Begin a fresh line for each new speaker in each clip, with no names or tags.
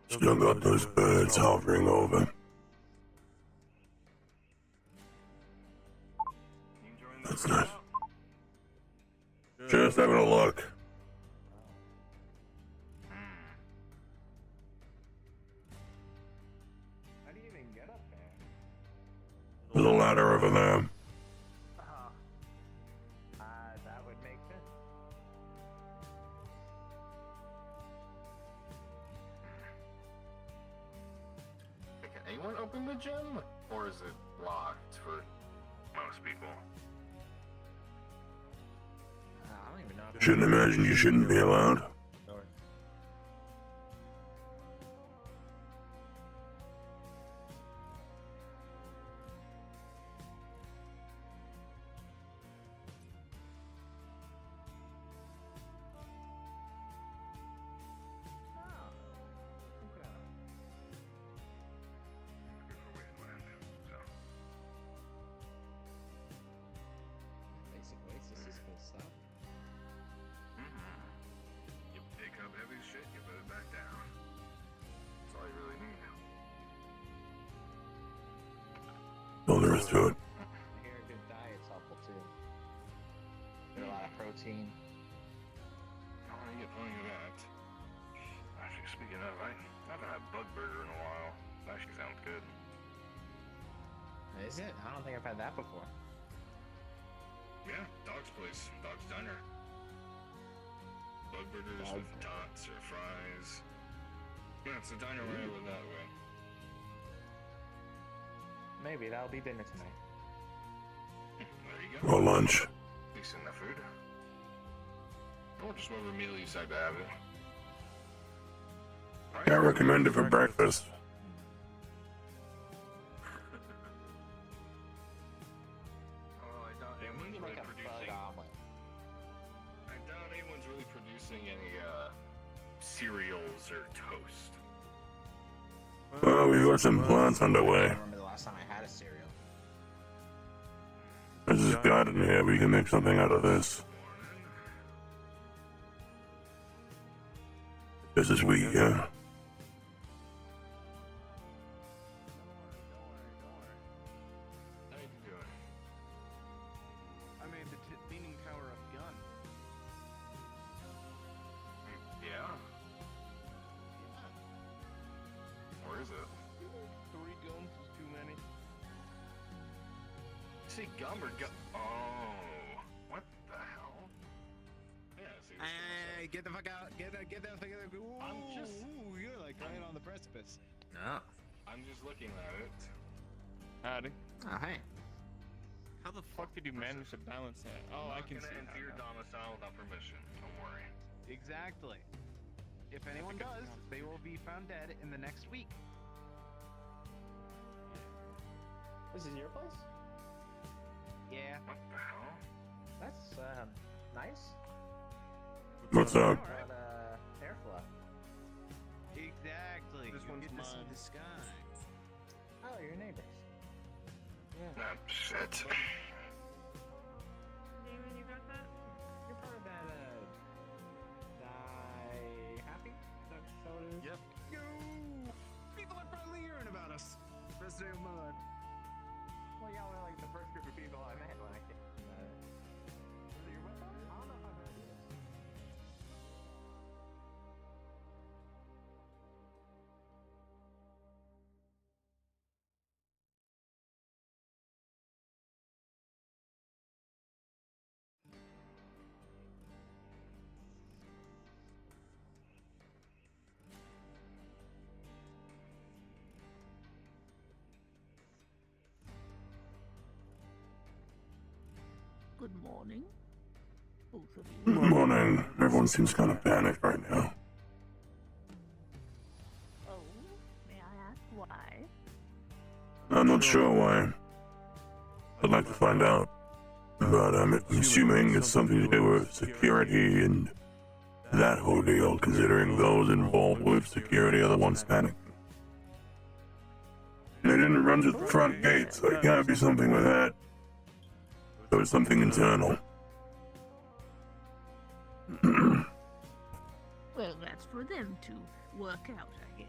Still got those birds hovering over. That's nice. Just having a look.
How do you even get up there?
There's a ladder over there.
That would make sense.
Can anyone open the gym? Or is it locked for most people?
I don't even know.
Shouldn't imagine you shouldn't be allowed.
Basic Oasis is cool stuff.
You pick up heavy shit, you put it back down. That's all you really need.
All there is to it.
I hear a good diet's helpful too. Get a lot of protein.
Oh, you get plenty of that. Actually, speaking of, I haven't had bug burger in a while. That actually sounds good.
Is it? I don't think I've had that before.
Yeah, Dog's Place, Dog's Diner. Bug burgers with tots or fries. Yeah, it's a diner right over that way.
Maybe that'll be dinner tonight.
There you go.
Or lunch.
Decent enough food. Or just whatever meal you decide to have it.
I recommend it for breakfast.
Oh, I doubt
We
anyone's
can
really
make a bug
producing.
omelet.
I doubt anyone's really producing any cereals or toast.
Well, we've got some plans
I
underway.
don't remember the last time I had a cereal.
There's this garden here. We can make something out of this. This is wheat, yeah.
How you doing?
I made the Leaning Tower of Gun.
Yeah? Where is it?
3 guns is too many.
See gum or gum? Oh, what the hell? Yeah, see.
Hey, get the fuck out! Get the fuck out! Ooh,
I'm just-
Ooh, you're like right on the precipice.
No.
I'm just looking at it.
Howdy.
Oh, hey.
How the fuck did you manage to balance that? Oh, I
I'm
can
not
see.
gonna enter your domicile without permission. Don't worry.
Exactly. If anyone does, they will be found dead in the next week.
This is your place?
Yeah.
What the hell?
That's, nice.
What's up?
Alright.
But, airflow.
Exactly.
This one's
Get
mine.
the sky.
Oh, your neighbors. Yeah.
Ah, shit.
Damon, you got that?
You're part of that, die happy? That's how it is?
Yep.
Yo! People are probably hearing about us. Best day of my life.
Well, y'all were like the first group of people I met when I came. Was it your birthday? I don't know if I've heard of this.
Good morning, both of
Good
you.
morning. Everyone seems kind of panicked right now.
Oh, may I ask why?
I'm not sure why. I'd like to find out. But I'm assuming it's something to do with security and that whole deal, considering those involved with security are the ones panicking. They didn't run to the front gate, so it can't be something with that. So it's something internal.
Well, that's for them to work out, I guess.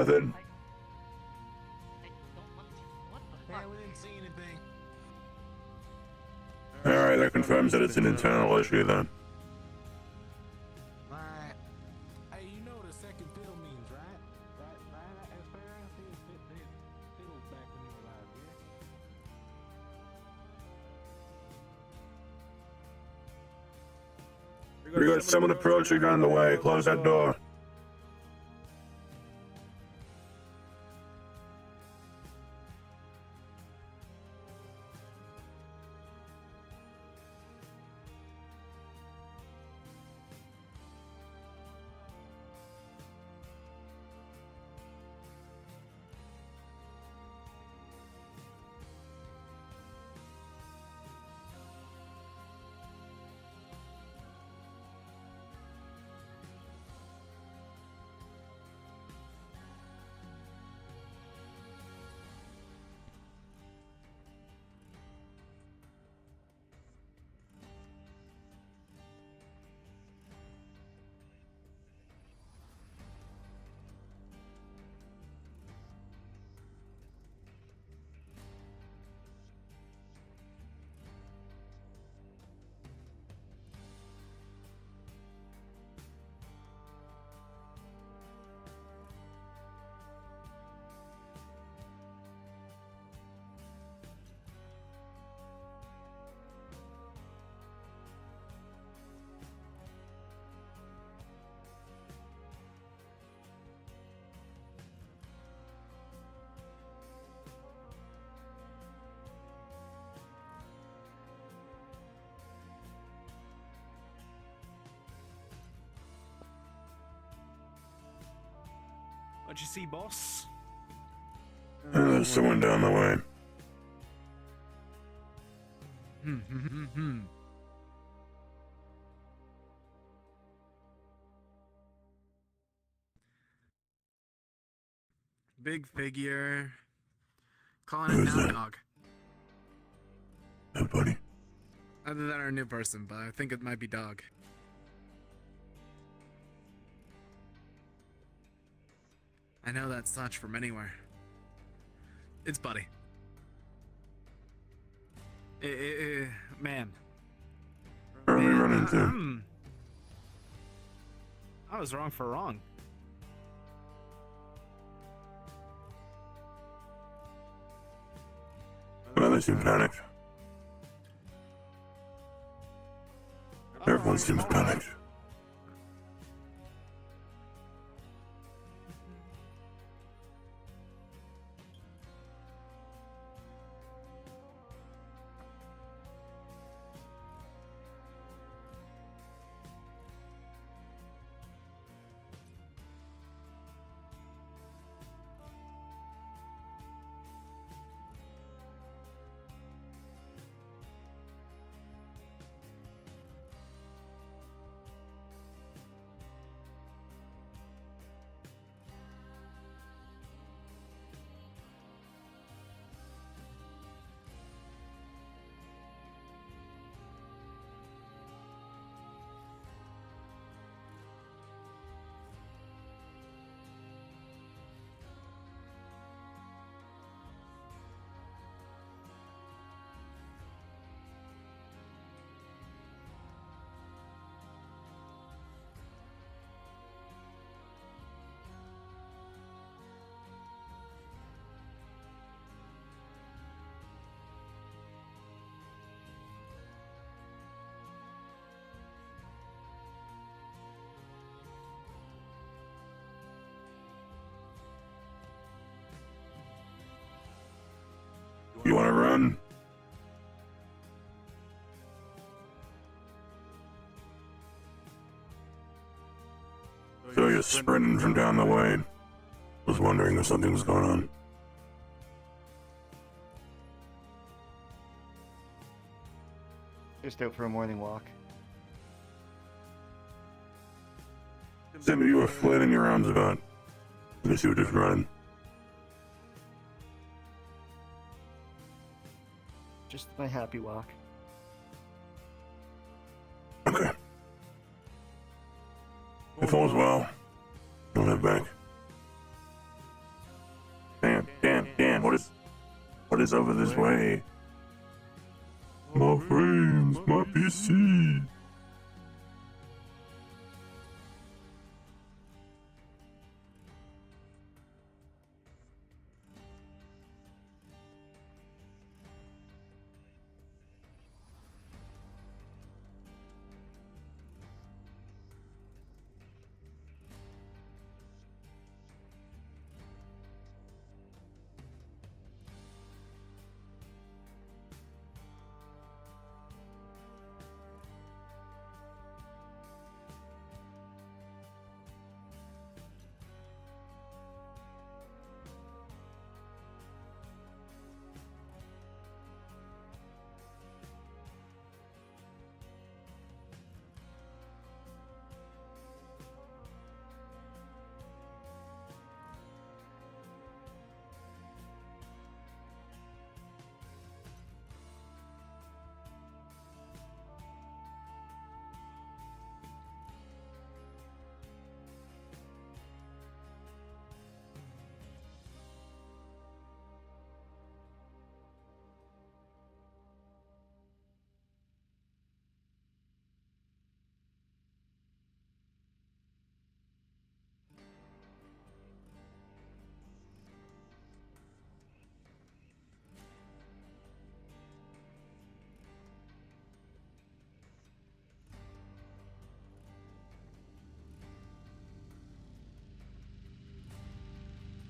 nothing.
I don't want to. What the
Man,
fuck?
we didn't see anything.
Alright, that confirms that it's an internal issue then.
Alright. Hey, you know what a second fiddle means, right? Right, Aspera? Fiddles back when you were alive, yeah?
We got someone approaching on the way. Close that door.
What'd you see, boss?
There's someone down the way.
Big figure. Calling it
Who's
now,
that?
dog.
Hey, buddy.
Other than our new person, but I think it might be dog. I know that such from anywhere. It's Buddy. Man.
Where are we
Man,
running to?
I was wrong for wrong.
Well, they seem panicked. Everyone seems panicked. You wanna run? So you're sprinting from down the way. Was wondering if something was going on.
Just out for a morning walk.
Sammy, you were flailing your arms about. I guess you were just running.
Just my happy walk.
Okay. If all's well, I'll head back. What is over this way? My frames, my PC.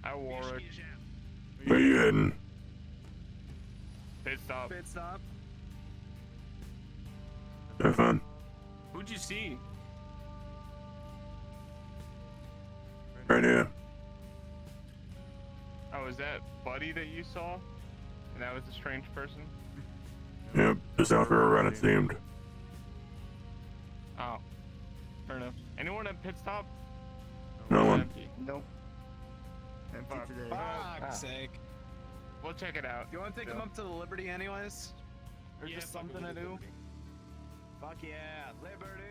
Hi, Warwick.
Where you heading?
Pit stop.
Pit stop.
Have fun.
Who'd you see?
Right here.
Oh, is that Buddy that you saw? And that was a strange person?
Yep, just out for a run it seemed.
Oh. Fair enough. Anyone at pit stop?
No one.
Empty.
Nope. Empty
Fuck.
today.
Fuck's sake.
We'll check it out.
Do you want to take them up to the Liberty anyways? Or
Yeah,
just
fuck
something to
it,
do?
Liberty.
Fuck yeah, Liberty!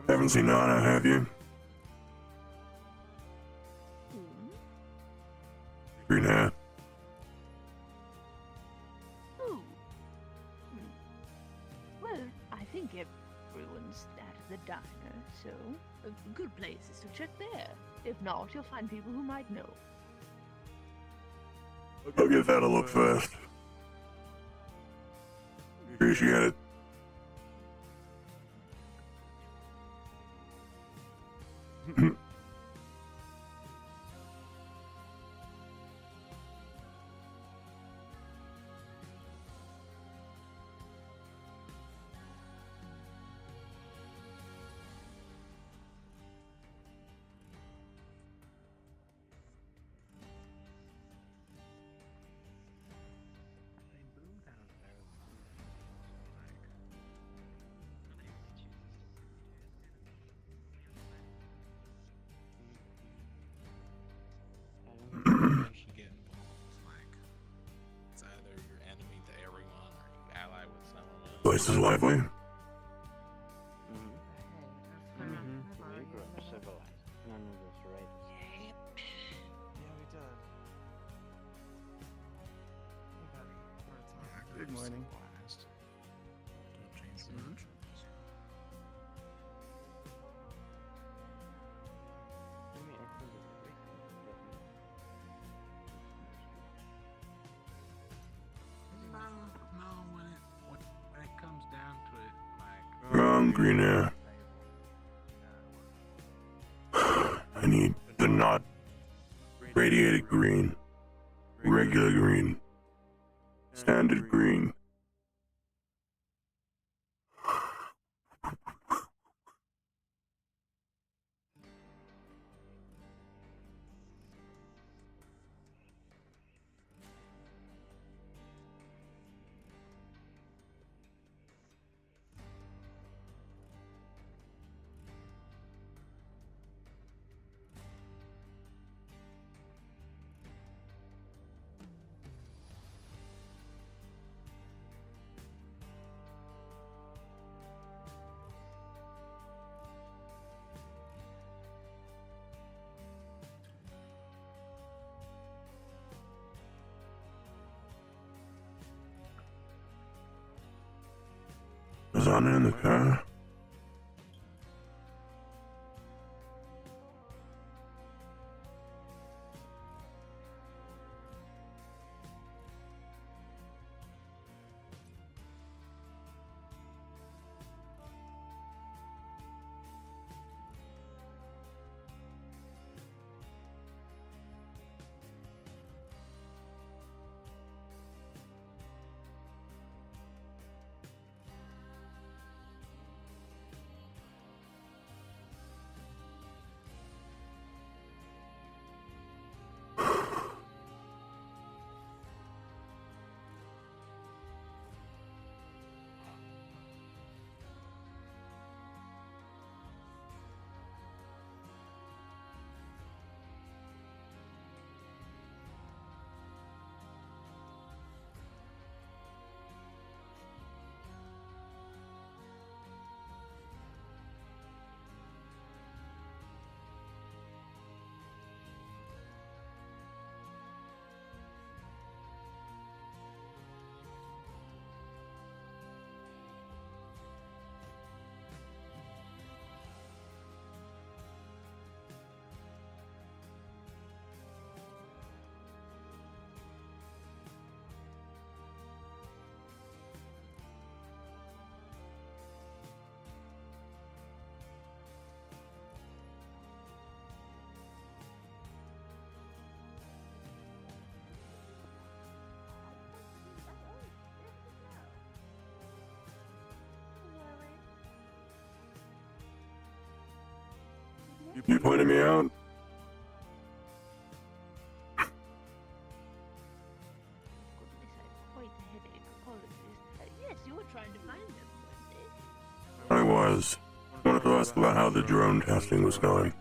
Haven't seen Anna, have you?
Hmm?
Green hat.
Who? Well, I think everyone's at the diner, so a good place is to check there. If not, you'll find people who might know.
I'll give that a look first. Appreciate it.
Should get involved. Like, it's either you're enemy to everyone or you ally with someone else.
Place is lively.
We grew up civilized. None of this right.
Yeah, we did.
Yeah,
Good morning.
Don't change too much.
found green air. I need the not radiated green, regular green, standard green. Was on in the car? You pointed me out?
Goodness, I have quite a headache. Apologies. Yes, you were trying to find them, weren't they?
I was. Wanted to ask about how the drone testing was going.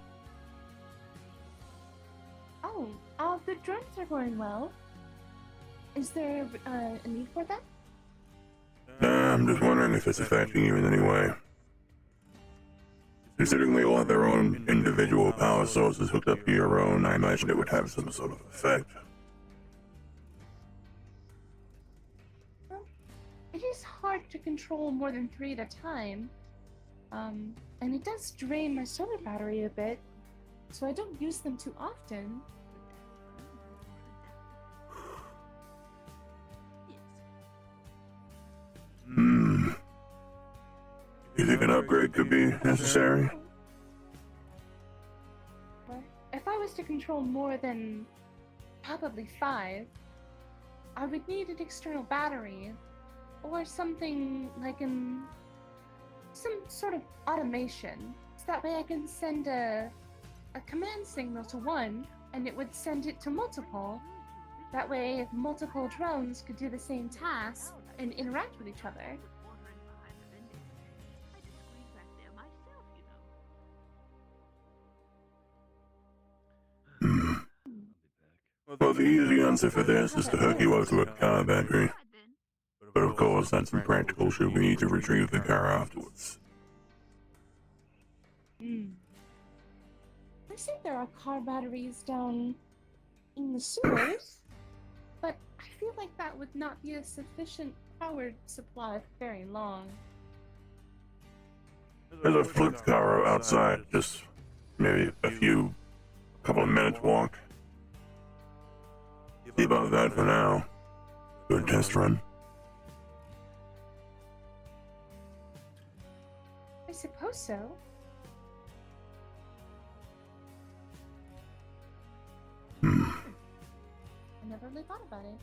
Oh, the drones are going well. Is there a need for them?
I'm just wondering if it's affecting you in any way. Considering they all have their own individual power sources hooked up to your own, I imagine it would have some sort of effect.
Well, it is hard to control more than 3 at a time. And it does drain my solar battery a bit, so I don't use them too often.
You think an upgrade could be necessary?
Well, if I was to control more than probably 5, I would need an external battery, or something like some sort of automation, so that way I can send a command signal to one, and it would send it to multiple. That way, multiple drones could do the same task and interact with each other.
Well, the easy answer for this is to hook you up to a car battery. But of course, that's impractical should we need to retrieve the car afterwards.
I see there are car batteries down in the sewers, but I feel like that would not be a sufficient power supply for very long.
There's a flipped car outside, just maybe couple of minutes walk. See about that for now. Good test run.
I suppose so.
Hmm.
I never really thought about it.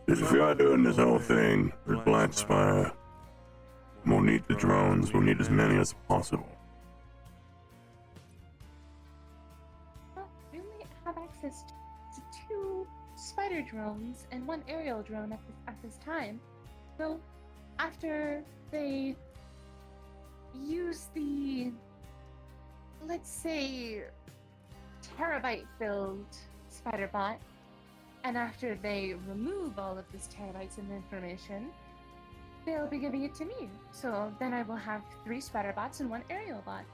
If we are doing this whole thing with Black Spire, we'll need the drones. We'll need as many as possible.
Well, we only have access to 2 spider drones and 1 aerial drone at this time. So, after they use the, let's say, terabyte-filled spider bot, and after they remove all of this terabytes of information, they'll be giving it to me. So then I will have 3 spider bots and 1 aerial bot.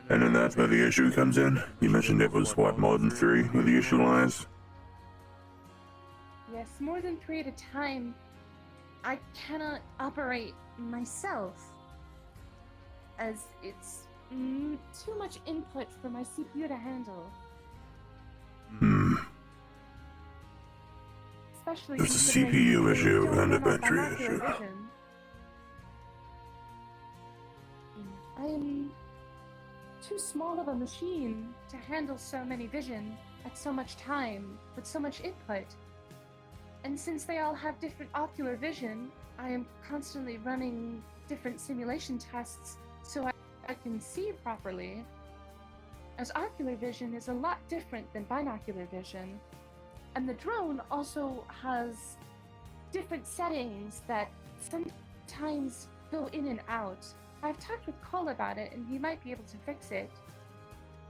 And then that's where the issue comes in. You mentioned it was, what, more than 3 where the issue lies?
Yes, more than 3 at a time. I cannot operate myself, as it's too much input for my CPU to handle.
Hmm.
Especially
It's a
considering
CPU
they
issue
don't
and a
run on
battery
binocular
issue.
vision. I am too small of a machine to handle so many vision at so much time with so much input. And since they all have different ocular vision, I am constantly running different simulation tests so I can see properly. As ocular vision is a lot different than binocular vision. And the drone also has different settings that sometimes go in and out. I've talked with Cole about it and he might be able to fix it.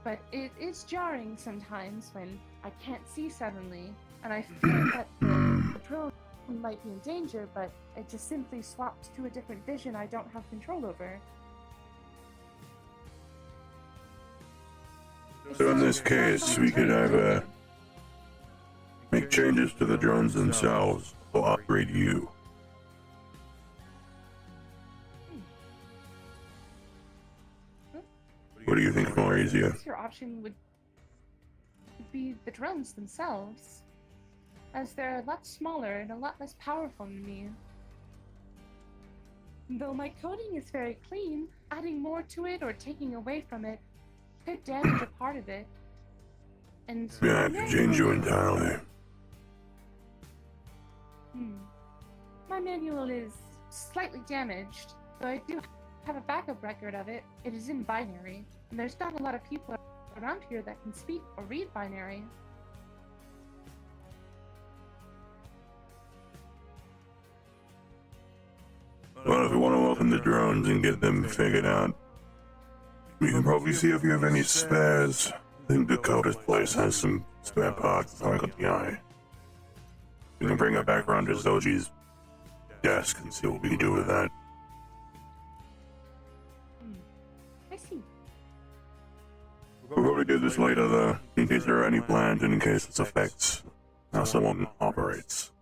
But it is jarring sometimes when I can't see suddenly, and I fear that the drone might be in danger, but it just simply swapped to a different vision I don't have control over.
So in this case, we could either make changes to the drones themselves or upgrade you. What do you think is more easier?
Your option would be the drones themselves, as they're a lot smaller and a lot less powerful than me. Though my coding is very clean, adding more to it or taking away from it could damage a part of it. And
Yeah, I could change you entirely.
My manual is slightly damaged, though I do have a backup record of it. It is in binary, and there's not a lot of people around here that can speak or read binary.
Well, if you want to welcome the drones and get them figured out, we can probably see if you have any spares. I think Dakota's place has some spare parts like on the eye. We can bring it back around to Zoji's desk and see what we can do with that.
I see.
We'll probably do this later, though, in case there are any plans and in case this affects how someone operates.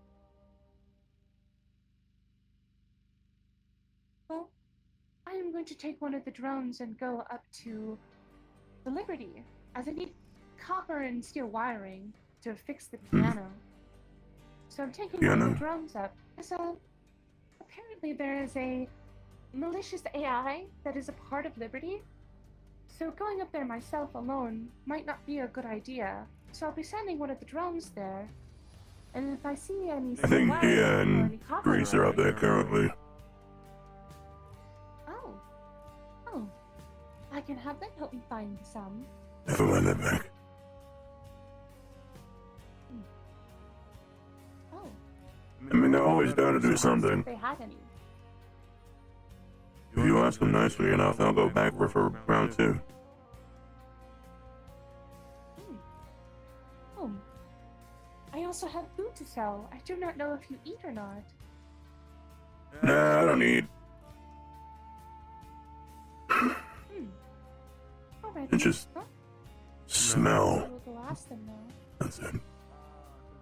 Well, I am going to take one of the drones and go up to the Liberty, as I need copper and steel wiring to fix the piano. So I'm taking one of the drones up. So apparently there is a malicious AI that is a part of Liberty. So going up there myself alone might not be a good idea. So I'll be sending one of the drones there. And if I see any
I think
wiring
Gia
or any
and
copper
Grease are up there
wiring-
currently.
Oh, I can have them help me find some.
Never mind that back.
Oh,
I mean, they're always down to do something.
if they had any.
If you ask them nicely enough, they'll go back for round 2.
Oh, I also have food to sell. I do not know if you eat or not.
Nah, I don't need.
Alright.
It just
Well,
smell.
we'll go ask them now.
That's it.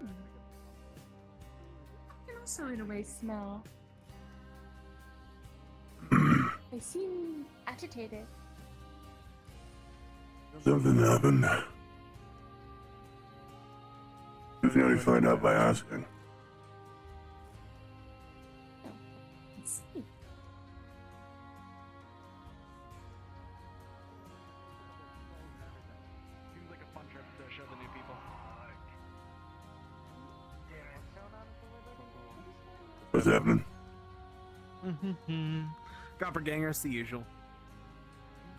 I can also, in a way, smell. They seem agitated.
Something happened. You can only find out by asking.
Let's see.
Seems like a fun trip to show the new people.
What's happening?
Doppelgangers, the usual.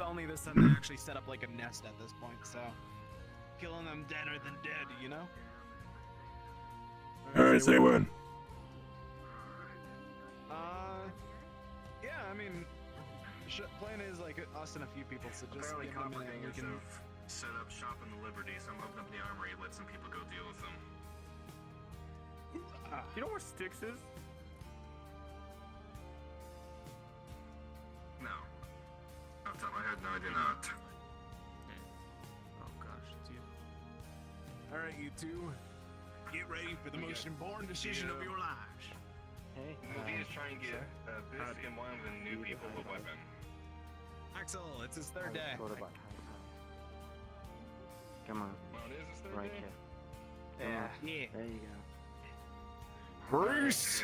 Only this time they actually set up like a nest at this point, so killing them deader than dead, you know?
Alright, say when.
Yeah, I mean, plan is like us and a few people, so just
Apparently,
give them a minute and we
Doppelgangers
can...
have set up shop in the Liberty, so I'm opening up the armory, let some people go deal with them.
You know where Styx is?
No. Off the top of my head, no, I do not.
Oh gosh, it's you. Alright, you two. Get ready for the most important decision of your lives.
Hey.
Movie is trying to get Biscuit and one of the new people a weapon.
Axel, it's his third day.
Come on.
Well, it is his third
Right
day?
here.
Yeah.
There you go.
Bruce!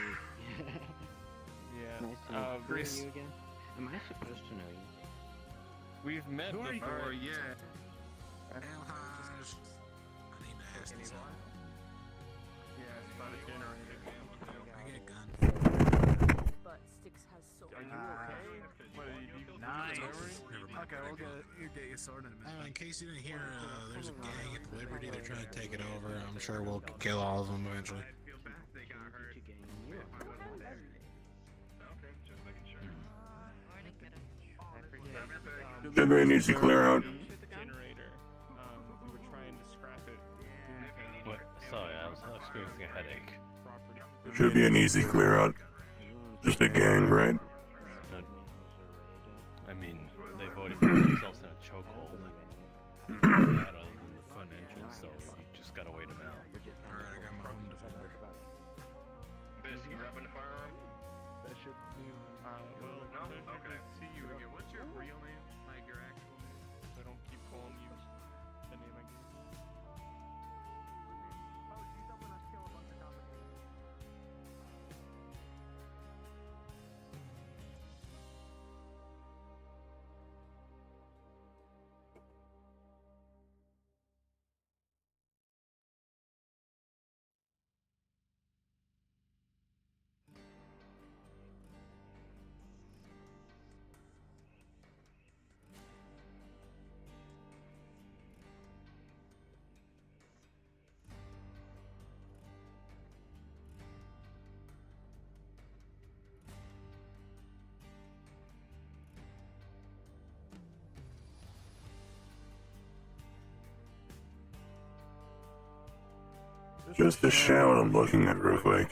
Yeah.
Nice to meet
Bruce.
you again. Am I supposed to know you?
We've met
Who are you?
before.
Yeah. Elhaj. I need to ask this.
Yeah, it's about a generator.
I get gun.
But Styx has so
Are you okay? What, are you
Nice.
Never mind.
Okay, you'll get your sword in a minute.
In case you didn't hear, there's a gang at the Liberty. They're trying to take it over. I'm sure we'll kill all of them eventually.
They got hurt.
Okay, just making sure.
Should be an easy clear out.
Generator. We were trying to scrap it.
What? Sorry, I was experiencing a headache.
Should be an easy clear out. Just a gang, right?
I mean, they've already put themselves in a chokehold. Out of the front entrance, so you just gotta wait them out.
Alright, I got my home defender.
Bis, you grabbing the firearm?
That should be. Well,
No?
it's nice
Okay.
to see you again. What's your real name? Like your actual name? So I don't keep calling you the name I gave you.
Just a shout I'm looking at real quick.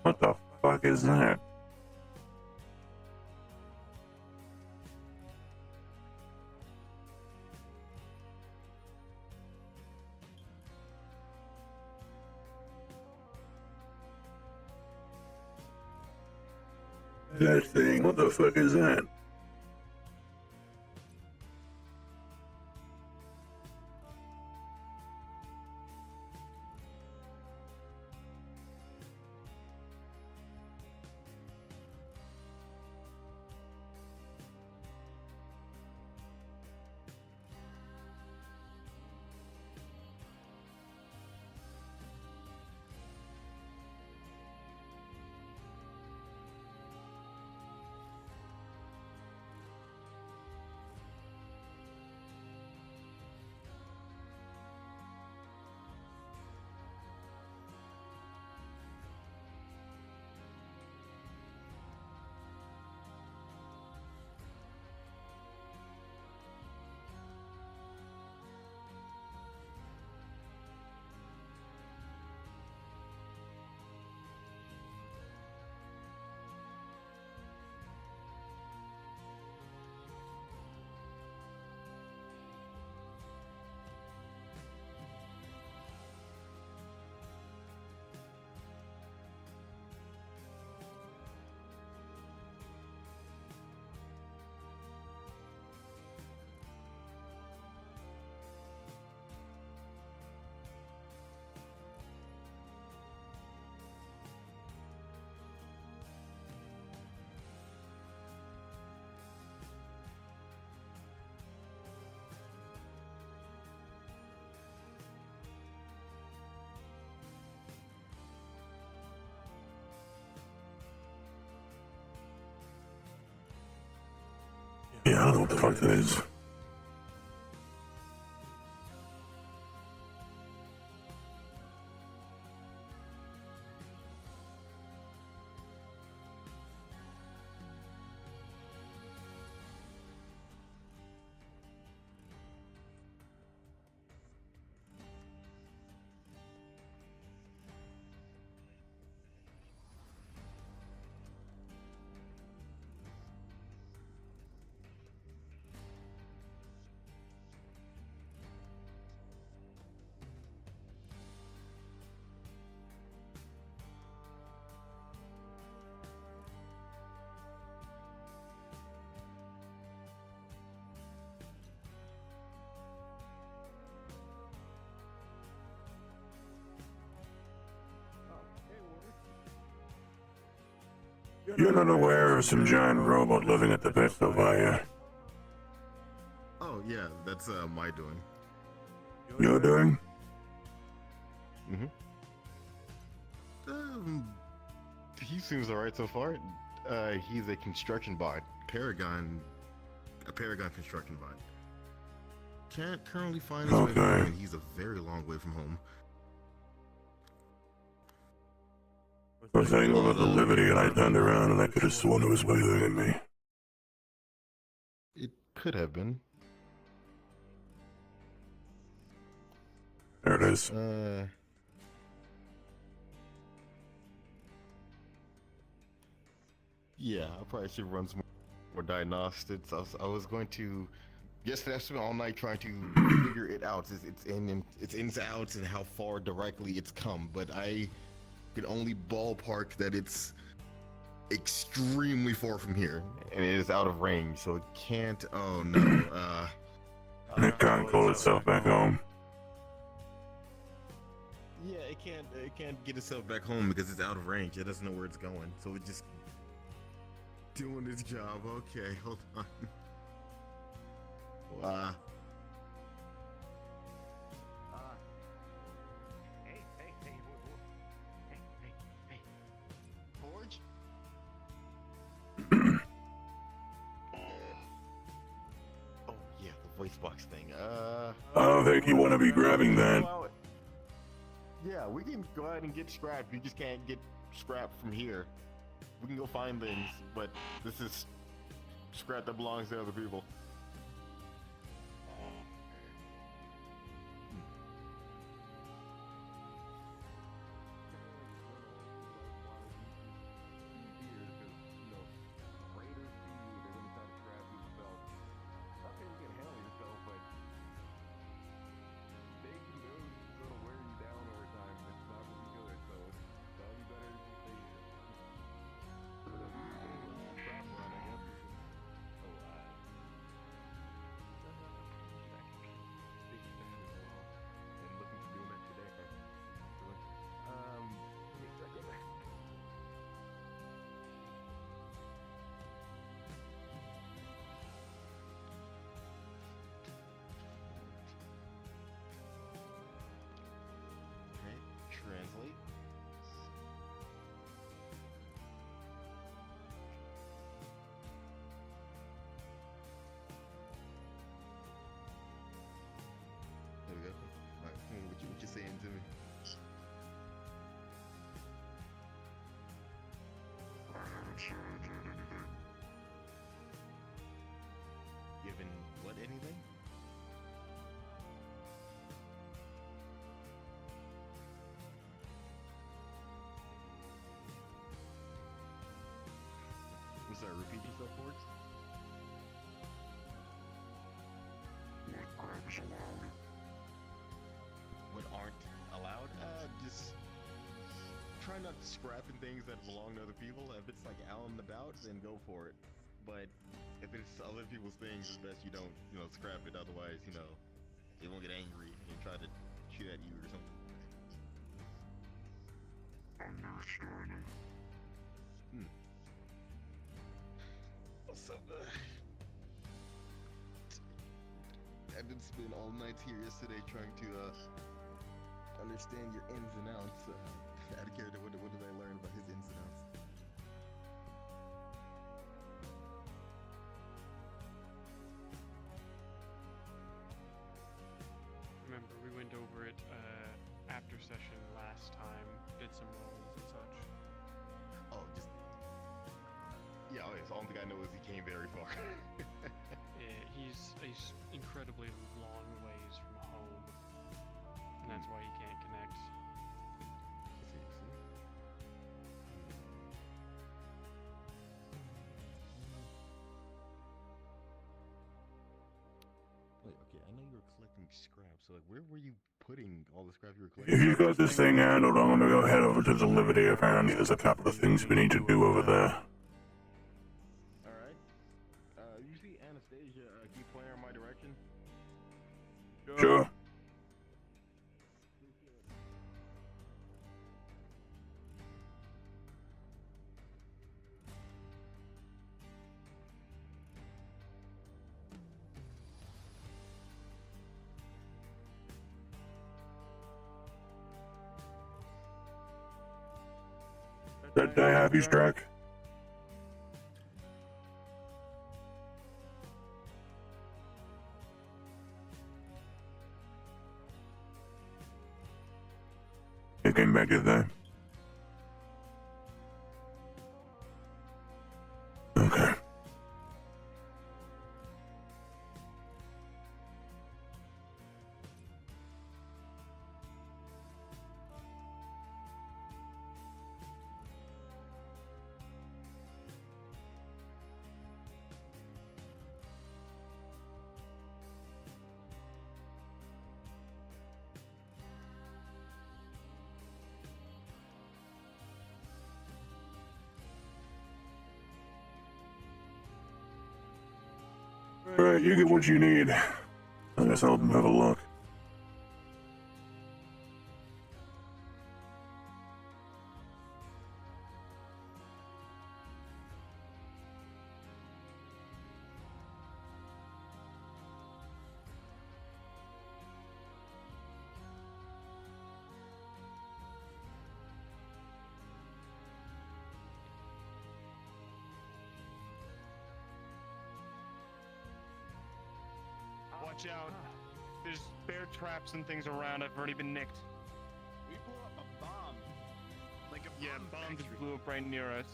What the fuck is that? That thing, what the fuck is that? don't know what the fuck that is. You're not aware of some giant robot living at the Tempest Bay, are you?
Oh yeah, that's my doing.
You're doing?
He seems alright so far. He's a construction bot. A Paragon construction bot. Can't currently find his way home, and he's a very long way from home.
I was thinking about the Liberty, and I turned around, and I could have sworn it was waving at me.
It could have been.
There it is.
Yeah, I probably should run some more diagnostics. I was going to. Yesterday I spent all night trying to figure it out. Its ins and outs and how far directly it's come, but I could only ballpark that it's extremely far from here, and it is out of range, so it can't. Oh no.
It can't call itself back home.
Yeah, it can't get itself back home because it's out of range. It doesn't know where it's going, so it's just doing its job. Okay, hold on.
Hey, Forge?
Oh yeah, the voice box thing.
I don't think you want to be grabbing that.
Well, yeah, we can go ahead and get scrapped. We just can't get scrapped from here. We can go find things, but this is scrap that belongs to other people.
Translate.
There we go. Alright, what you saying to me?
I haven't sure I did anything. Given what anything?
I'm sorry, repeat yourself, Forge?
What crimes allowed?
What aren't allowed? Just try not to scrapping things that belong to other people. If it's like out and about, then go for it. But if it's other people's things, it's best you don't, scrap it. Otherwise, they won't get angry and try to shoot at you or something.
Understanding.
So, I've been spending all night here yesterday trying to understand your ins and outs. Out of character, what did I learn about his ins and outs? only thing I know is he came very far.
Yeah, he's incredibly long ways from home, and that's why he can't connect.
Wait, okay, I know you were collecting scrap, so like, where were you putting all the scrap you were collecting?
If you've got this thing handled, I'm gonna go head over to the Liberty. Apparently, there's a couple of things we need to do over there.
Alright. You see Anastasia keep pointing in my direction?
Sure. Did I have you struck? You came back, did they? Okay. Alright, you get what you need. I guess I'll have a look.
Watch out. There's bear traps and things around. I've already been nicked.
We blew up a bomb. Like a
Yeah,
bomb
bomb just
factory.
blew up right near us.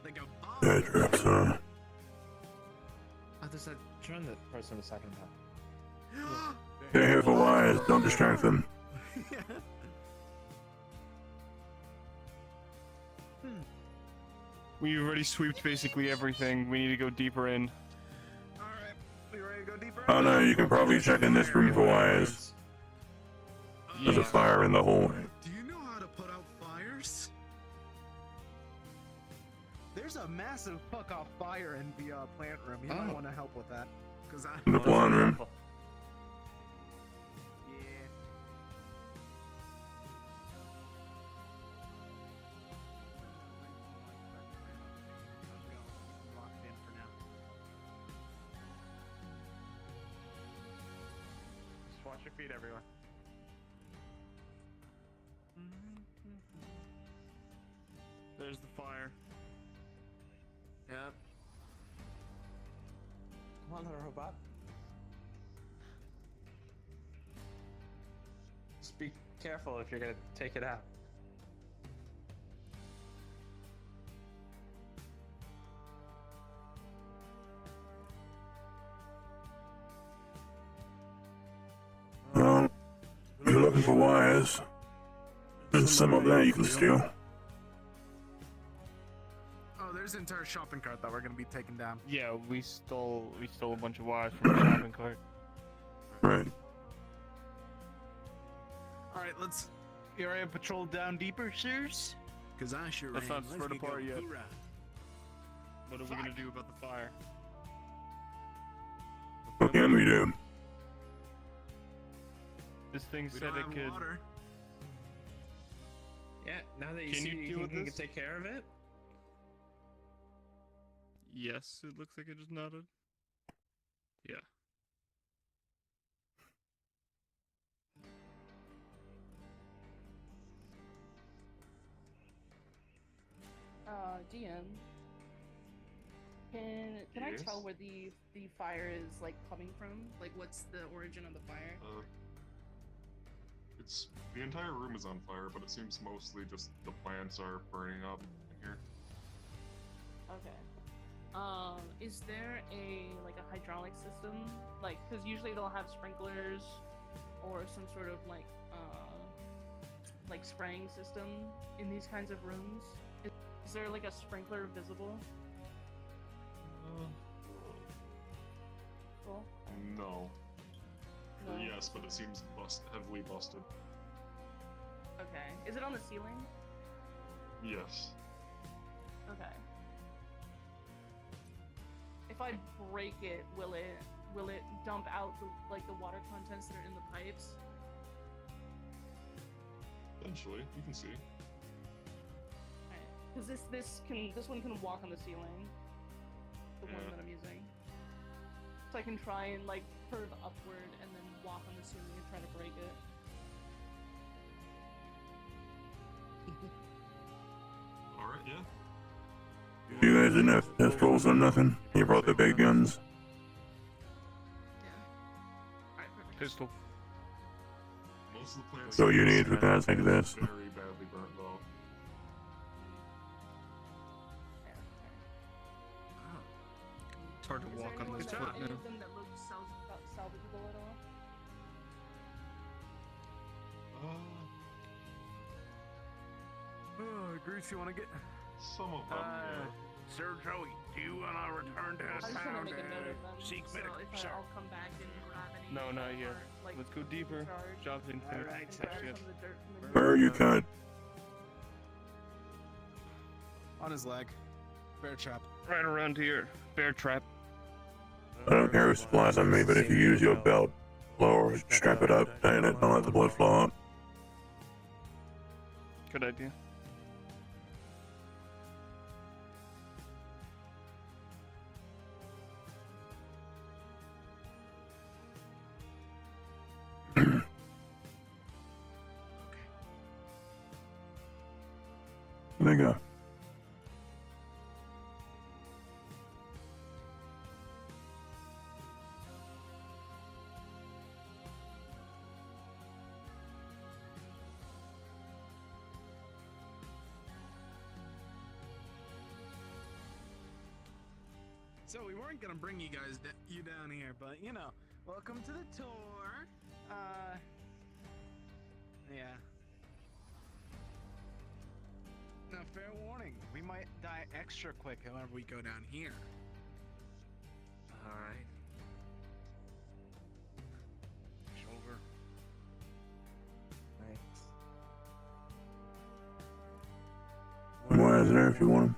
Like a bomb.
Bear traps, huh?
Oh, there's that drone that person was talking about.
Stay here for wires, don't distract them.
We've already sweeped basically everything. We need to go deeper in.
Alright, we ready to go deeper?
Oh no, you can probably check in this room for wires. There's a fire in the hallway.
Do you know how to put out fires?
There's a massive fuck off fire in the plant room. You might want to help with that.
Cause I
In the plant room.
Yeah. Locked in for now.
Just watch your feet, everyone.
There's the fire.
Yep.
Come on, little robot.
Just be careful if you're gonna take it out.
Well, if you're looking for wires, there's some up there you can steal.
Oh, there's an entire shopping cart that we're gonna be taking down.
Yeah, we stole a bunch of wires from the shopping cart.
Right.
Alright, let's.
You ready to patrol down deeper, sirs?
Cause I sure
That's
am.
not
Let's
spread
get
apart
go.
yet.
Hoorah.
What are we gonna do about the fire?
What can we do?
This thing
We
said
don't
it
have
could.
water.
Yeah, now that you
Can
see
you
it,
deal with
you can
this?
take care of it?
Yes, it looks like it just nodded. Yeah.
DM. Can I
Yes?
tell where the fire is like coming from? Like, what's the origin of the fire?
It's the entire room is on fire, but it seems mostly just the plants are burning up in here.
Okay. Is there a hydraulic system? Because usually they'll have sprinklers or some sort of spraying system in these kinds of rooms. Is there a sprinkler visible? Cool.
No. Or
No.
yes, but it seems heavily busted.
Okay. Is it on the ceiling?
Yes.
Okay. If I break it, will it dump out the water contents that are in the pipes?
Eventually, you can see.
Because this one can walk on the ceiling. The one that I'm using. So I can try and curve upward and then walk on the ceiling and try to break it.
Alright, yeah.
You guys didn't have pistols or nothing? You brought the big guns?
Pistol.
Most of the plants
So you need for guys like this.
very badly burnt though.
It's hard to walk on this foot
Any
now.
of them that look salvageable at all?
Grease, you want to get?
Some of them, yeah.
Sir Joey, do you want to return to
I
the
just want to
town
make a note of them.
seek
So
medical
if
sir?
I'll come back and grab any.
No, not yet.
or,
Let's go deeper.
charge,
Job's in
All right,
and grab
yes.
some of the dirt from the
Where are you cut?
On his leg. Bear trap.
Right around here. Bear trap.
I don't care who supplies on me, but if you use your belt, lower it, strap it up, tighten it, don't let the blood flow out.
Good idea.
There you go.
So we weren't gonna bring you guys you down here, but welcome to the tour. Yeah. Now, fair warning, we might die extra quick whenever we go down here.
All right. Shoulder.
Why is there if you want them?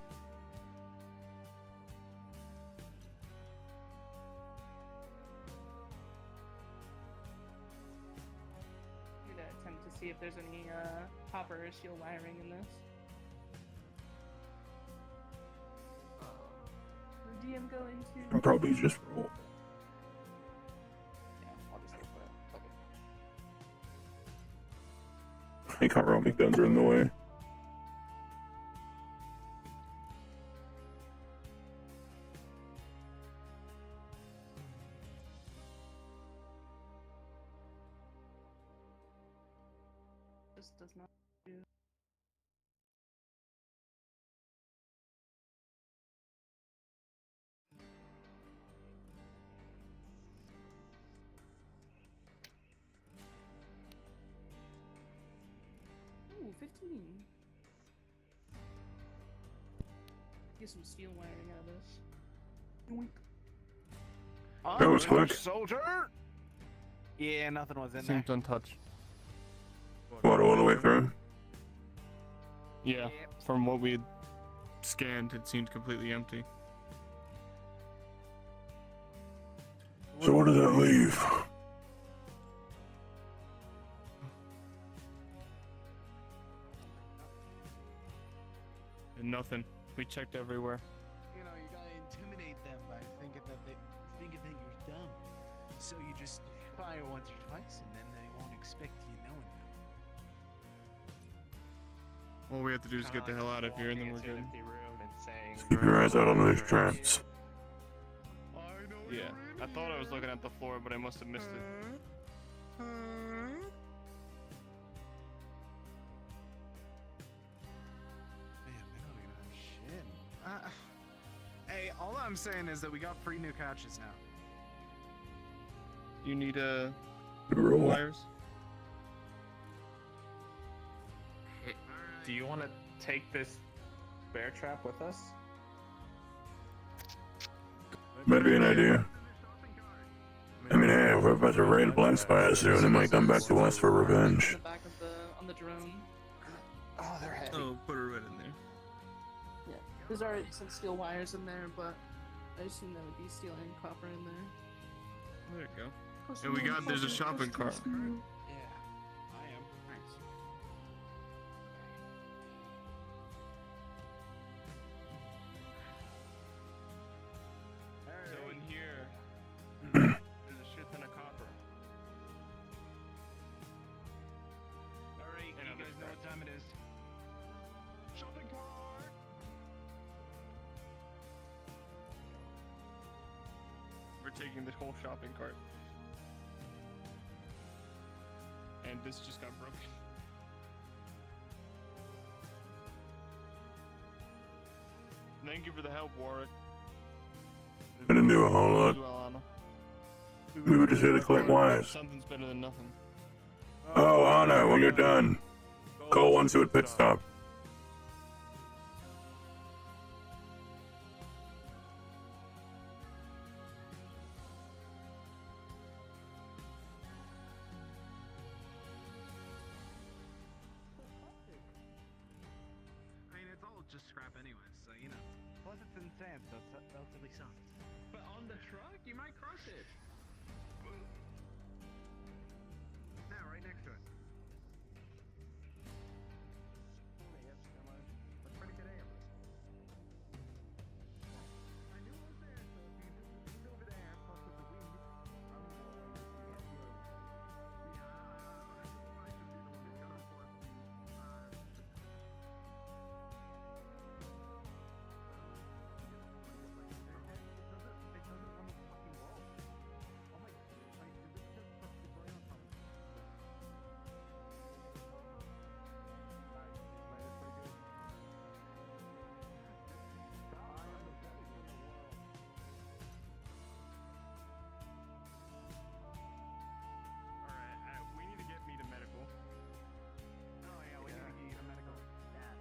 I'm gonna attempt to see if there's any copper or steel wiring in this. The DM go into.
Probably just roll.
Yeah, I'll just go for it. Okay.
I can't roll, my guns are in the way.
This does not do. Ooh, 15. Get some steel wiring out of this. Yoink.
That was quick.
Soldier. Yeah, nothing was in
Seems
there.
untouched.
What, all the way through?
Yeah, from what we had scanned, it seemed completely empty.
So what does that leave?
And nothing. We checked everywhere.
You gotta intimidate them by thinking that you're dumb. So you just fire once or twice, and then they won't expect you knowing them.
All we have to do is get the hell out of here, and then we're good.
Keep your eyes out on those traps.
Yeah, I thought I was looking at the floor, but I must have missed it.
Man, they're not gonna have shit. Hey, all I'm saying is that we got 3 new couches now.
You need
Roll.
wires?
Do you want to take this bear trap with us?
Might be an idea. I mean, hey, we're about to raid a Black Spire soon. It might come back to us for revenge.
The back of on the drone.
Oh, they're heavy.
Oh, put her right in there.
Yeah, there's already some steel wires in there, but I assume there would be steel and copper in there.
There you go. And we got, there's a shopping cart.
Yeah, I am. Thanks.
So in here, there's a shit ton of copper.
Alright, you guys know what time it is.
Shopping cart!
We're taking this whole shopping cart. And this just got broken. Thank you for the help, Warwick.
I didn't do a whole lot.
Well, Anna.
We were just here to collect wires.
Something's better than nothing.
Oh, Anna, when you're done, call 1 to a pit stop.
I mean, it's all just scrap anyways, so you know.
Plus it's in sand, so it's relatively soft.
But on the truck, you might crush it.
Yeah, right next to it.
Pretty good aim. I knew it was there, so if you just lean over there, plus with the wind, I'm going to see it.
Alright, we need to get me to medical.
Oh yeah, we need to get you to medical. Yeah.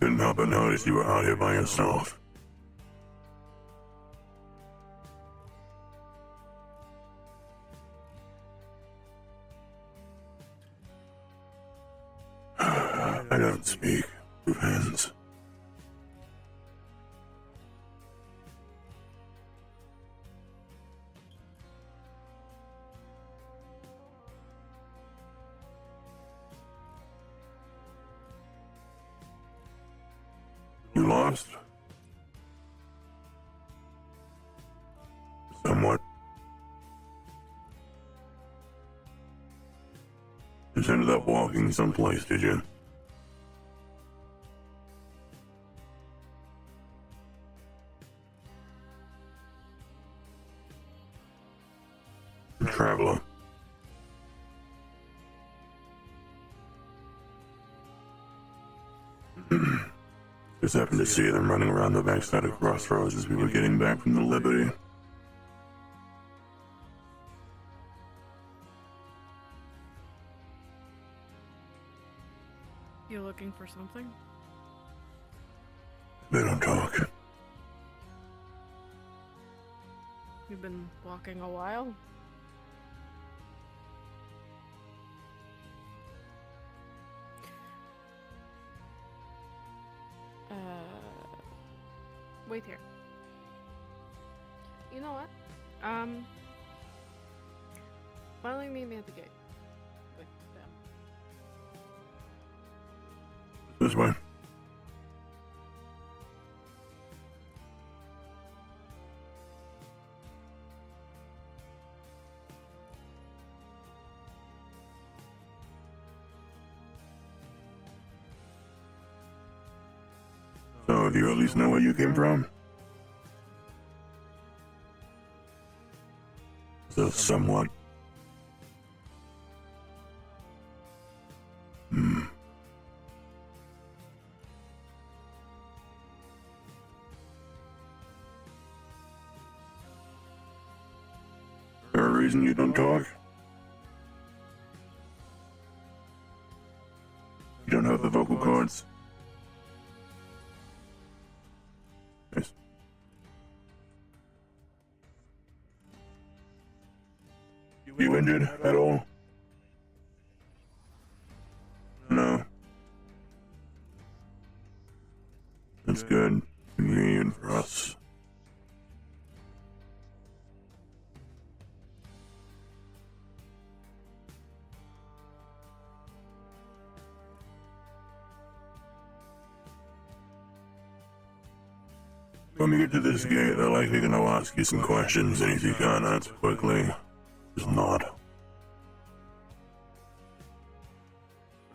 Couldn't help but notice you were out here by yourself. I don't speak with hands. You lost? Somewhat. Just ended up walking someplace, did you? Traveler. Just happened to see them running around the backside of Crossroads as we were getting back from the Liberty.
You looking for something?
They don't talk.
You've been walking a while? Wait here. You know what? Why don't you meet me at the gate? With them.
This way. So, do you at least know where you came from? So, somewhat. Hmm. There a reason you don't talk? You don't have the vocal cords? Yes. You injured at all? No. That's good. Convenient for us. When we get to this gate, they're likely gonna ask you some questions, and if you can't answer quickly, just nod.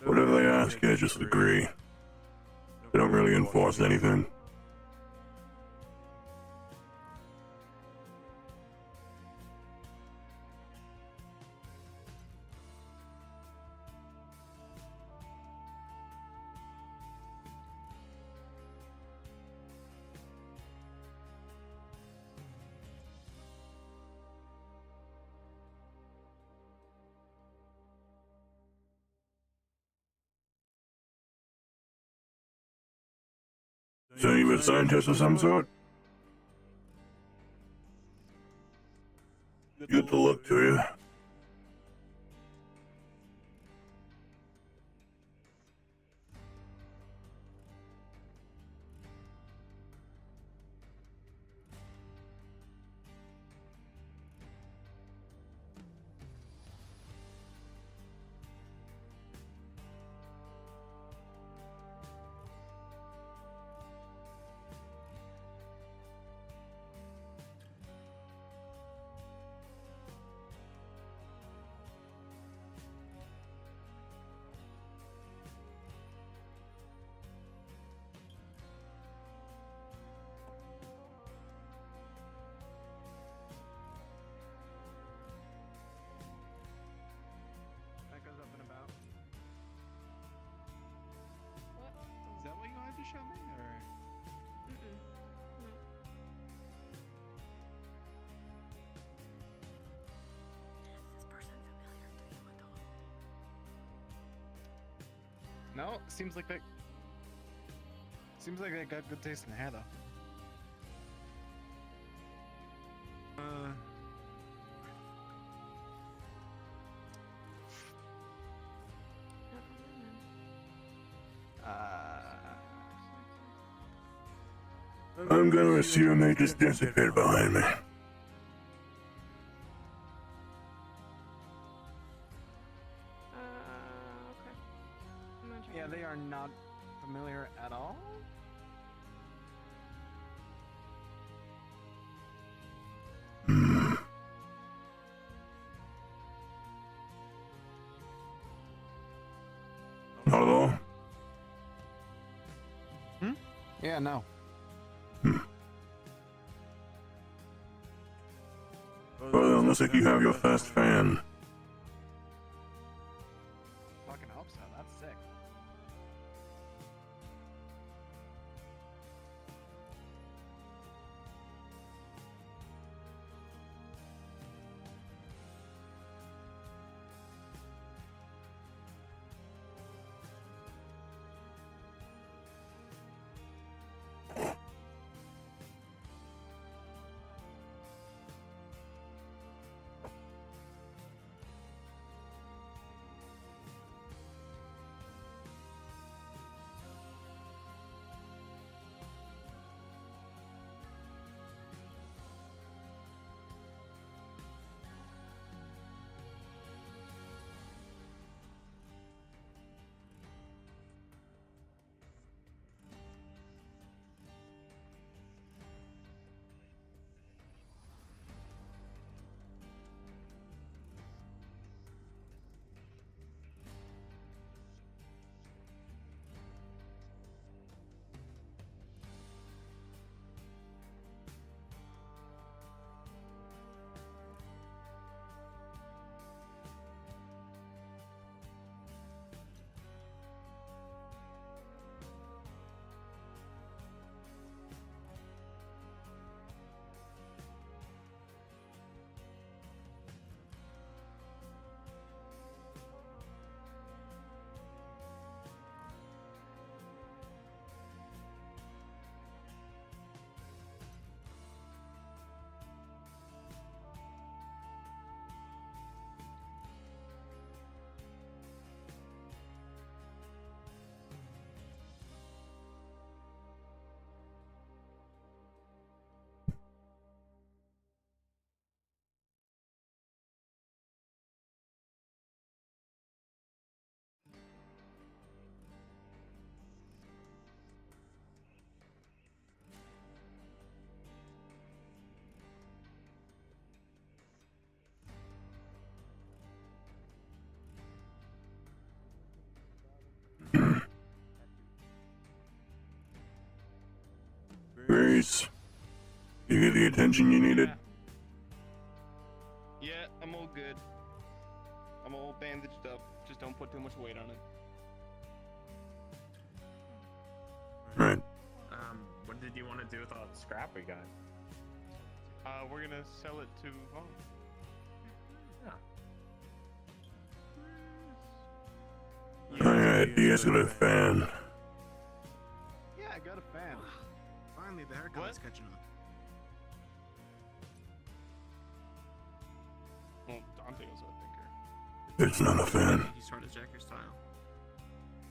Whatever they ask you, just agree. They don't really enforce anything. So you a scientist of some sort? Good to look to you.
That goes up and about. Is that what you wanted to show me, or? No, seems like they. Seems like they got good taste in the hair, though.
I'm gonna assume they just disappeared behind me.
Yeah, they are not familiar at all.
Not at all.
Yeah, no.
Well, it looks like you have your first fan.
Fucking hope so. That's sick.
worries. You get the attention you needed?
Yeah, I'm all good. I'm all bandaged up. Just don't put too much weight on it.
Right.
What did you want to do with all the scrap we got?
We're gonna sell it to Vaughn.
Alright, you guys got a fan.
Yeah, I got a fan.
Finally, the haircut is catching on.
Well, Dante was a thinker.
It's not a fan.
He's trying to jack your style.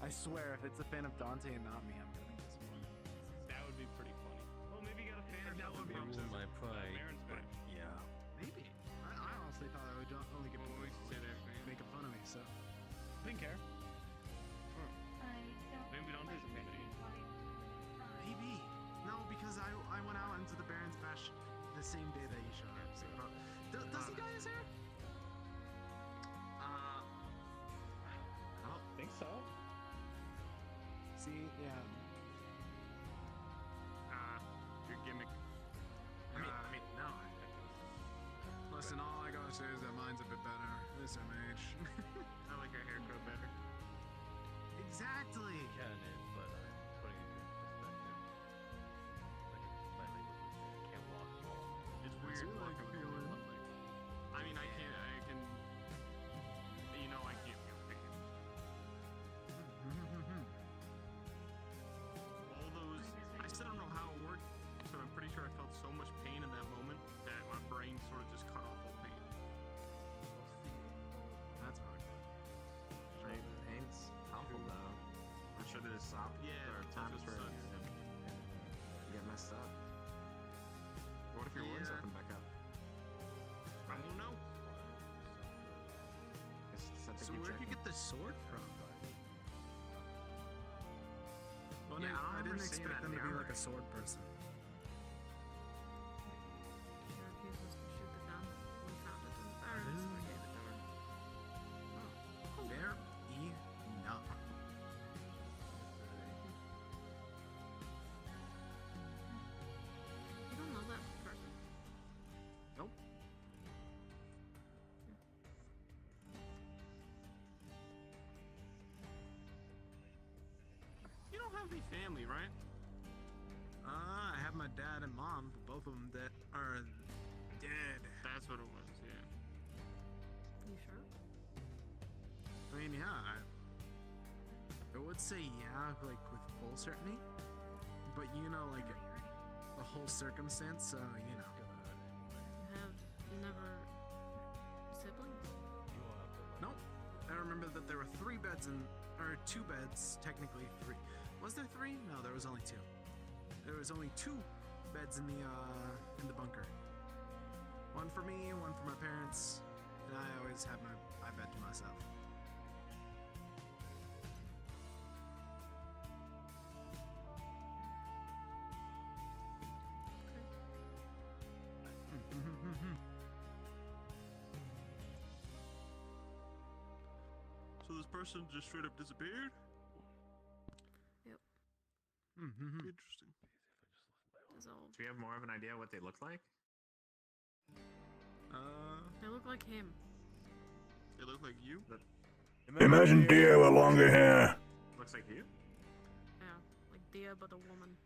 I swear, if it's a fan of Dante and not me, I'm gonna disappoint.
That would be pretty funny. Well, maybe you got a fan of
That would ruin my pride. But yeah.
Maybe. I honestly thought I would only get
we should say that fan.
making fun of me, so.
Didn't care.
Maybe Dante's a fan of you.
Maybe. No, because I went out into the Baron's Bash the same day that you showed up. So, does he dye his hair?
I don't think so.
See, yeah.
Your gimmick.
I mean, no. Listen, all I gotta say is that mine's a bit better. This MH.
I like your haircut better.
Exactly.
Kind of, but I'm putting it in perspective. Like my leg can't walk.
It's weird walking with your public. I mean, I can. You know, I can't feel pain. All those. I still don't know how it worked, but I'm pretty sure I felt so much pain in that moment that my brain sort of just cut off all pain.
That's fucked.
Pain's awful though. I'm sure there's there are times where you get messed up. What if your wounds open back up? I don't know.
So where'd you get the sword from? Well,
Yeah,
I didn't
remember seeing
expect
that
them
in
to be
the
like a
armory.
sword person.
He refused us to shoot the gun. We found it in the barrens, so we gave it to her.
Fair enough.
You don't know that person.
Nope.
You don't have any family, right?
I have my dad and mom, but both of them that are dead.
That's what it was. Yeah.
You sure?
I mean, yeah, I would say yeah, like with full certainty. But you know, like the whole circumstance, so you know.
Have never siblings?
Nope. I remember that there were 3 beds or 2 beds, technically 3. Was there 3? No, there was only 2. There was only 2 beds in the bunker. One for me, one for my parents, and I always had my bed to myself.
So this person just straight up disappeared?
Yep.
Interesting.
Dissolved.
Do we have more of an idea what they look like?
They look like him.
They look like you?
Imagine deer with longer hair.
Looks like you?
Yeah, like Dia, but a woman.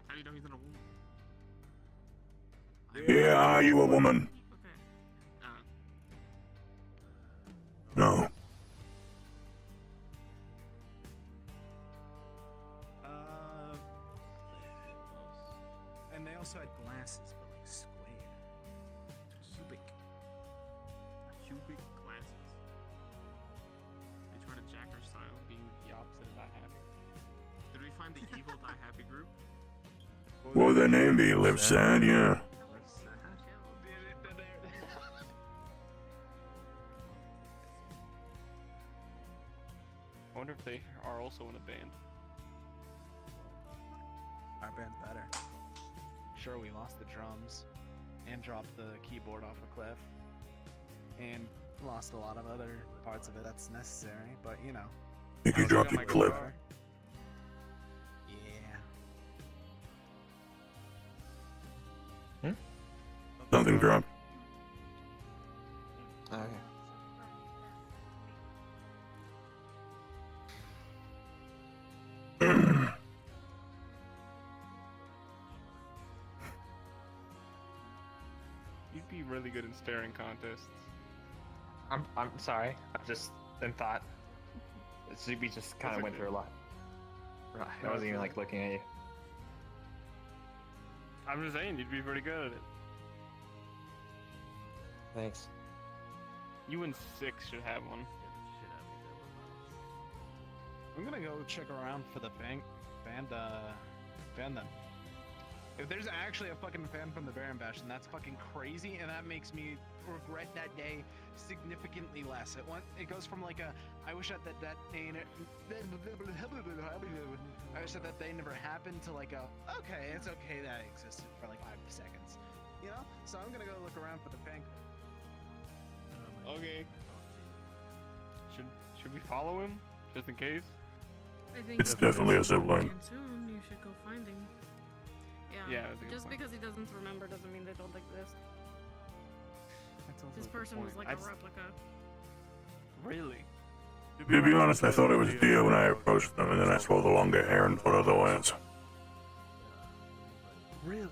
How do you know he's not a woman?
Yeah, are you a woman?
Okay.
No.
And they also had glasses, but like square. Cubic.
Cubic glasses. They try to jack our style, being the opposite of Die Happy. Did we find the evil Die Happy group?
What would their name be? Live sad, yeah.
I wonder if they are also in a band.
Our band's better. Sure, we lost the drums and dropped the keyboard off a cliff and lost a lot of other parts of it that's necessary, but you know.
Think you dropped your clip.
Yeah.
being dropped.
Okay.
You'd be really good in staring contests.
I'm sorry. I just in thought. We just kind of went through a lot. Right. I wasn't even like looking at you.
I'm just saying, you'd be pretty good at it.
Thanks.
You and 6 should have one.
I'm gonna go check around for the fan then. If there's actually a fucking fan from the Baron Bash, then that's fucking crazy, and that makes me regret that day significantly less. It goes from like a, I wish that day, I wish that day never happened, to like a, okay, it's okay that it existed for like 5 seconds. You know? So I'm gonna go look around for the fan.
Okay. Should we follow him? Just in case?
I think
It's definitely a zipline.
soon you should go find him.
Yeah, that's a good
just
point.
because he doesn't remember doesn't mean they don't exist.
That's also
This
a good
person was
point.
like a replica.
Really?
To be honest, I thought it was Dia when I approached them, and then I saw the longer hair and thought otherwise.
Really?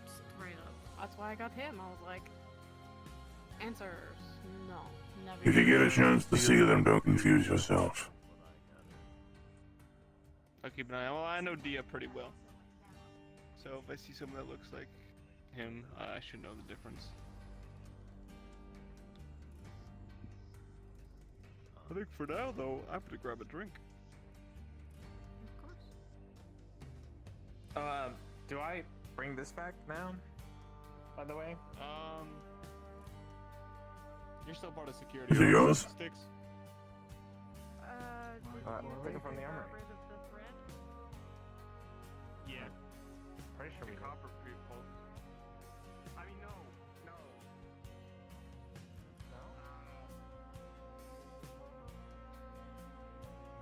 Straight up. That's why I got him. I was like, answers. No. Never.
If you get a chance to see them, don't confuse yourself.
I'll keep an eye. Well, I know Dia pretty well. So if I see someone that looks like him, I should know the difference. I think for now, though, I'm gonna grab a drink.
Of course.
Do I bring this back now? By the way?
You're still part of security.
Is it yours?
Sticks.
Take it from the armory.
Yeah.
Pretty sure we
Copper people. I mean,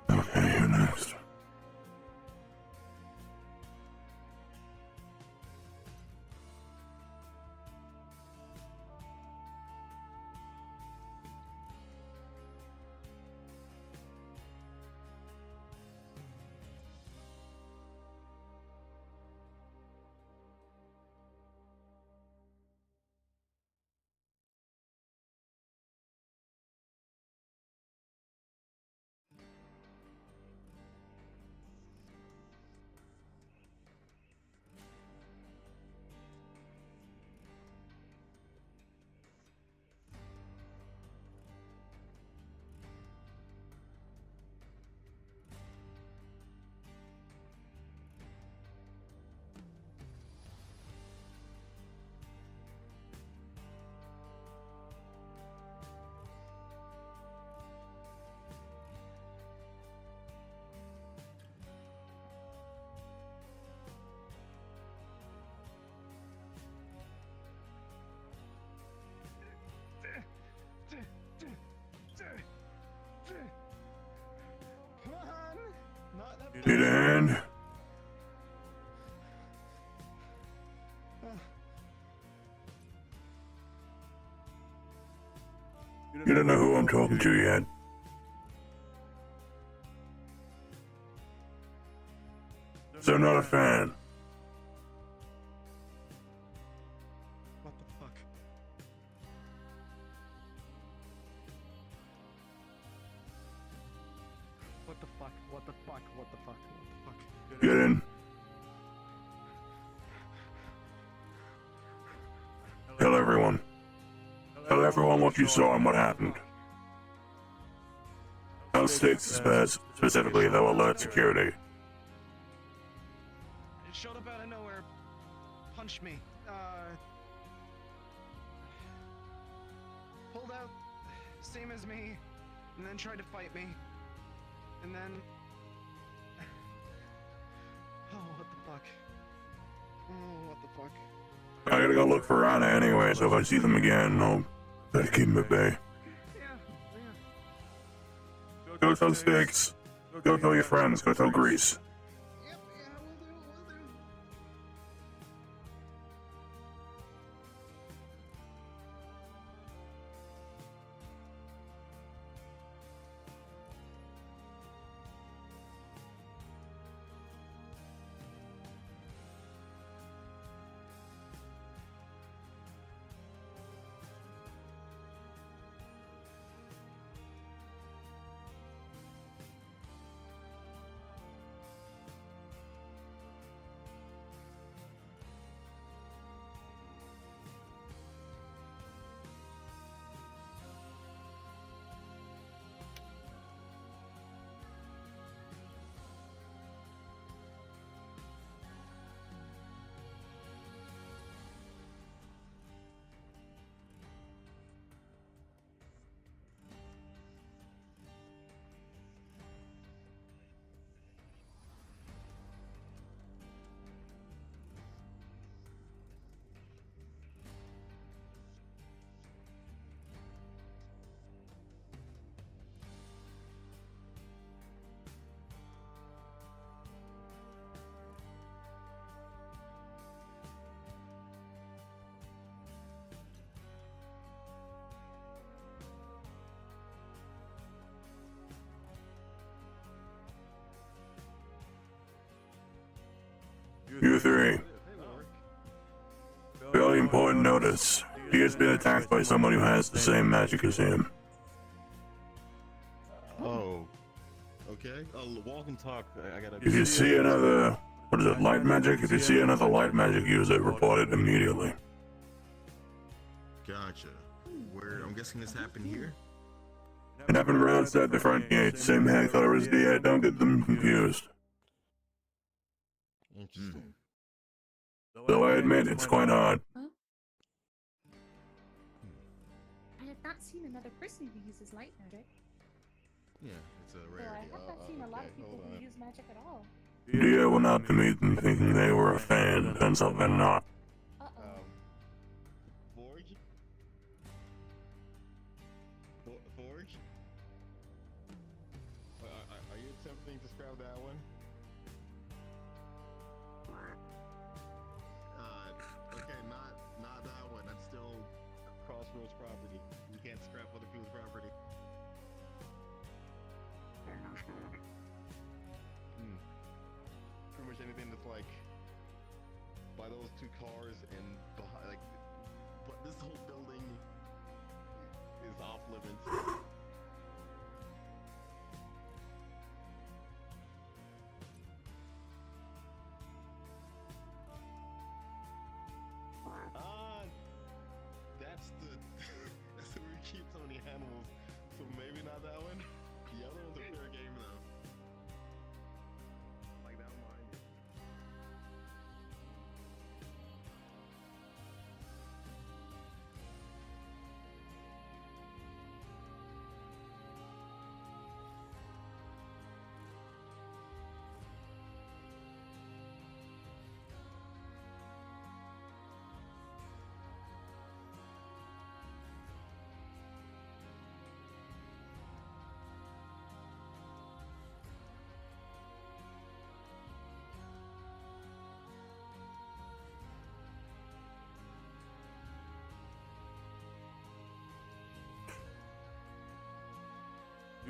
no.
Okay, who next?
Come on! Not that
Need a hand? You don't know who I'm talking to yet. So not a fan.
What the fuck? What the fuck? What the fuck? What the fuck? What the fuck?
Get in. Tell everyone. Tell everyone what you saw and what happened. Tell Sticks specifically, they'll alert security.
It showed up out of nowhere, punched me, pulled out, same as me, and then tried to fight me, and then, oh, what the fuck, oh, what the fuck.
I gotta go look for Rana anyway, so if I see them again, I'll try to keep them at bay. Go tell Sticks. Go tell your friends. Go tell Grease. You three. Fairly important notice. He has been attacked by someone who has the same magic as him.
Oh. Okay. Walk and talk. I gotta.
If you see another, what is it, light magic? If you see another light magic user, report it immediately.
Gotcha. Where I'm guessing this happened here.
It happened right outside the front gate. Same hang color as the don't get them confused.
Interesting.
Though I admit it's quite hard.
I have not seen another person who uses light magic.
Yeah, it's a
Though I
rarity.
have not seen a lot of people who use magic at all.
Dia went out to meet them thinking they were a fan, turns out they're not.
Forge? Forge? Are you attempting to scrap that one? Okay, not that one. That's still Crossroads property. You can't scrap other people's property. Pretty much anything that's like by those two cars and behind, like, but this whole building is off limits. That's the that's where we keep so many animals. So maybe not that one. The other one's a fair game though. Like that one behind you.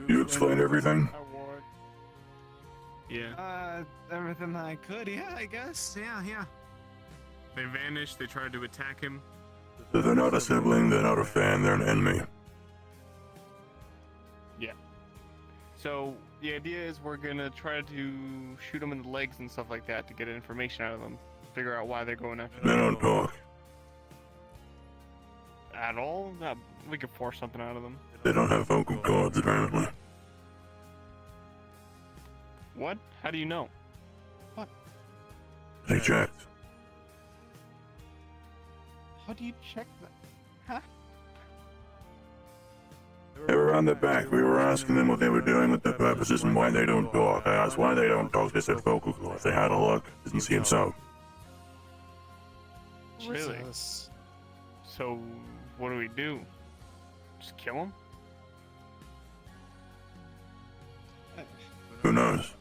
You explained everything?
Yeah. Everything that I could, yeah, I guess.
Yeah.
They vanished, they tried to attack him.
They're not a sibling, they're not a fan, they're an enemy.
Yeah. So the idea is we're gonna try to shoot them in the legs and stuff like that to get information out of them. Figure out why they're going after
They don't talk.
at all. We could force something out of them.
They don't have vocal cords, apparently.
What? How do you know?
They checked.
How do you check that? Huh?
They were on the back. We were asking them what they were doing, what their purposes, and why they don't talk. I asked why they don't talk. They said vocal cords. They had a look. Didn't seem so.
Really? So, what do we do? Just kill them?
Who knows?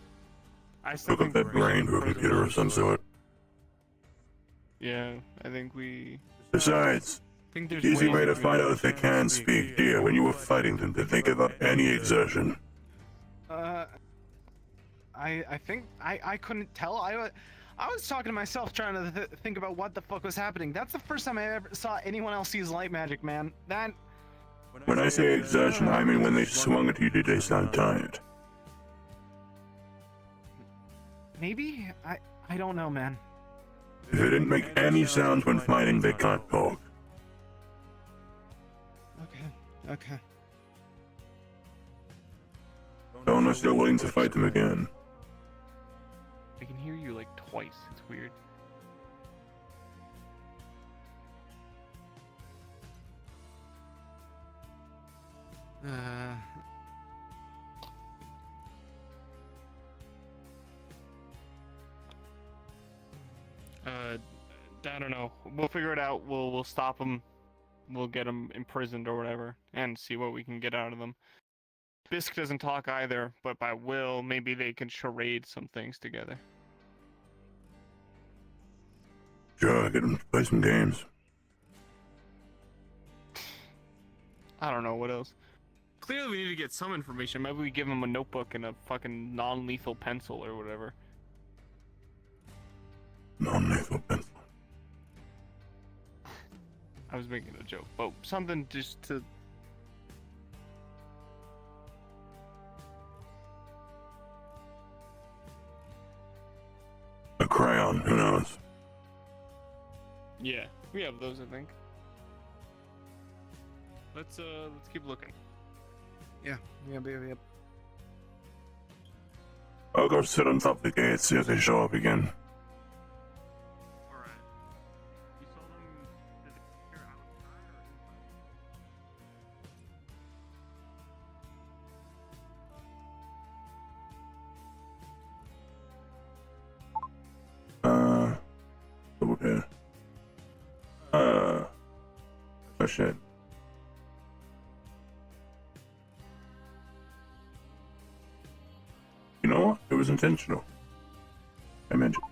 I still
Hook up that brain to a computer of some sort.
Yeah, I think we...
Besides,
think there's
easy
ways
way to
we
find
can
out if they can speak. Dear, when you were fighting them, to think about any exertion.
I think I couldn't tell. I was talking to myself, trying to think about what the fuck was happening. That's the first time I ever saw anyone else use light magic, man. That.
When I say exertion, I mean when they swung at you, did they sound tired?
Maybe? I don't know, man.
If they didn't make any sounds when fighting, they can't talk.
Okay.
Dawn is still willing to fight them again.
I can hear you like twice. It's weird. I don't know. We'll figure it out. We'll stop them. We'll get them imprisoned or whatever, and see what we can get out of them. Bisk doesn't talk either, but by will, maybe they can charade some things together.
Sure, get them to play some games.
I don't know what else. Clearly, we need to get some information. Maybe we give them a notebook and a fucking non-lethal pencil or whatever.
Non-lethal pencil.
I was making a joke, but something just to.
A crayon, who knows?
Yeah, we have those, I think. Let's keep looking.
Yeah. Yep.
I'll go sit on top of the gate, see if they show up again.
Alright. You saw them disappear outside or
Okay. Oh shit. You know what? It was intentional. I mentioned.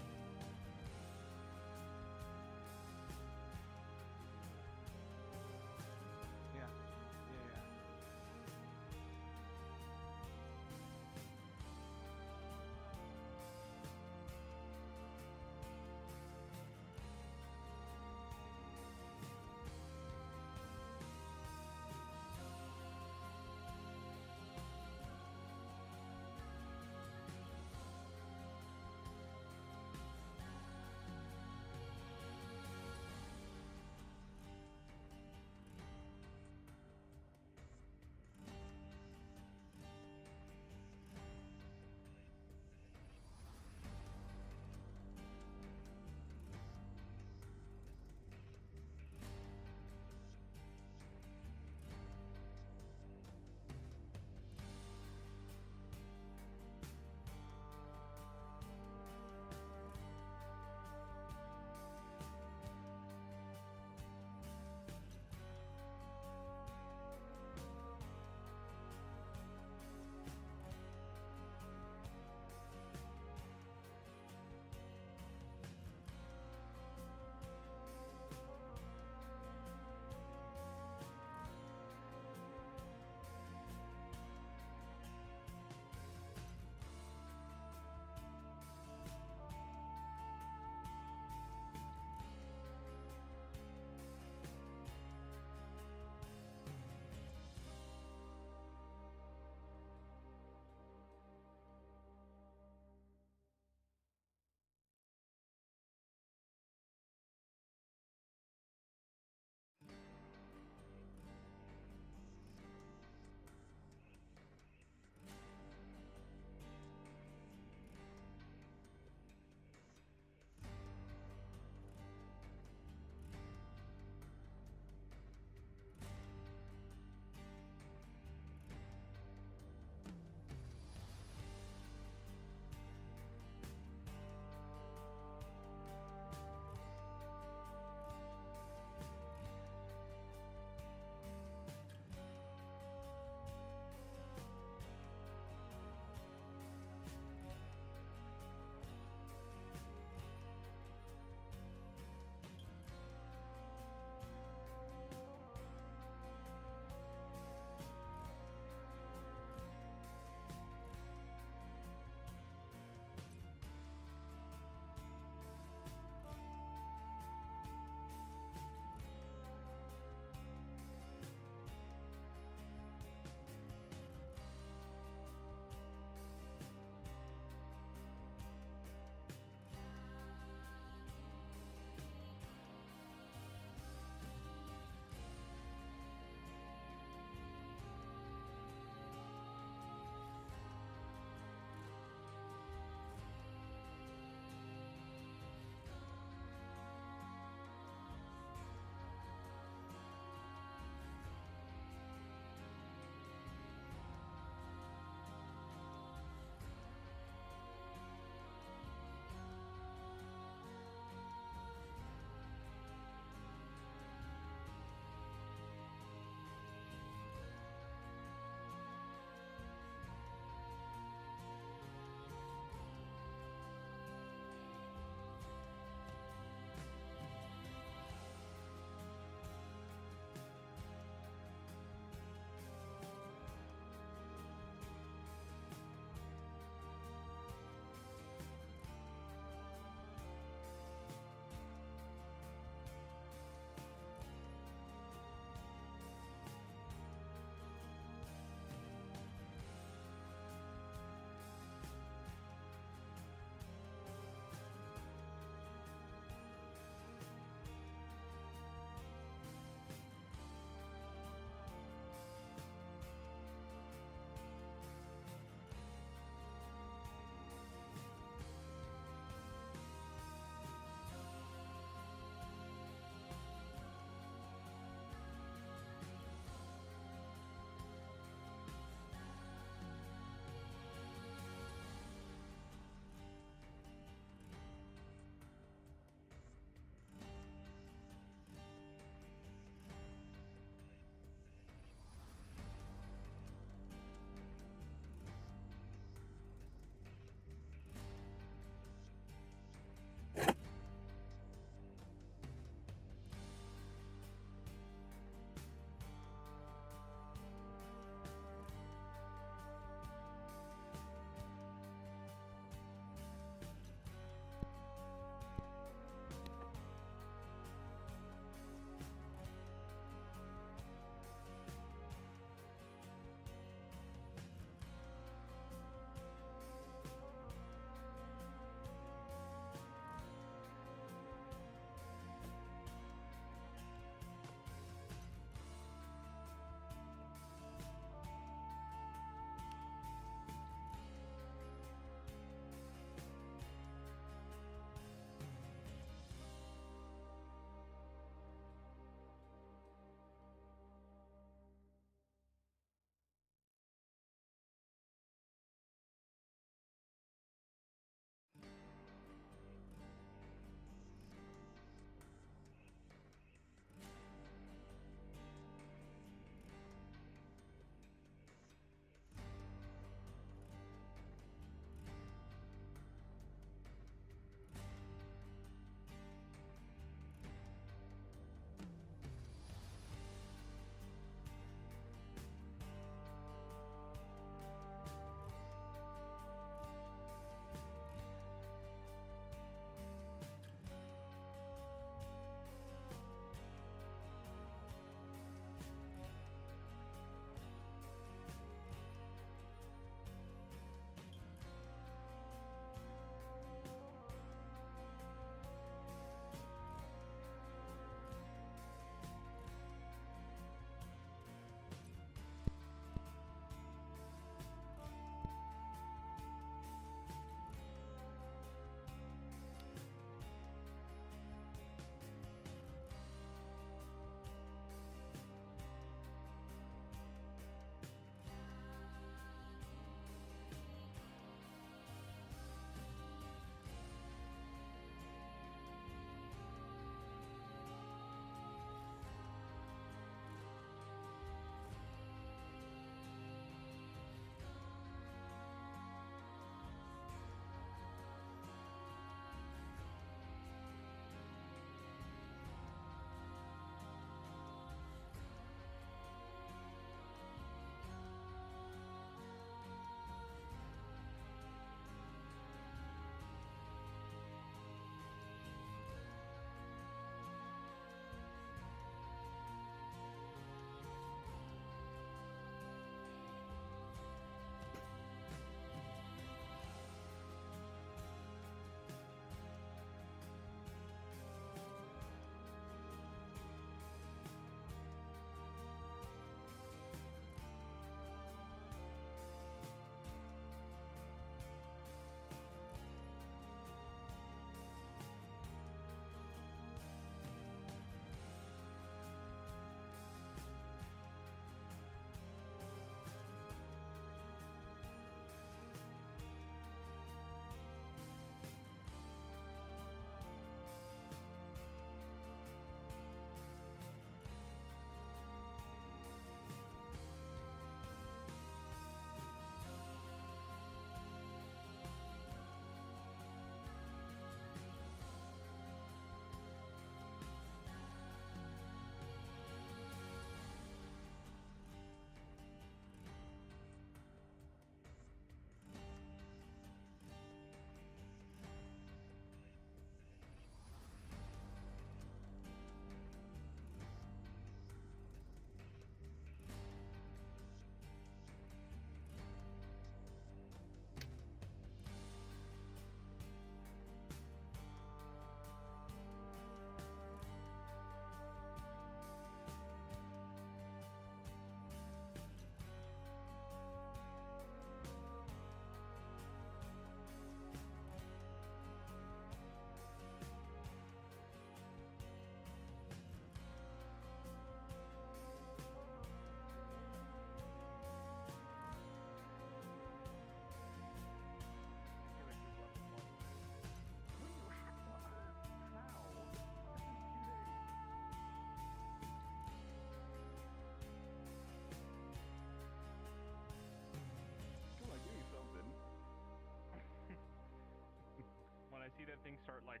things start like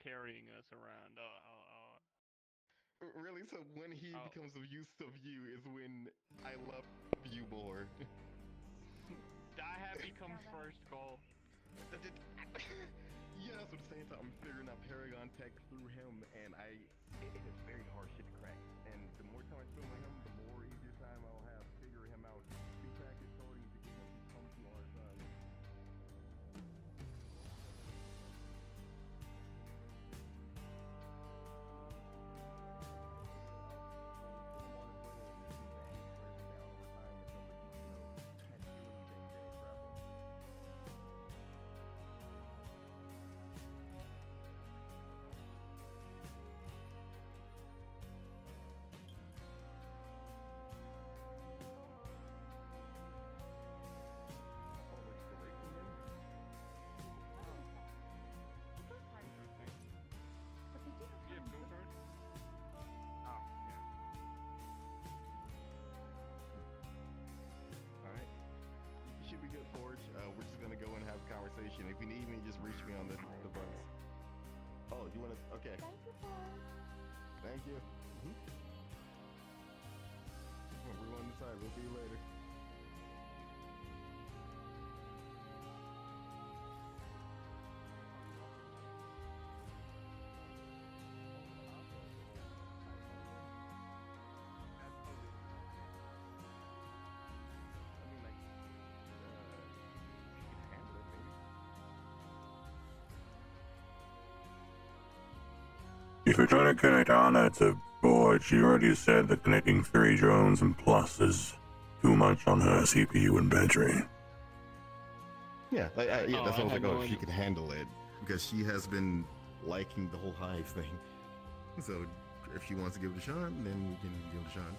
carrying us around.
Really? So when he
Oh.
becomes of use of you is when I love you more.
Die happy comes first, Cole.
Yes, at the same time, I'm figuring out Paragon Tech through him, and it is very hard shit to crack. And the more time I spend with him, the more easier time I'll have figuring him out to crack his coding to get him to come to our side.
You have go-kart? Oh, yeah.
Alright. You should be good, Forge. We're just gonna go and have a conversation. If you need me, just reach me on the device. Oh, you wanna... Okay.
Thank you, Paul.
Thank you. We're on the side. We'll see you later.
If you're trying to connect Anna to board, she already said that connecting 3 drones and plus is too much on her CPU and battery.
Yeah, that's
I
what I was
had
like,
no
she
idea.
can handle it. Because she has been liking the whole Hive thing. So, if she wants to give it a shot, then we can give it a shot.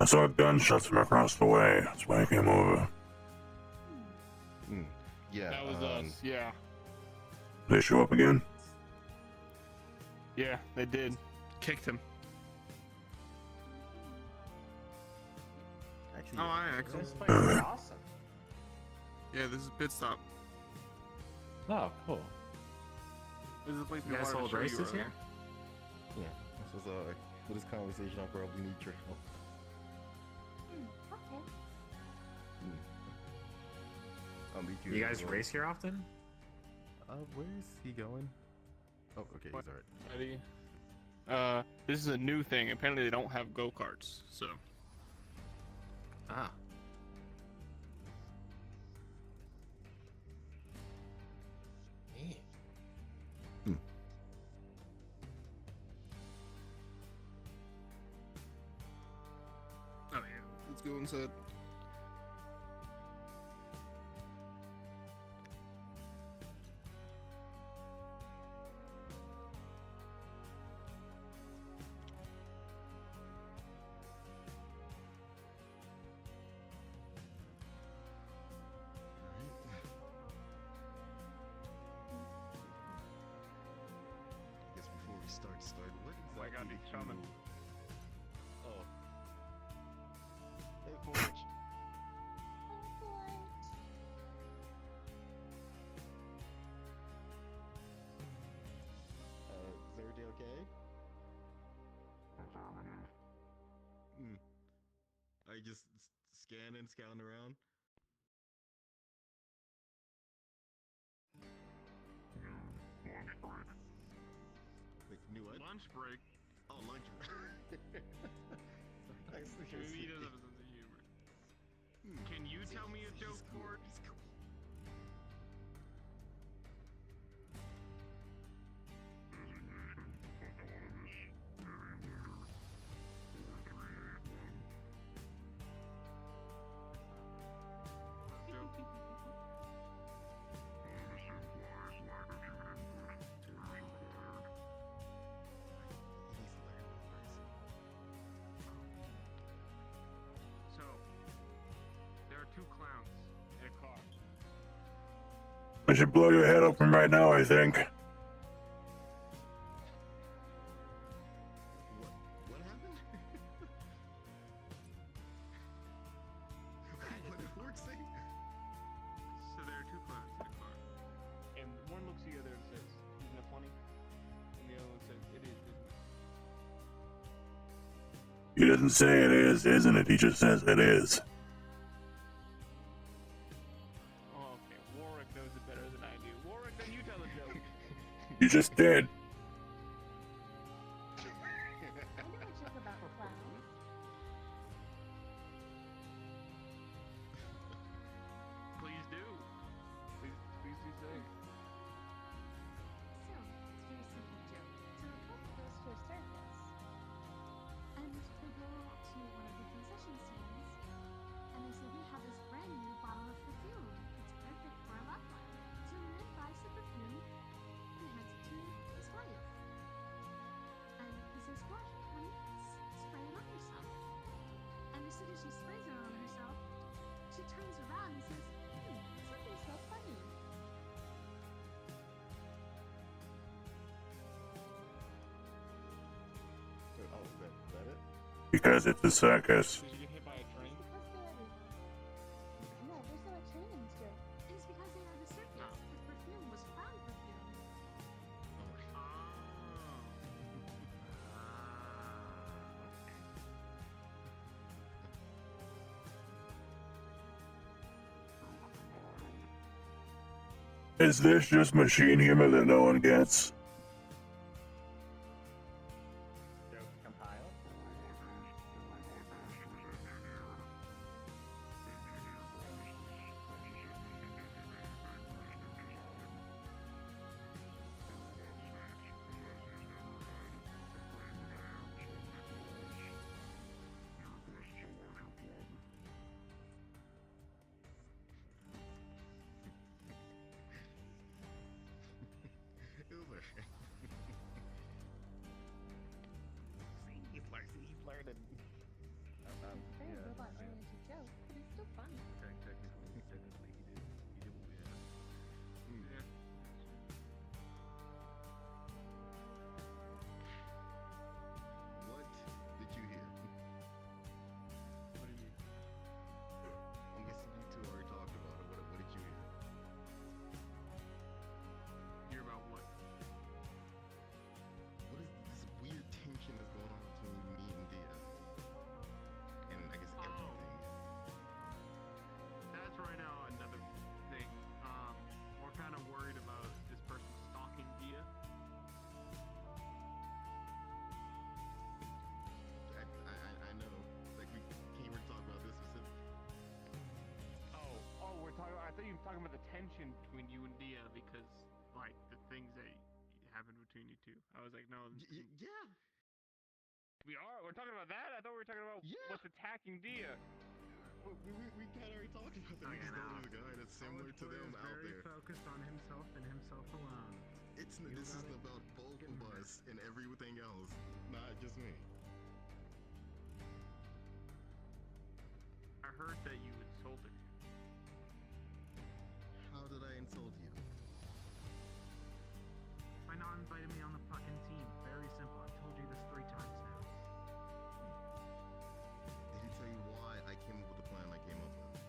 I saw gunshots from across the way. That's why I came over.
Yeah,
That was us, yeah.
They show up again?
Yeah, they did. Kicked him.
Actually,
Oh, hi, Axel.
This place is awesome.
Yeah, this is pit stop.
Oh, cool.
This is the place
You
we
guys
wanted
hold
to show you
races
earlier.
here?
Yeah, this was for this conversation, I'll probably need your help.
Okay.
I'll meet you.
You
as
guys
well.
race here often?
Where is he going? Oh, okay, he's alright.
Ready? This is a new thing. Apparently they don't have go-karts, so.
Ah.
Neat.
Oh, yeah. Let's go inside.
I guess before we start, what exactly
Oh my God,
did
he's
you...
coming.
Oh. Hey, Forge. Is everything okay? Are you just scanning, scouting around? Wait, new what?
Lunch break.
Oh, lunch break.
Maybe he does have a sense of humor. Can you tell me a joke, Ford? So, there are 2 clowns in a car.
I should blow your head open right now, I think.
What happened? What did Ford say?
So there are two clowns in a car.
And one looks at the other and says, "Isn't it funny?" And the other one says, "It is, isn't it?"
He doesn't say it is, isn't it? He just says it is.
Oh, okay. Warwick knows it better than I do. Warwick, then you tell the joke.
You just did.
I know a joke about clowns.
Please do. Please do so.
So, it's a very simple joke. So a couple goes to a circus. And they go to one of the concession stands. And they say, we have this brand new bottle of perfume. It's perfect for a loved one. So the man buys the perfume and hands it to his wife. And he says, what, honey? Spray it on yourself. And as soon as she sprays it on herself, she turns around and says, something smells funny.
Oh, is that it?
Because it's a circus.
Did you get hit by a train?
No, there's no trainings joke. It's because they are the circus. The perfume was from perfume.
Is this just machine humor that no one gets?
Joke compiled.
He's learning.
It's very robot-oriented joke, but it's still funny.
Technically, he did win. What did you hear?
What do you mean?
I'm guessing you two already talked about it. What did you hear?
Hear about what?
What is this weird tension that's going on between me and Dia? And I guess everything.
That's right now another thing. We're kind of worried about this person stalking Dia.
I know. Like, we can't really talk about this specifically.
Oh, we're talking. I thought you were talking about the tension between you and Dia because,
Like the things that happen between you two. I was like, no.
Yeah.
we are. We're talking about that. I thought we were talking about what's attacking Dia.
We kind of already talked about that. He's the only guy that's similar to them out
very
there.
focused on himself and himself alone.
This is about both of us and everything else, not just me.
I heard that you insulted her.
How did I insult you?
By not inviting me on the fucking team. Very simple. I've told you this 3 times now.
Did he tell you why I came up with the plan I came up with?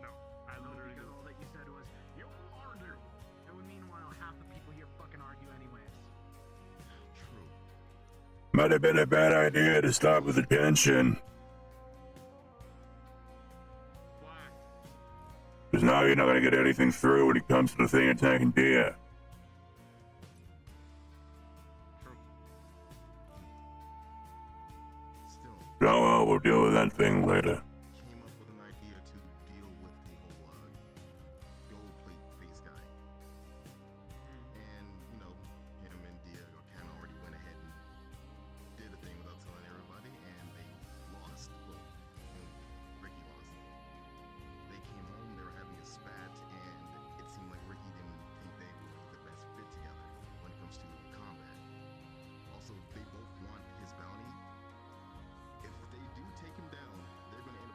No, I literally
because all that you said was, you will argue. And meanwhile, half the people here fucking argue anyways.
True.
Might have been a bad idea to start with the tension.
Why?
Because now you're not going to get anything through when it comes to the thing attacking Dia.
Still,
Oh well, we'll deal with that thing later.
came up with an idea to deal with the whole gold plate face guy. And, you know, him and Diego kind of already went ahead and did a thing without telling everybody, and they lost. Well, Ricky lost. They came home, they were having a spat, and it seemed like Ricky didn't think they were the best fit together when it comes to combat. Also, they both want his bounty. If they do take him down, they're going to end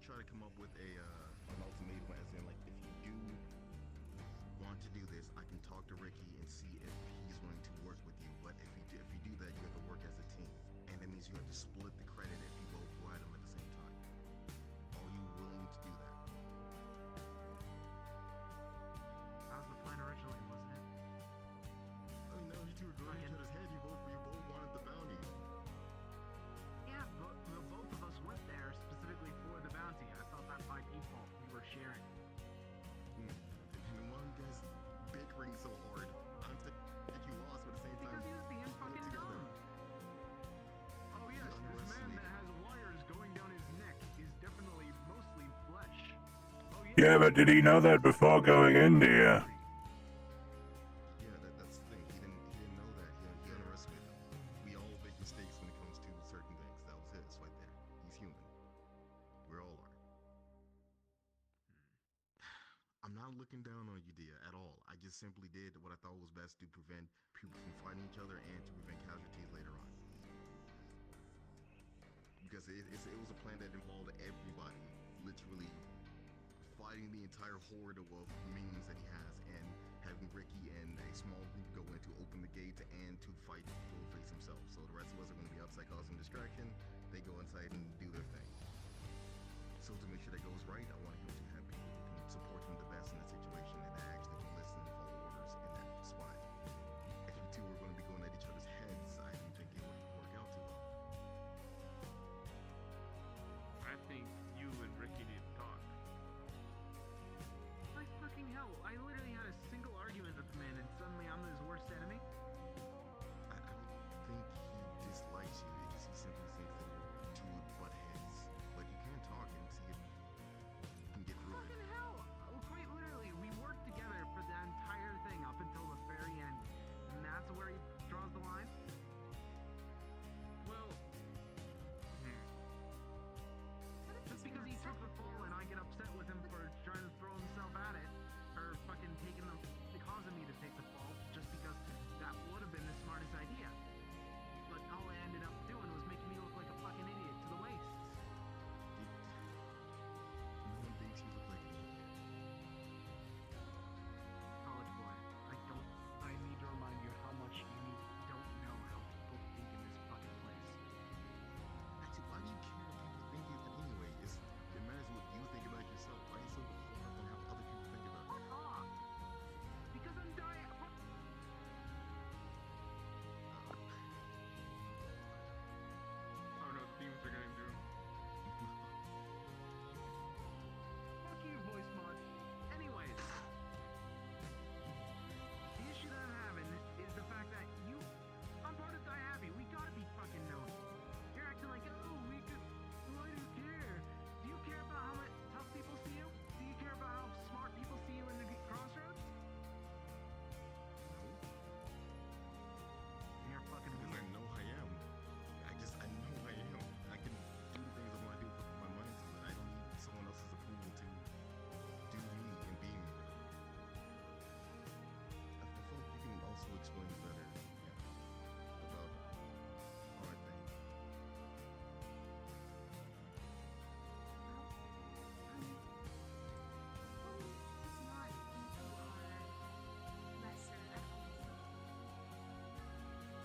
try to come up with an ultimatum, as in, like, if you do want to do this, I can talk to Ricky and see if he's willing to work with you. But if you do that, you have to work as a team, and that means you have to split the credit if you both ride them at the same time. Are you willing to do that?
That was the plan originally, wasn't it?
I mean, now you two are going each other's head. You both wanted the bounty.
Yeah, but both of us went there specifically for the bounty. I thought that by default we were sharing.
And why are you guys bickering so hard? I'm that you lost, but at the same time,
Because he was being fucking dumb. Oh yes, this man that has wires going down his neck is definitely mostly flesh. Oh
Yeah, but did he know that before going in here?
Yeah, that's the thing. He didn't know that. He underestimated him. We all make mistakes when it comes to certain things. That was his right there. He's human. We all are. I'm not looking down on you, Dia, at all. I just simply did what I thought was best to prevent people from fighting each other and to prevent casualties later on. Because it was a plan that involved everybody literally fighting the entire horde of minions that he has, and having Ricky and a small group go in to open the gates and to fight full-face himself. So the rest of us are going to be outside causing distraction. They go inside and do their thing. So to make sure that goes right, I want him to have people who can support him the best in that situation and that actually can listen and follow orders in that spot. If you two were going to be going at each other's heads, I didn't think it would work out too well.
I think you and Ricky need to talk.
Like fucking hell, I literally had a single argument with the man and suddenly I'm his worst enemy?
I don't think he dislikes you. He simply thinks that you're two butt heads. But you can talk and see if you can get through it.
Fucking hell! Quite literally, we worked together for the entire thing up until the very end. And that's where he draws the line? Well... Just because he took the fall and I get upset with him for trying to throw himself at it, or fucking causing me to take the fall, just because that would have been the smartest idea. But all I ended up doing was making me look like a fucking idiot to the waist.
No one thinks you look like an idiot.
College boy, I need to remind you how much you don't know how people think in this fucking place.
Actually, why do you care what people think of it anyway? It matters what you think about yourself. Why are you so hung up on how other people think about you?
Fuck off! Because I'm dying.
Oh no, the demons are gonna do him.
Fuck you, voice mod. Anyways. The issue that I'm having is the fact that I'm part of Die Happy. We gotta be fucking known. You're acting like, oh, why do you care? Do you care about how much tough people see you? Do you care about how smart people see you in the crossroads? You're fucking
Because
weird.
I know I am. I know I am. I can do the things I want to do, put my mind to it. I don't need someone else's approval to do me and be me. I feel like you can also explain better about our thing.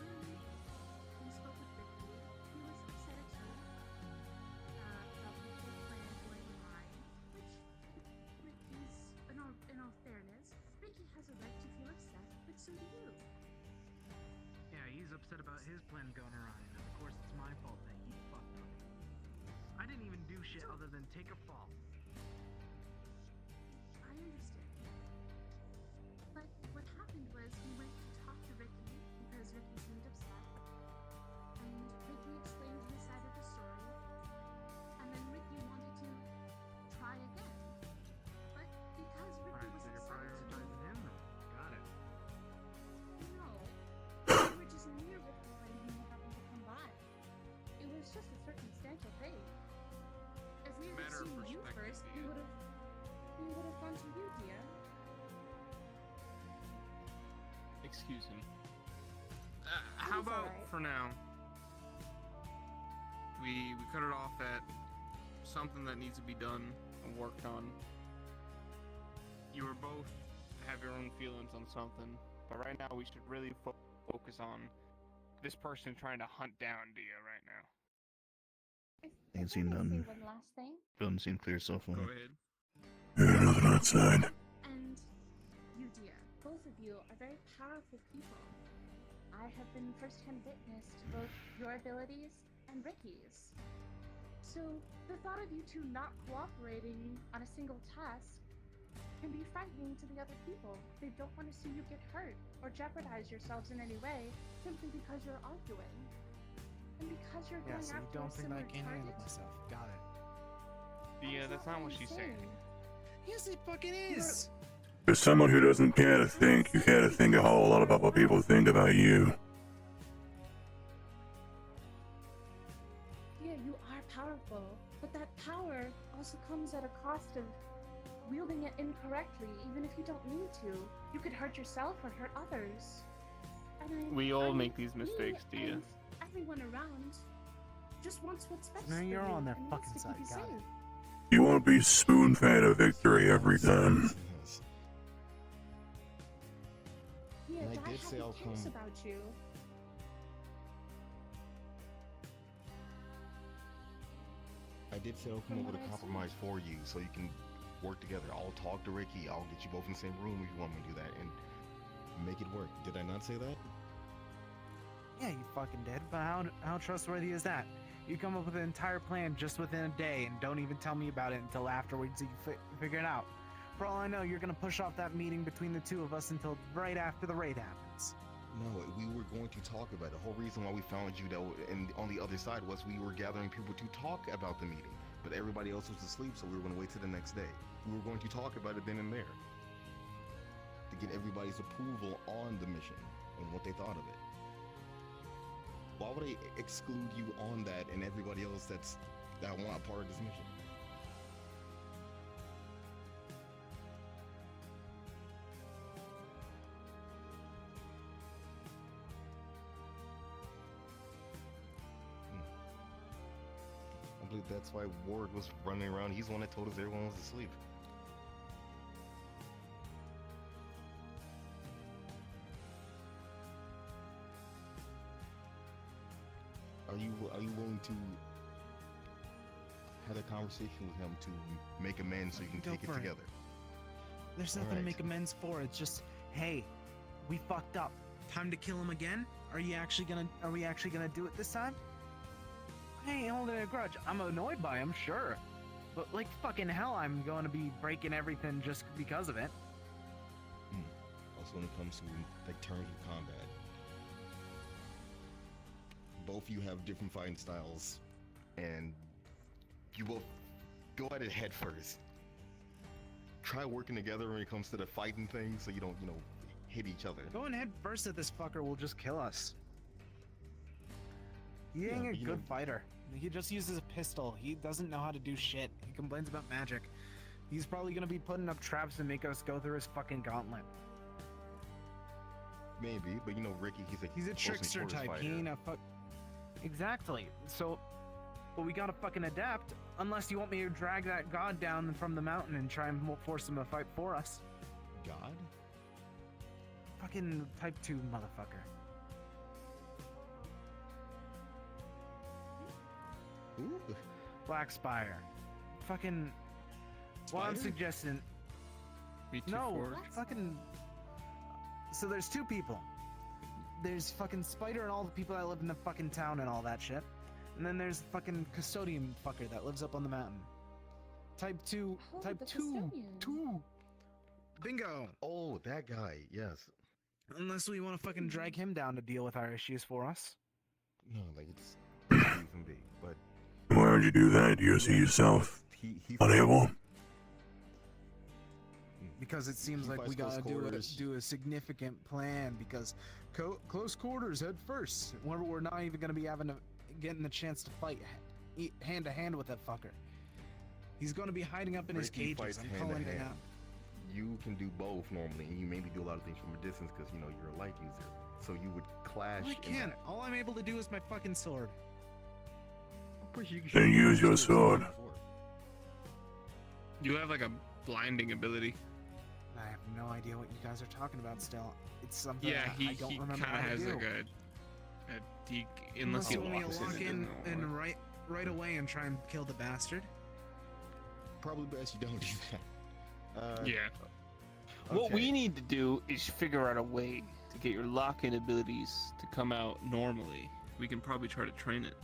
We spoke with Ricky. He was upset at you. About the whole plan going awry. Which is, in all fairness, Ricky has a right to feel upset, but so do you.
Yeah, he's upset about his plan going awry, and of course it's my fault that he fucked up. I didn't even do shit other than take a fall.
I understand. But what happened was we went to talk to Ricky because Ricky seemed upset. And Ricky explained his side of the story. And then Ricky wanted to try again. But because Ricky
Alright,
was
so you're
upset at you,
prioritizing him then. Got it.
no. We were just near Ricky when he happened to come by. It was just a circumstantial thing. As we had
Matter of
seen you
perspective,
first, we
Ian.
would have gone to you, dear.
Excuse him.
How
It's
about
alright.
for now? We cut it off at
something that needs to be done and worked on. You were both have your own feelings on something, but right now we should really focus on this person trying to hunt down Dia right now.
Ain't seen nothing.
Say one last thing.
Doesn't seem clear so far.
Go ahead.
Yeah, nothing outside.
And you, dear, both of you are very powerful people. I have been first-hand witness to both your abilities and Ricky's. So the thought of you two not cooperating on a single task can be frightening to the other people. They don't want to see you get hurt or jeopardize yourselves in any way simply because you're arguing. And because you're
Yeah,
going
so you
after
don't
a
think I
similar
can handle
target.
myself. Got it.
Yeah, that's not what she's saying.
Yes, it fucking is.
For someone who doesn't care to think, you care to think a whole lot about what people think about you.
Yeah, you are powerful, but that power also comes at a cost of wielding it incorrectly, even if you don't need to. You could hurt yourself or hurt others. And
We all
I-
make these mistakes,
me
Dia.
and everyone around just wants what's best
Now
for
you're
you
on their
and wants
fucking
to keep
side,
you
got it.
safe.
You won't be spoon-fed a victory every time.
Yeah,
And I
Dad
did say I'll
cares
come.
about you.
I did say I'll come up with a compromise for you so you can work together. I'll talk to Ricky. I'll get you both in the same room if you want me to do that and make it work. Did I not say that?
Yeah, you fucking did. But how trustworthy is that? You come up with an entire plan just within a day and don't even tell me about it until afterwards you figure it out. For all I know, you're gonna push off that meeting between the two of us until right after the raid happens.
No, we were going to talk about it. The whole reason why we found you and on the other side was we were gathering people to talk about the meeting. But everybody else was asleep, so we were going to wait till the next day. We were going to talk about it then and there. To get everybody's approval on the mission and what they thought of it. Why would I exclude you on that and everybody else that want a part of this mission? I believe that's why Ward was running around. He's the one that told us everyone was asleep. Are you willing to have a conversation with him to make amends so you can
Go
take it
for it.
together?
There's nothing to
Alright.
make amends for. It's just, hey, we fucked up. Time to kill him again? Are we actually gonna do it this time? I ain't holding a grudge. I'm annoyed by him, sure. But like fucking hell, I'm going to be breaking everything just because of it.
Also when it comes to like terms of combat. Both of you have different fighting styles, and you both go at it head first. Try working together when it comes to the fighting thing, so you don't, hit each other.
Going head first at this fucker will just kill us. He ain't
Yeah,
a
you
good
know-
fighter. He just uses a pistol. He doesn't know how to do shit. He complains about magic. He's probably gonna be putting up traps to make us go through his fucking gauntlet.
Maybe, but Ricky, he's
He's a
close
trickster
quarters
type.
fighter.
He ain't a fuck. Exactly. So, but we gotta fucking adapt. Unless you want me to drag that god down from the mountain and try and force him to fight for us.
God?
Fucking type 2 motherfucker.
Ooh.
Black Spire. Fucking. What I'm
Spider?
suggesting.
Me too,
No,
Forge.
fucking. So there's two people. There's fucking Spider and all the people that live in the fucking town and all that shit. And then there's the fucking custodian fucker that lives up on the mountain. Type 2.
Oh,
Type
the
2.
custodian.
2. Bingo.
Oh, that guy, yes.
Unless we want to fucking drag him down to deal with our issues for us.
No, like it's even big, but
Why would you do that? Do you see yourself
he
unable?
Because it seems
He
like we
fights
gotta
close quarters.
do a significant plan. Because close quarters head first. We're not even gonna be getting the chance to fight hand to hand with that fucker. He's gonna be hiding up in his
Ricky
cages.
fights
I'm
hand
calling
to
it
hand.
out.
You can do both normally, and you maybe do a lot of things from a distance because you're a light user. So you would clash.
I
in
can't.
that.
All I'm able to do is my fucking sword.
Of course, you can
Then
shoot
use your
swords
sword.
before.
You have like a blinding ability.
I have no idea what you guys are talking about still. It's something
Yeah,
I don't
he
remember
kind
how
of
to
has
do.
like unless he
you want me to
locks
lock
it,
in
it doesn't
and
work.
right away and try and kill the bastard?
Probably best you don't do that.
Yeah. What we need to do is figure out a way to get your lock-in abilities to come out normally. We can probably try to train it.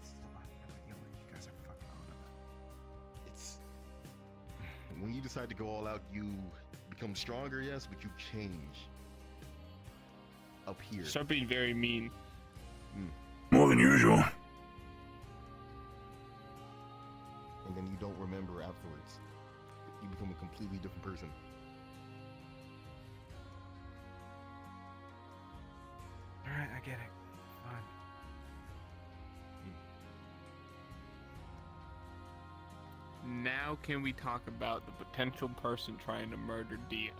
Still have no idea what you guys are fucking on about.
It's when you decide to go all out, you become stronger, yes, but you change up here.
Start being very mean.
More than usual.
And then you don't remember afterwards. You become a completely different person.
Alright, I get it. Fine.
Now can we talk about the potential person trying to murder Dia?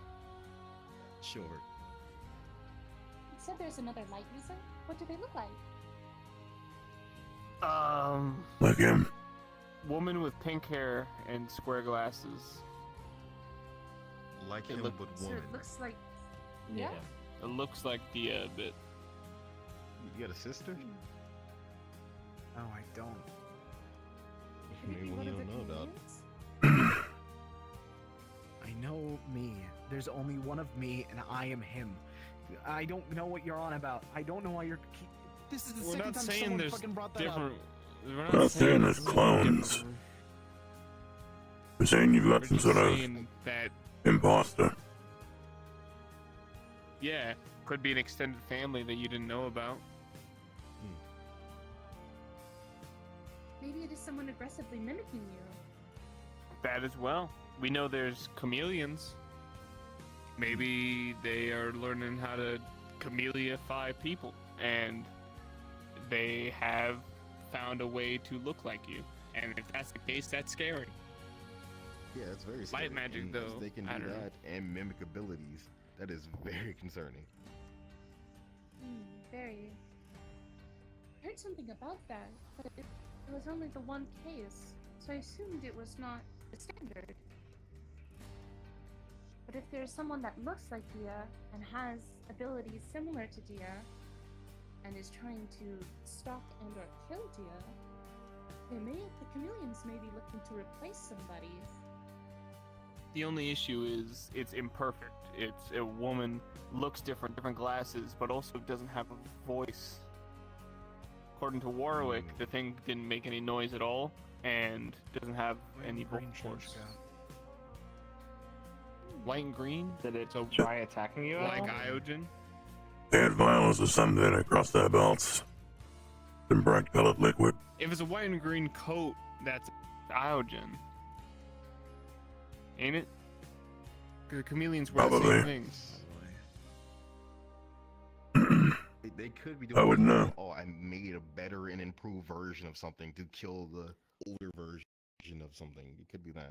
Sure.
You said there's another light user? What do they look like?
Like him.
Woman with pink hair and square glasses.
Like
It
him,
look-
but
So
woman.
it looks like... Yeah?
It looks like Dia a bit.
You got a sister?
No, I don't.
Maybe one you don't know about.
I know me. There's only one of me, and I am him. I don't know what you're on about. I don't know why you're... This is the
We're
second
not
time
saying
someone
there's
fucking brought that
different.
up.
We're
We're not saying there's
there's
clones.
different-
We're saying you've got
We're
some
just
sort of
saying that,
imposter.
yeah, could be an extended family that you didn't know about.
Maybe it is someone aggressively mimicking you.
That as well. We know there's chameleons. Maybe they are learning how to chameleify people, and they have found a way to look like you. And if that's the case, that's scary.
Yeah, it's very scary.
Light magic,
And
though,
They can
I
do
don't know.
that and mimic abilities. That is very concerning.
Very. I heard something about that, but it was only the one case, so I assumed it was not the standard. But if there's someone that looks like Dia and has abilities similar to Dia, and is trying to stalk and or kill Dia, the chameleons may be looking to replace somebody.
The only issue is it's imperfect. It's a woman, looks different, different glasses, but also doesn't have a voice. According to Warwick, the thing didn't make any noise at all, and doesn't have any vocal cords. White and green?
Did it
So
try attacking you at
like
all?
Iogen?
They had vials or something across their belts. Some bright colored liquid.
If it's a white and green coat, that's Iogen. Ain't it? Because the chameleons wear the
Probably.
same things.
They could be doing.
I wouldn't know.
Oh, I made a better and improved version of something to kill the older version of something. It could be that.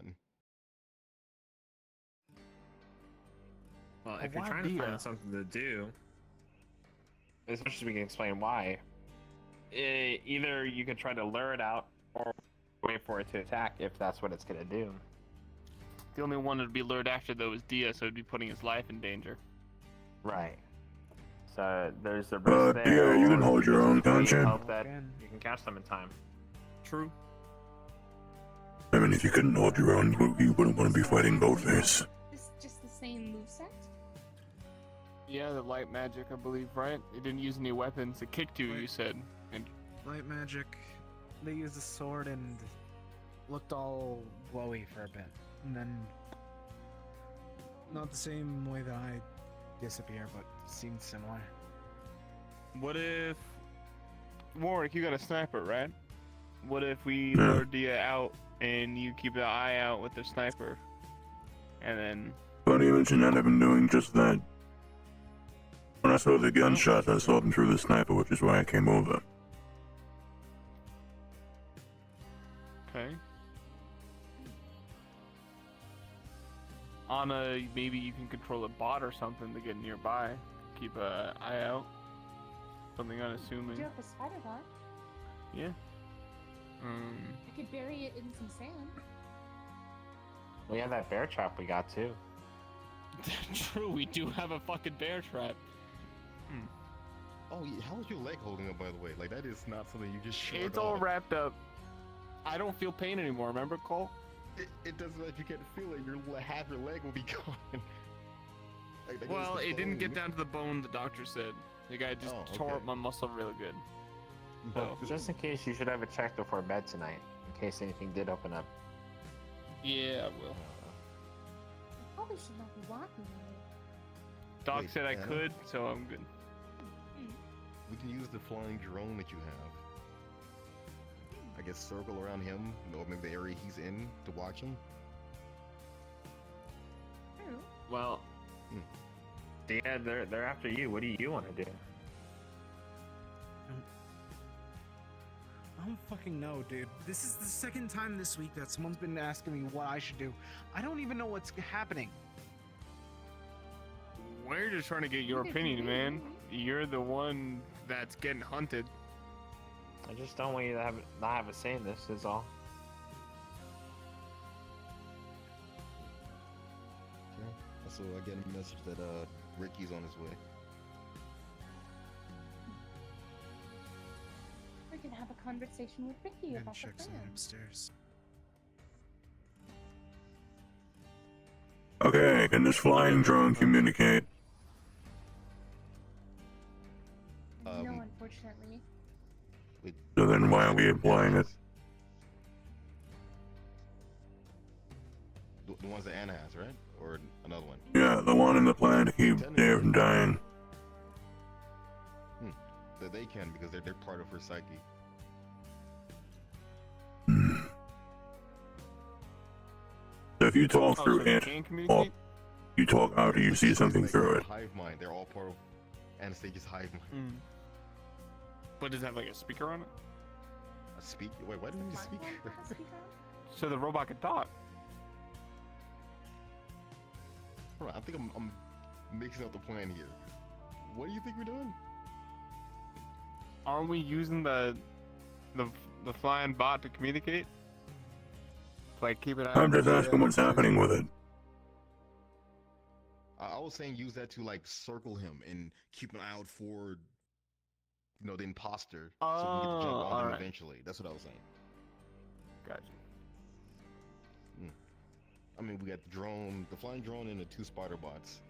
Well,
Well,
if you're
why
trying to
Dia?
find something to do, as much as we can explain why, either you could try to lure it out or wait for it to attack if that's what it's gonna do.
The only one that'd be lured after, though, is Dia, so it'd be putting his life in danger.
Right. So there's the risk there.
Dia, you can
or
hold your own, can't you?
Hope that you can catch them in time.
True.
I mean, if you couldn't hold your own, you wouldn't want to be fighting Goldface.
Is just the same moveset?
Yeah, the light magic, I believe, right? It didn't use any weapons. It kicked you, you said. And
Light magic.
They used a sword and looked all glowy for a bit. And then... Not the same way that I disappear, but seemed similar.
what if... Warwick, you got a sniper, right? What if we
Yeah.
lure Dia out and you keep an eye out with the sniper? And then...
Funny you mention that, I've been doing just that. When I saw the gunshots, I saw them through the sniper, which is why I came over.
Okay. Anna, maybe you can control a bot or something to get nearby. Keep an eye out. Something
Do
unassuming.
you have a spider bot?
Yeah.
I could bury it in some sand.
We have that bear trap we got too.
True, we do have a fucking bear trap.
Oh, yeah, how is your leg holding up, by the way? Like, that is not something you just short
It's all
off.
wrapped up. I don't feel pain anymore, remember, Cole?
It doesn't let you can't feel it. Half your leg will be gone. Like,
Well,
it's the
it didn't get
bone.
down to the bone, the doctor said. The guy just tore up my muscle really good.
But just in case, you should have it checked before bed tonight, in case anything did open up.
Yeah, I will.
I probably should not be walking there.
Doc
Wait,
said I
Anna?
could, so I'm good.
We can use the flying drone that you have. I guess circle around him, or maybe the area he's in, to watch him.
Well, yeah, they're after you. What do you want to do?
I don't fucking know, dude. This is the second time this week that someone's been asking me what I should do. I don't even know what's happening.
We're just trying to get your opinion, man. You're the one that's getting hunted.
I just don't want you to not have a say in this, is all.
Okay. So I get a message that Ricky's on his way.
We can have a conversation with Ricky
And
about the
check someone
plan.
upstairs.
Okay, can this flying drone communicate?
No, unfortunately.
So then why are we employing it?
The ones that Anna has, right? Or another one?
Yeah, the one in the plan to keep Dave from dying.
That they can, because they're part of her psyche.
So if you talk
Oh,
through
so they
it,
can
or
communicate?
you talk after you see something through it.
Hive mind. They're all part of Anastasia's hive mind.
But does it have like a speaker on it?
A speak? Wait, why do you need a speaker?
So the robot can talk.
Hold on, I think I'm mixing up the plan here. What do you think we're doing?
Aren't we using the flying bot to communicate? Like keep an eye
I'm
on
just asking what's happening with it.
I was saying use that to like circle him and keep an eye out for, the imposter, so we can get the jump on him
alright.
eventually. That's what I was saying.
Gotcha.
I mean, we got the flying drone, and the 2 spider bots.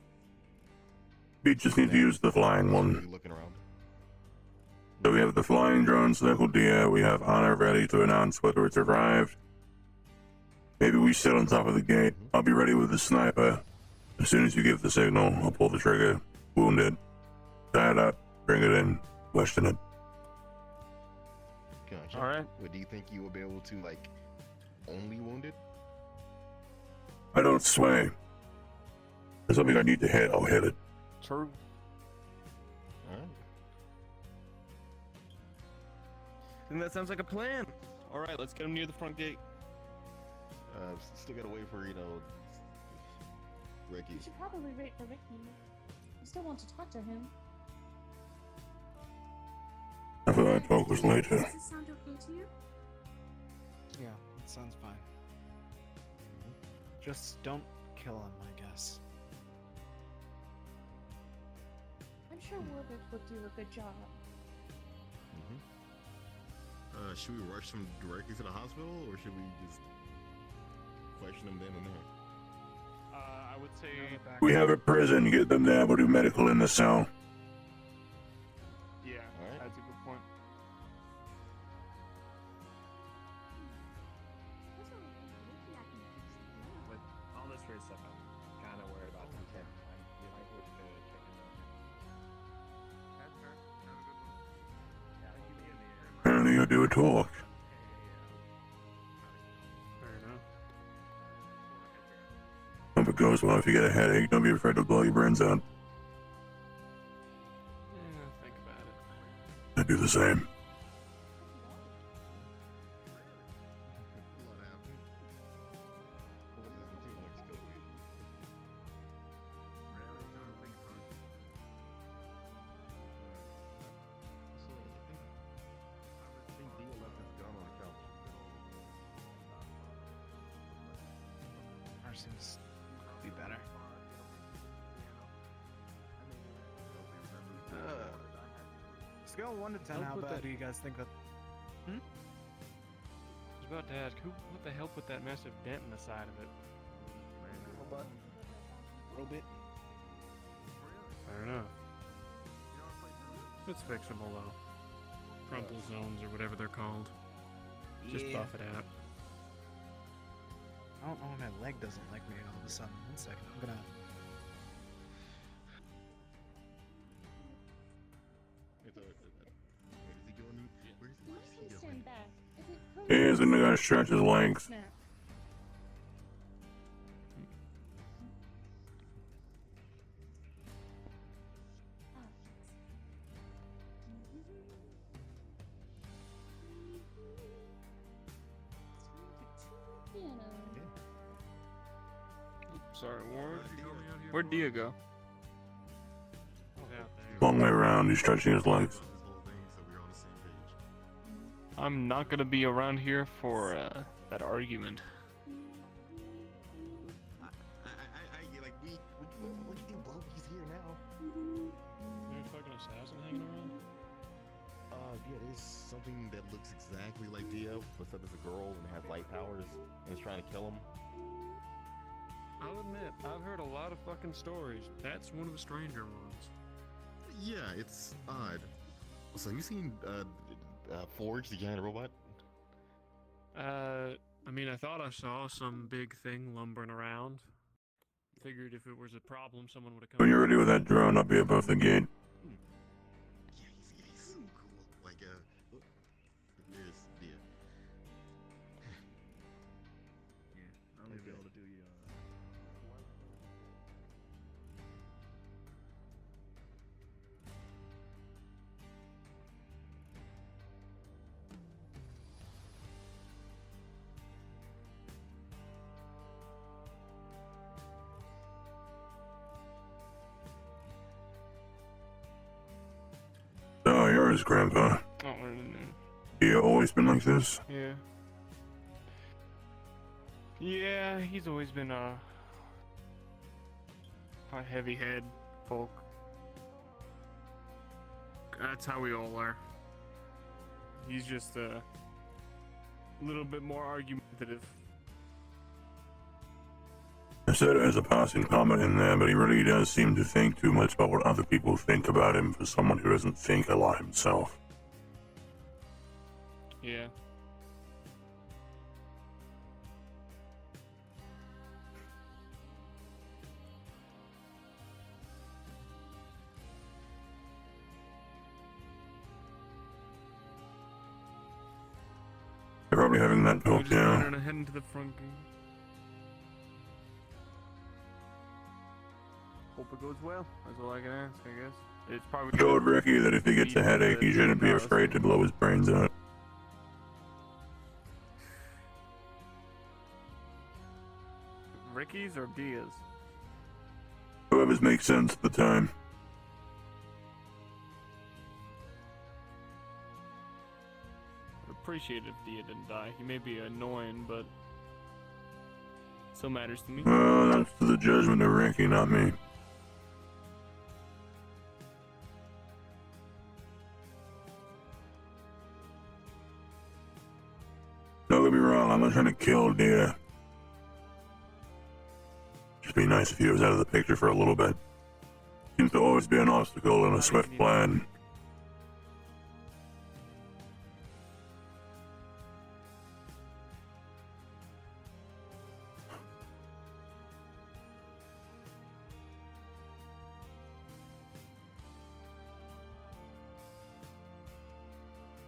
We just need to use the flying one.
Looking around.
So we have the flying drone circled here. We have Honor ready to announce whether it's arrived. Maybe we sit on top of the gate. I'll be ready with the sniper. As soon as you give the signal, I'll pull the trigger. Wound it. Tie it up. Bring it in. Question it.
Gotcha.
Alright.
Well, do you think you will be able to, like, only wound it?
I don't sway. There's something I need to hit. I'll hit it.
True.
Alright.
I think that sounds like a plan. Alright, let's get him near the front gate.
Still gotta wait for, Ricky.
You should probably wait for Ricky. I still want to talk to him.
I thought I'd focus later.
Does this sound okay to you?
Yeah, it sounds fine. Just don't kill him, I guess.
I'm sure Warwick will do a good job.
Should we rush him directly to the hospital, or should we just question him then and there?
I would say
We have a prison. Get them there. We'll do medical in the cell.
Yeah, that's a good point.
With all this weird stuff, I'm kind of worried about them. You might wish to check in on
Apparently you do a talk.
fair enough.
Hope it goes well. If you get a headache, don't be afraid to blow your brains out.
Yeah, think about it.
I do the same.
seems to be better. Scale 1 to 10,
Help
how
with
bad
that-
do you guys think that?
I was about to ask, what the hell put that massive dent in the side of it?
Robot. Robot.
Fair enough. It's fixable though. Crumple zones or whatever they're called. Just
Yeah.
buff it out.
I don't know why my leg doesn't like me all of a sudden. 1 second, I'm gonna.
Stand back. Is it
He's gonna stretch his legs.
Snap.
Sorry, Ward. Where'd Dia go?
Long way around, he's stretching his legs.
I'm not gonna be around here for that argument.
Like we what do you think, bro? He's here now.
There's a fucking assassin hanging around?
Yeah, there's something that looks exactly like Dio, but said there's a girl and has light powers and is trying to kill him.
I'll admit, I've heard a lot of fucking stories. That's one of the stranger ones.
Yeah, it's odd. So have you seen Forge, the giant robot?
I mean, I thought I saw some big thing lumbering around. Figured if it was a problem, someone would have come.
When you're ready with that drone, I'll be above the gate.
Yeah, he's so cool. Like look, there's Dio.
Yeah, I'll be able to do you.
Oh, yours, Grandpa.
Oh,
You always been like this?
yeah. Yeah, he's always been a heavy head folk. That's how we all are. He's just a little bit more argumentative.
I said it as a passing comment in there, but he really does seem to think too much about what other people think about him for someone who doesn't think a lot himself.
Yeah.
They're probably having that
We're
built
just
down.
running ahead into the front gate. Hope it goes well. That's all I can ask, I guess. It's probably
Told Ricky that if he gets a headache, he shouldn't be afraid to blow his brains out.
Ricky's or Dia's?
Whoever's makes sense at the time.
I'd appreciate it if Dia didn't die. He may be annoying, but still matters to me.
Well, that's to the judgment of Ricky, not me. Don't get me wrong, I'm not trying to kill Dia. Just be nice if he was out of the picture for a little bit. Seems to always be an obstacle in a swift plan.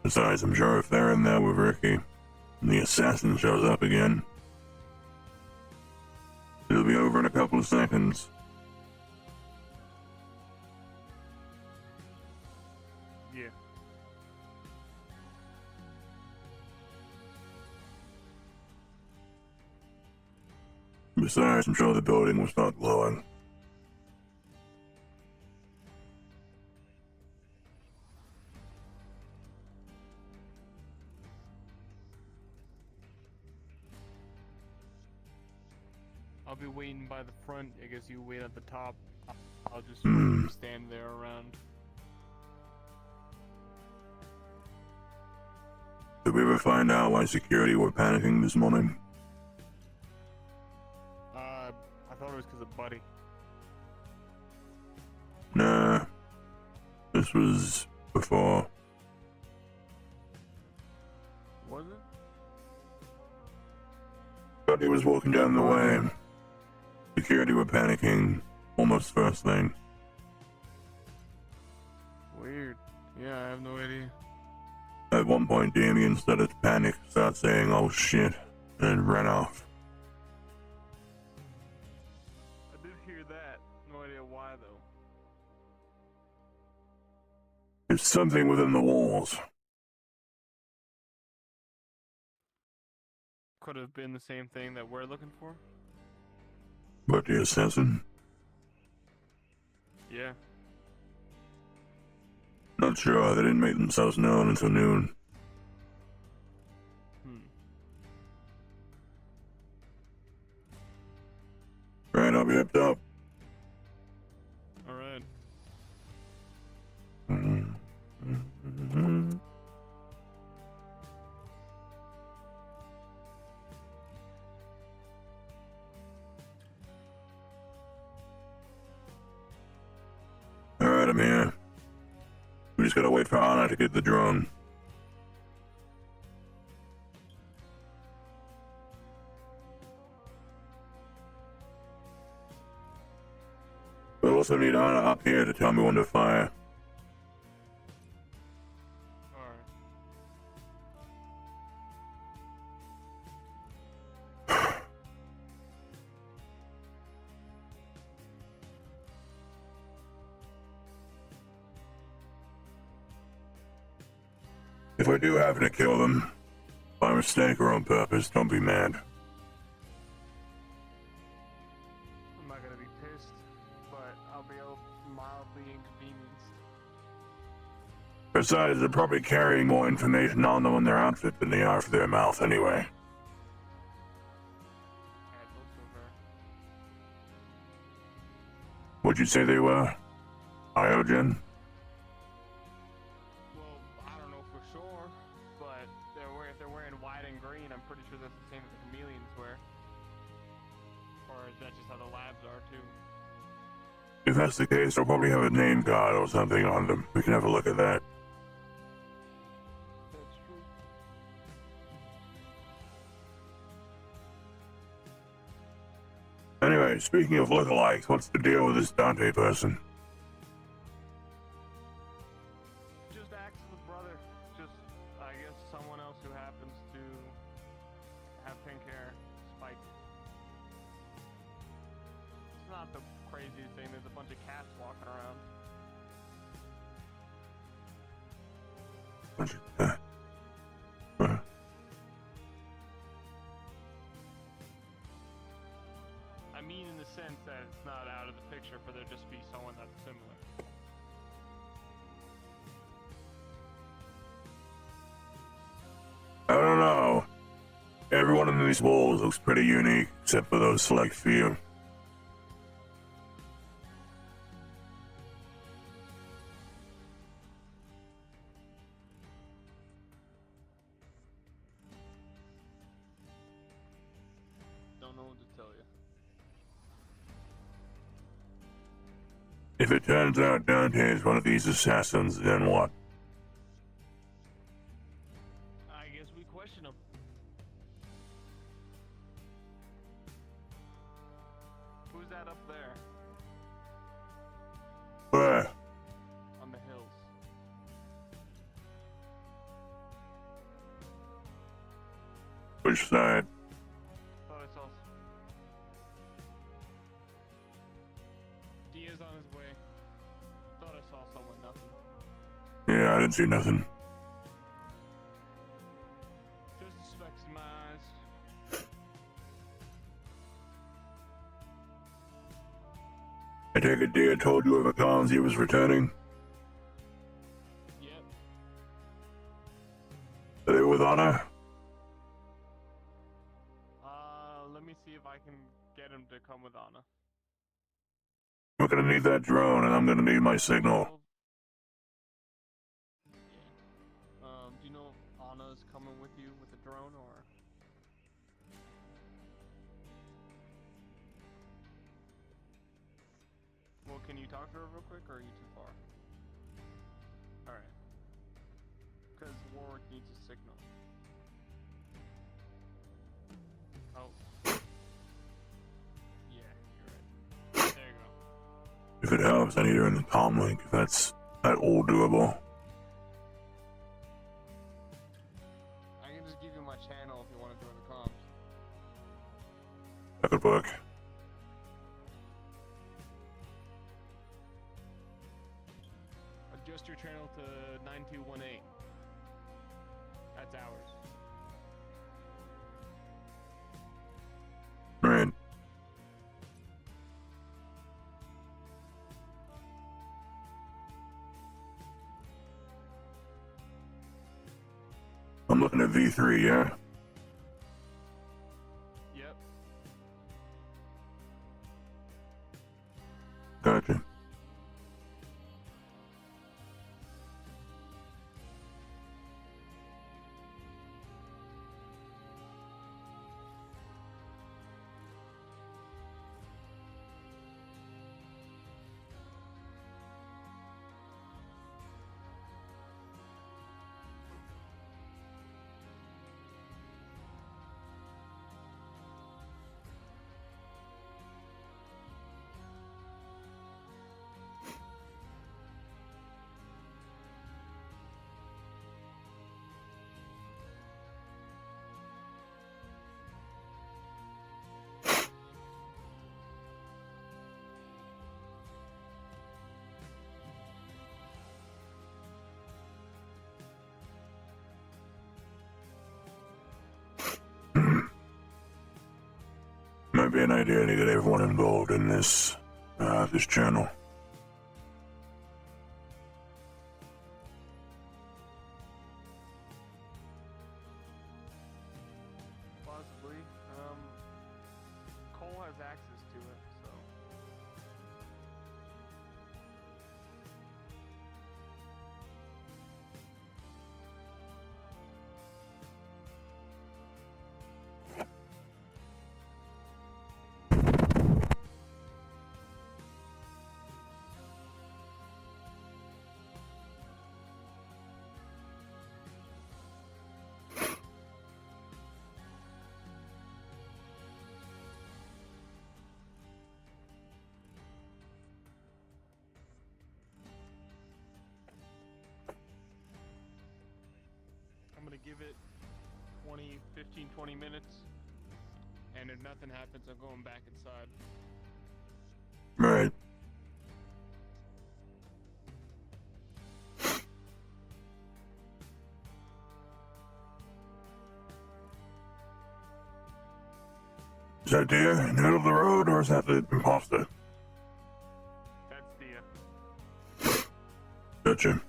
Besides, I'm sure if they're in there with Ricky, and the assassin shows up again, it'll be over in a couple of seconds.
Yeah.
Besides, I'm sure the building will start glowing.
I'll be waiting by the front. I guess you wait at the top. I'll just
Hmm.
stand there around.
Did we ever find out why security were panicking this morning?
I thought it was because of Buddy.
Nah. This was before.
Was it?
Buddy was walking down the way. Security were panicking almost first thing.
Weird. Yeah, I have no idea.
At one point, Damien started to panic, start saying, "Oh shit," and ran off.
I did hear that. No idea why, though.
There's something within the walls.
Could have been the same thing that we're looking for.
But the assassin?
Yeah.
Not sure. They didn't make themselves known until noon. Right, I'll be up top.
Alright.
Alright, I'm here. We just gotta wait for Anna to get the drone. We'll also need Anna up here to tell me when to fire. If I do happen to kill them, by mistake or on purpose, don't be mad.
I'm not gonna be pissed, but I'll be mildly inconvenienced.
Besides, they're probably carrying more information on them in their outfit than they are for their mouth anyway. What'd you say they were? Iogen?
Well, I don't know for sure, but if they're wearing white and green, I'm pretty sure that's the same as the chameleons wear. Or is that just how the labs are too?
If that's the case, they'll probably have a name card or something on them. We can have a look at that.
That's true.
Anyway, speaking of lookalikes, what's the deal with this Dante person?
Just acts as a brother. Just, I guess, someone else who happens to have pink hair, spiked. It's not the craziest thing. There's a bunch of cats walking around. I mean in the sense that it's not out of the picture for there just be someone that's similar.
I don't know. Everyone in these walls looks pretty unique, except for those select few.
Don't know what to tell you.
If it turns out Dante is one of these assassins, then what?
I guess we question him. Who's that up there?
Where?
On the hills.
Which side?
Thought I saw. Diaz on his way. Thought I saw someone. Nothing.
Yeah, I didn't see nothing.
Just the specks in my eyes.
I take it Dia told you of the cons he was returning?
Yep.
Are they with Anna?
Let me see if I can get him to come with Anna.
I'm gonna need that drone, and I'm gonna need my signal.
Do you know if Anna's coming with you with the drone, or? Well, can you talk to her real quick, or are you too far? Alright. Because Warwick needs a signal. Oh. Yeah, you're right. There you go.
If it helps, I need her in the comm link, if that's at all doable.
I can just give you my channel if you want to join the comms.
That could work.
Adjust your channel to 9218. That's ours.
Right. I'm looking at V3, yeah?
Yep.
Gotcha. Might be an idea to get everyone involved in this channel.
Possibly. Cole has access to it, so. I'm gonna give it 20 minutes, and if nothing happens, I'm going back inside.
Right. Is that deer in the middle of the road, or is that the imposter?
That's Dia.
Gotcha.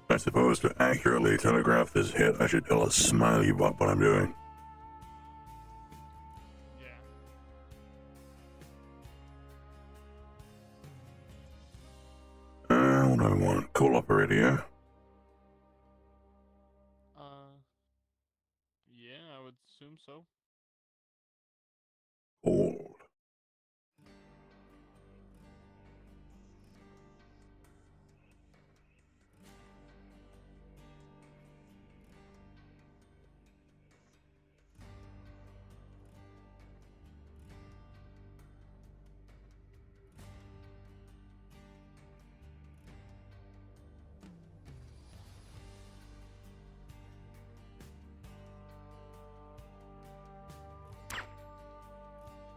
I suppose to accurately telegraph this hit, I should tell a smiley bot what I'm doing. What do I want? Cool operator, yeah?
Yeah, I would assume so.
Hold.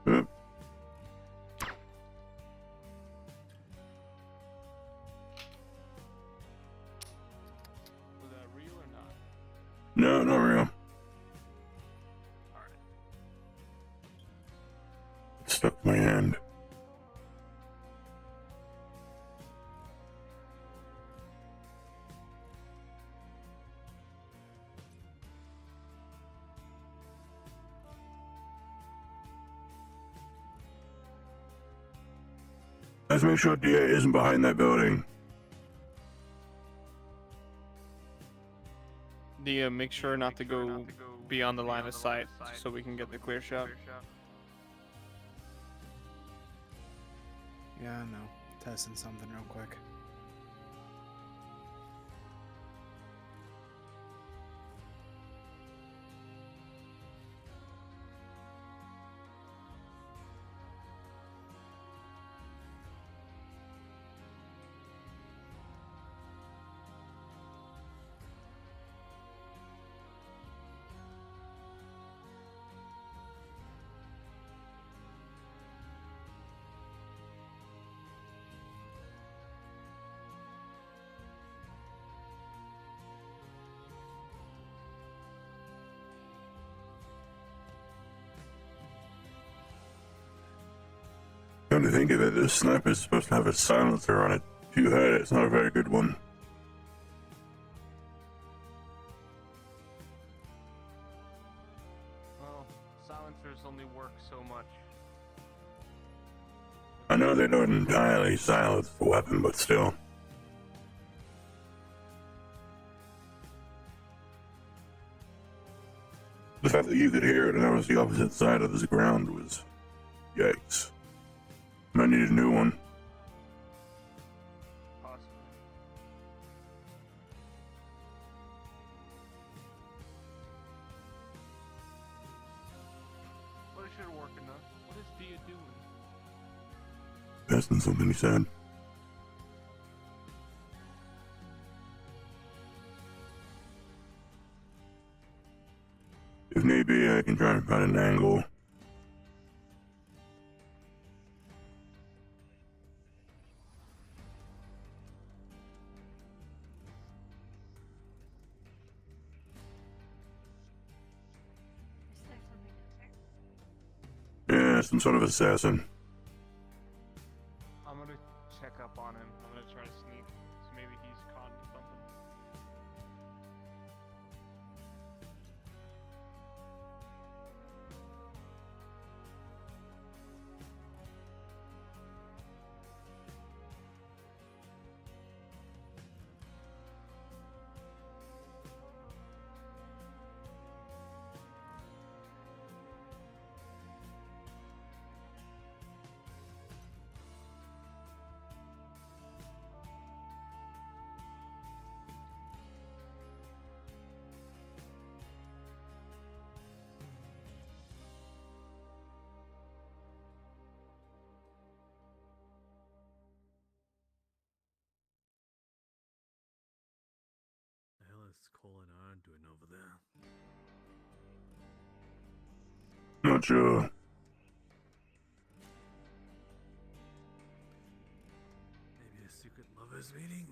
Was that real or not?
No, not real. Stuck to my Let's make sure DA isn't behind that building.
Dia, make sure not to go beyond the line of sight so we can get the clear shot.
Yeah, I know. Testing something real quick.
Come to think of it, this sniper is supposed to have a silencer on it. If you heard it, it's not a very good one.
Well, silencers only work so much.
I know they don't entirely silence the weapon, but still. The fact that you could hear it and I was the opposite side of the ground was... yikes. I need a new one.
Possibly. Well, it should work enough. What is Dia doing?
Testing something, he said. If need be, I can try and find an angle. Yeah, some sort of assassin.
I'm gonna check up on him. I'm gonna try to sneak. So maybe he's caught in something.
The hell is Colin R doing over there?
Not sure.
Maybe a secret lovers meeting?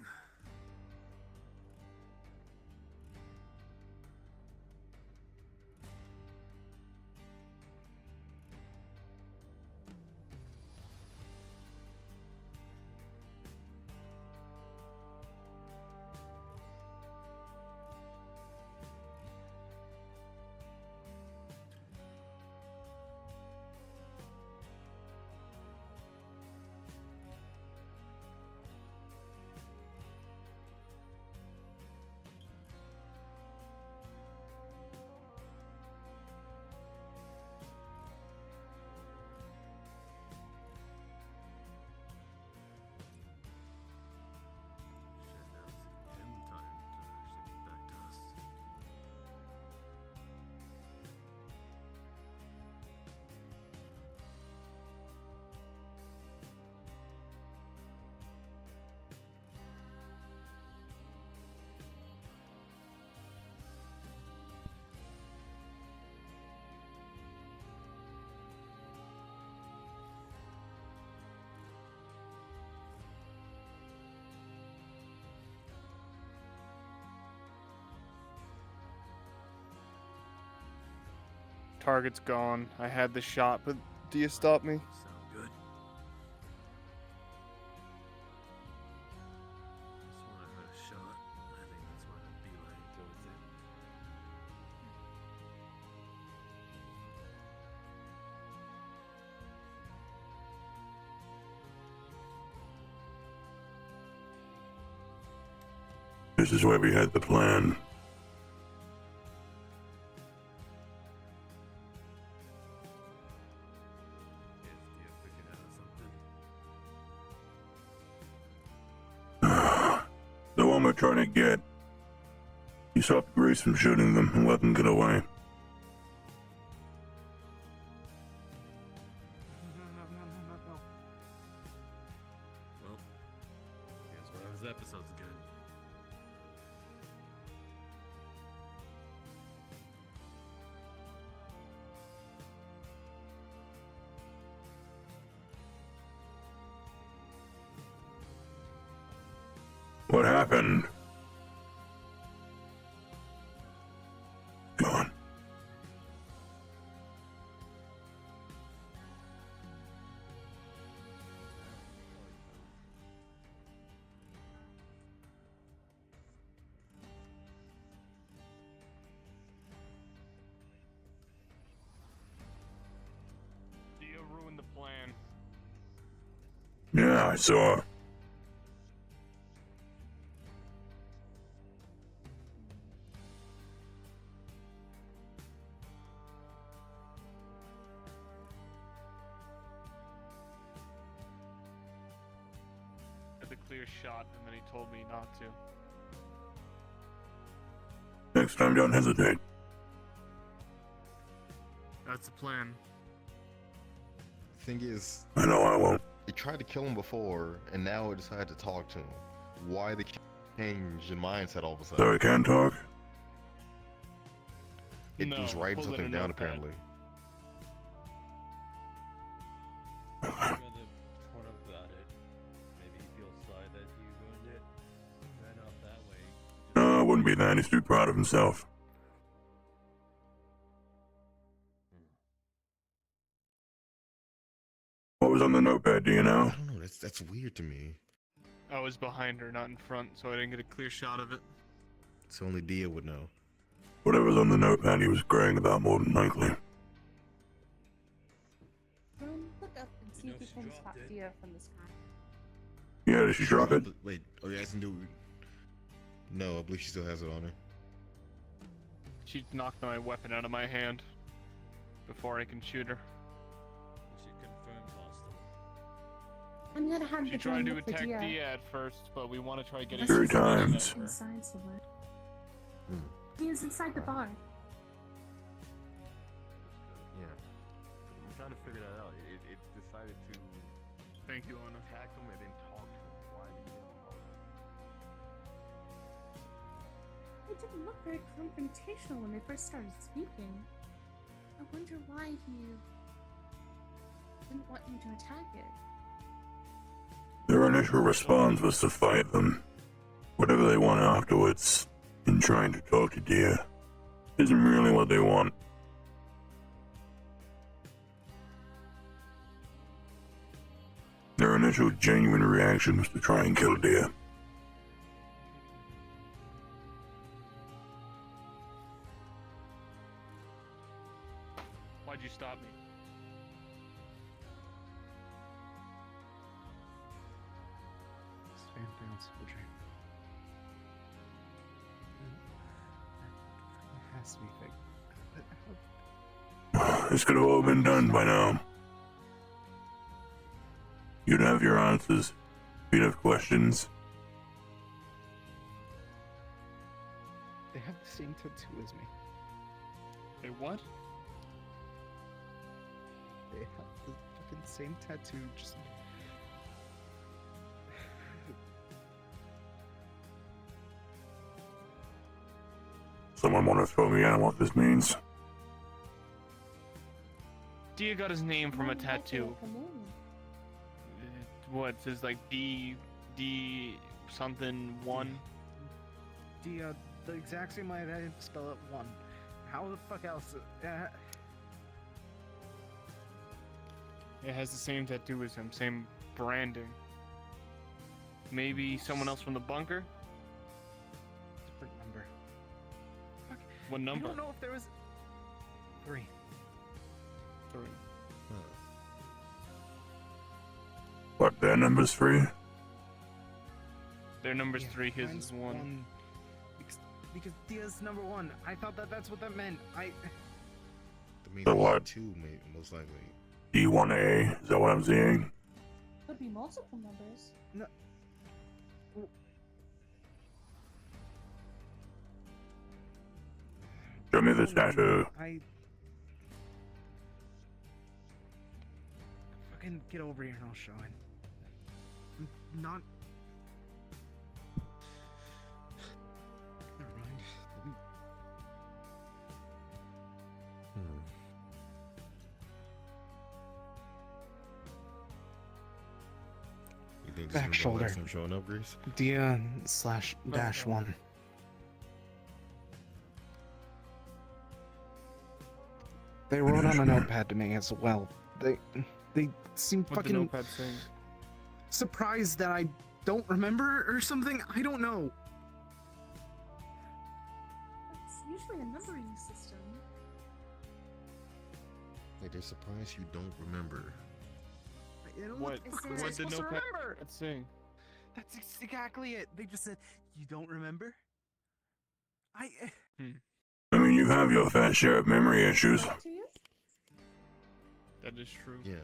Target's gone. I had the shot, but Dia stopped me.
Sound good? Just when I heard a shot, I think that's what it'll be like. Go with it.
This is where we had the plan. The one we're trying to get. You stopped Grace from shooting them and let them get away.
Well, here's one of his episodes again.
What happened? Go on.
Dia ruined the plan.
Yeah, I saw.
Had the clear shot, and then he told me not to.
Next time, don't hesitate.
That's the plan.
Thing is,
I know I won't.
they tried to kill him before, and now they decided to talk to him. Why the change in mindset all of a sudden?
So I can talk?
It
No,
was writing
pull in
something
a
down
notepad.
apparently.
Rather torn up about it. Maybe he feels sorry that he ruined it. Ran off that way.
No, it wouldn't be that. He's too proud of himself. What was on the notepad, do you know?
I don't know. That's weird to me.
I was behind her, not in front, so I didn't get a clear shot of it.
So only Dia would know.
Whatever's on the notepad he was graying about more than likely.
Look up and see if you can spot Dia from the sky.
Yeah, did she drop it?
Wait, oh yeah, I can do. No, I believe she still has it on her.
She knocked my weapon out of my hand before I can shoot her.
We should confirm hostile.
I'm gonna have
She
the
tried
drone
to
look for
attack
Dia.
Dia at first, but we want to try getting
Three
information
times.
out of her.
Inside somewhere.
Hmm.
Dia's inside the bar.
Yeah. I'm trying to figure that out. It decided to
Thank you, Anna.
attack him and then talk to him. Why did he talk to him?
It didn't look very confrontational when they first started speaking. I wonder why he didn't want you to attack it.
Their initial response was to fight them. Whatever they want afterwards, in trying to talk to Dia, isn't really what they want. Their initial genuine reaction was to try and kill Dia.
Why'd you stop me?
Stand down, soldier. It has to be fake.
This could have all been done by now. You'd have your answers. You'd have questions.
They have the same tattoo as me.
They what?
They have the fucking same tattoo, just.
Someone want to fill me in on what this means?
Dia got his name from a tattoo. What, it says like D something 1?
The exact same way I didn't spell it one. How the fuck else?
It has the same tattoo as him, same branding. Maybe someone else from the bunker?
Different number.
What number?
I don't know if there was 3.
3.
What, their number's 3?
Their number's
Yeah,
3, his
mine's
is 1.
because Dia's number 1. I thought that that's what that meant.
That means
So
there's
what?
2, most likely.
D1A, is that what I'm seeing?
Could be multiple numbers.
No.
Show me the tattoo.
Fucking get over here and I'll show it. I'm not. Never mind.
You think this
Back
is my
shoulder.
last time showing up, Grease?
Dia/-1. They wrote on a notepad to me as well. They seem
What the
fucking
notepad saying?
surprised that I don't remember or something. I don't know.
It's usually a numbering system.
Like, they're surprised you don't remember.
I don't
What?
the fuck was I
What the
supposed to
notepad
remember?
saying?
That's exactly it. They just said, "You don't remember."
I mean, you have your fair share of memory issues.
That is true.
Yeah.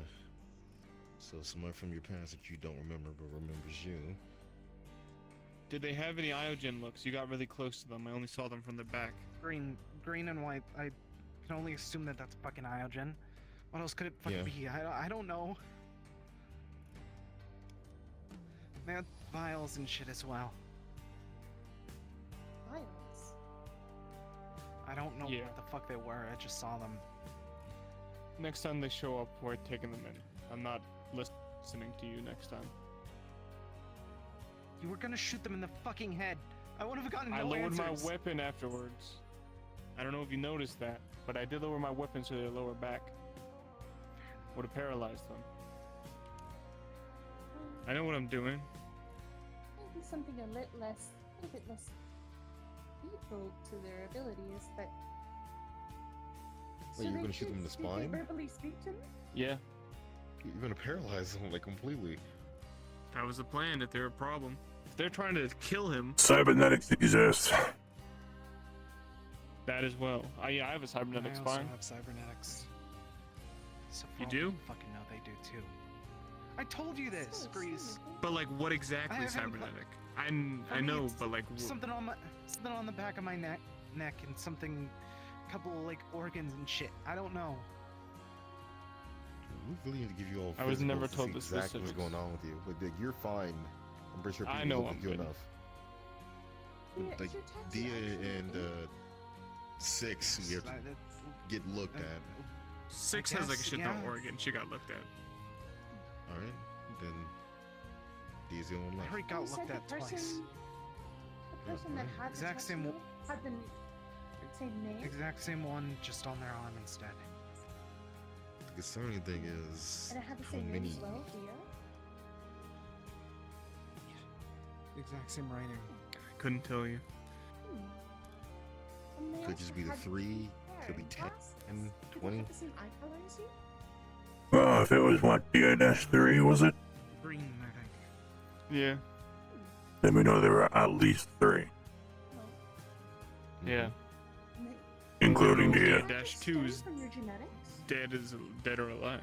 So someone from your past that you don't remember but remembers you.
Did they have any Iogen looks? You got really close to them. I only saw them from the back.
Green and white. I can only assume that that's fucking Iogen. What else could it fucking be? I don't know. They had vials and shit as well.
Vials?
I don't know
Yeah.
what the fuck they were. I just saw them.
Next time they show up, we're taking them in. I'm not listening to you next time.
You were gonna shoot them in the fucking head. I would have gotten no
I lowered
answers.
my weapon afterwards. I don't know if you noticed that, but I did lower my weapon to their lower back. Would have paralyzed them. I know what I'm doing.
Maybe something a bit less lethal to their abilities, but.
Wait, you're gonna shoot them in the
Did they
spine?
verbally speak to me?
Yeah.
You're gonna paralyze them, like, completely.
That was the plan if they're a problem. If they're trying to kill him.
Cybernetics exist.
That as well. I have a cybernetic
I also
spine.
have cybernetics. So
You
for all
do?
You fucking know they do too. I told you this, Grease.
But like, what exactly
I haven't
cybernetic? I
For me,
know,
it's
but like,
something on the back of my neck, and something, a couple of like organs and shit. I don't know.
We really need to give you all.
I was never
physicals to
told
see
the
exactly what's
specifics.
going on with you. Like, you're fine. I'm pretty sure people
I know
look
I'm
at you
good.
enough.
Yeah,
Like
is your tattoo
Dia
actually
and
pink?
6, we have to get looked at.
6
I
has like a
guess,
shit ton of
yeah.
organ. She got looked at.
All right, then Dia's the only one
I
left.
already got
You said
looked
the
at twice.
The person that had the
Exact same
tattoo had the same name?
Exact same one, just on their arm instead.
The concerning thing is
And it had the
how
same name
many.
as well, Dia?
Exact same writing.
I couldn't tell you.
And they
Could
also
just be the
had
3,
hair
could be
and
10,
glasses.
and
Did they
20.
have the same eye color as you?
Well, if it was what, Dia-3, was it?
Green, I think.
Yeah.
Then we know there were at least 3,
Yeah.
including Dia.
Dia-2's
From your genetics?
dead or alive.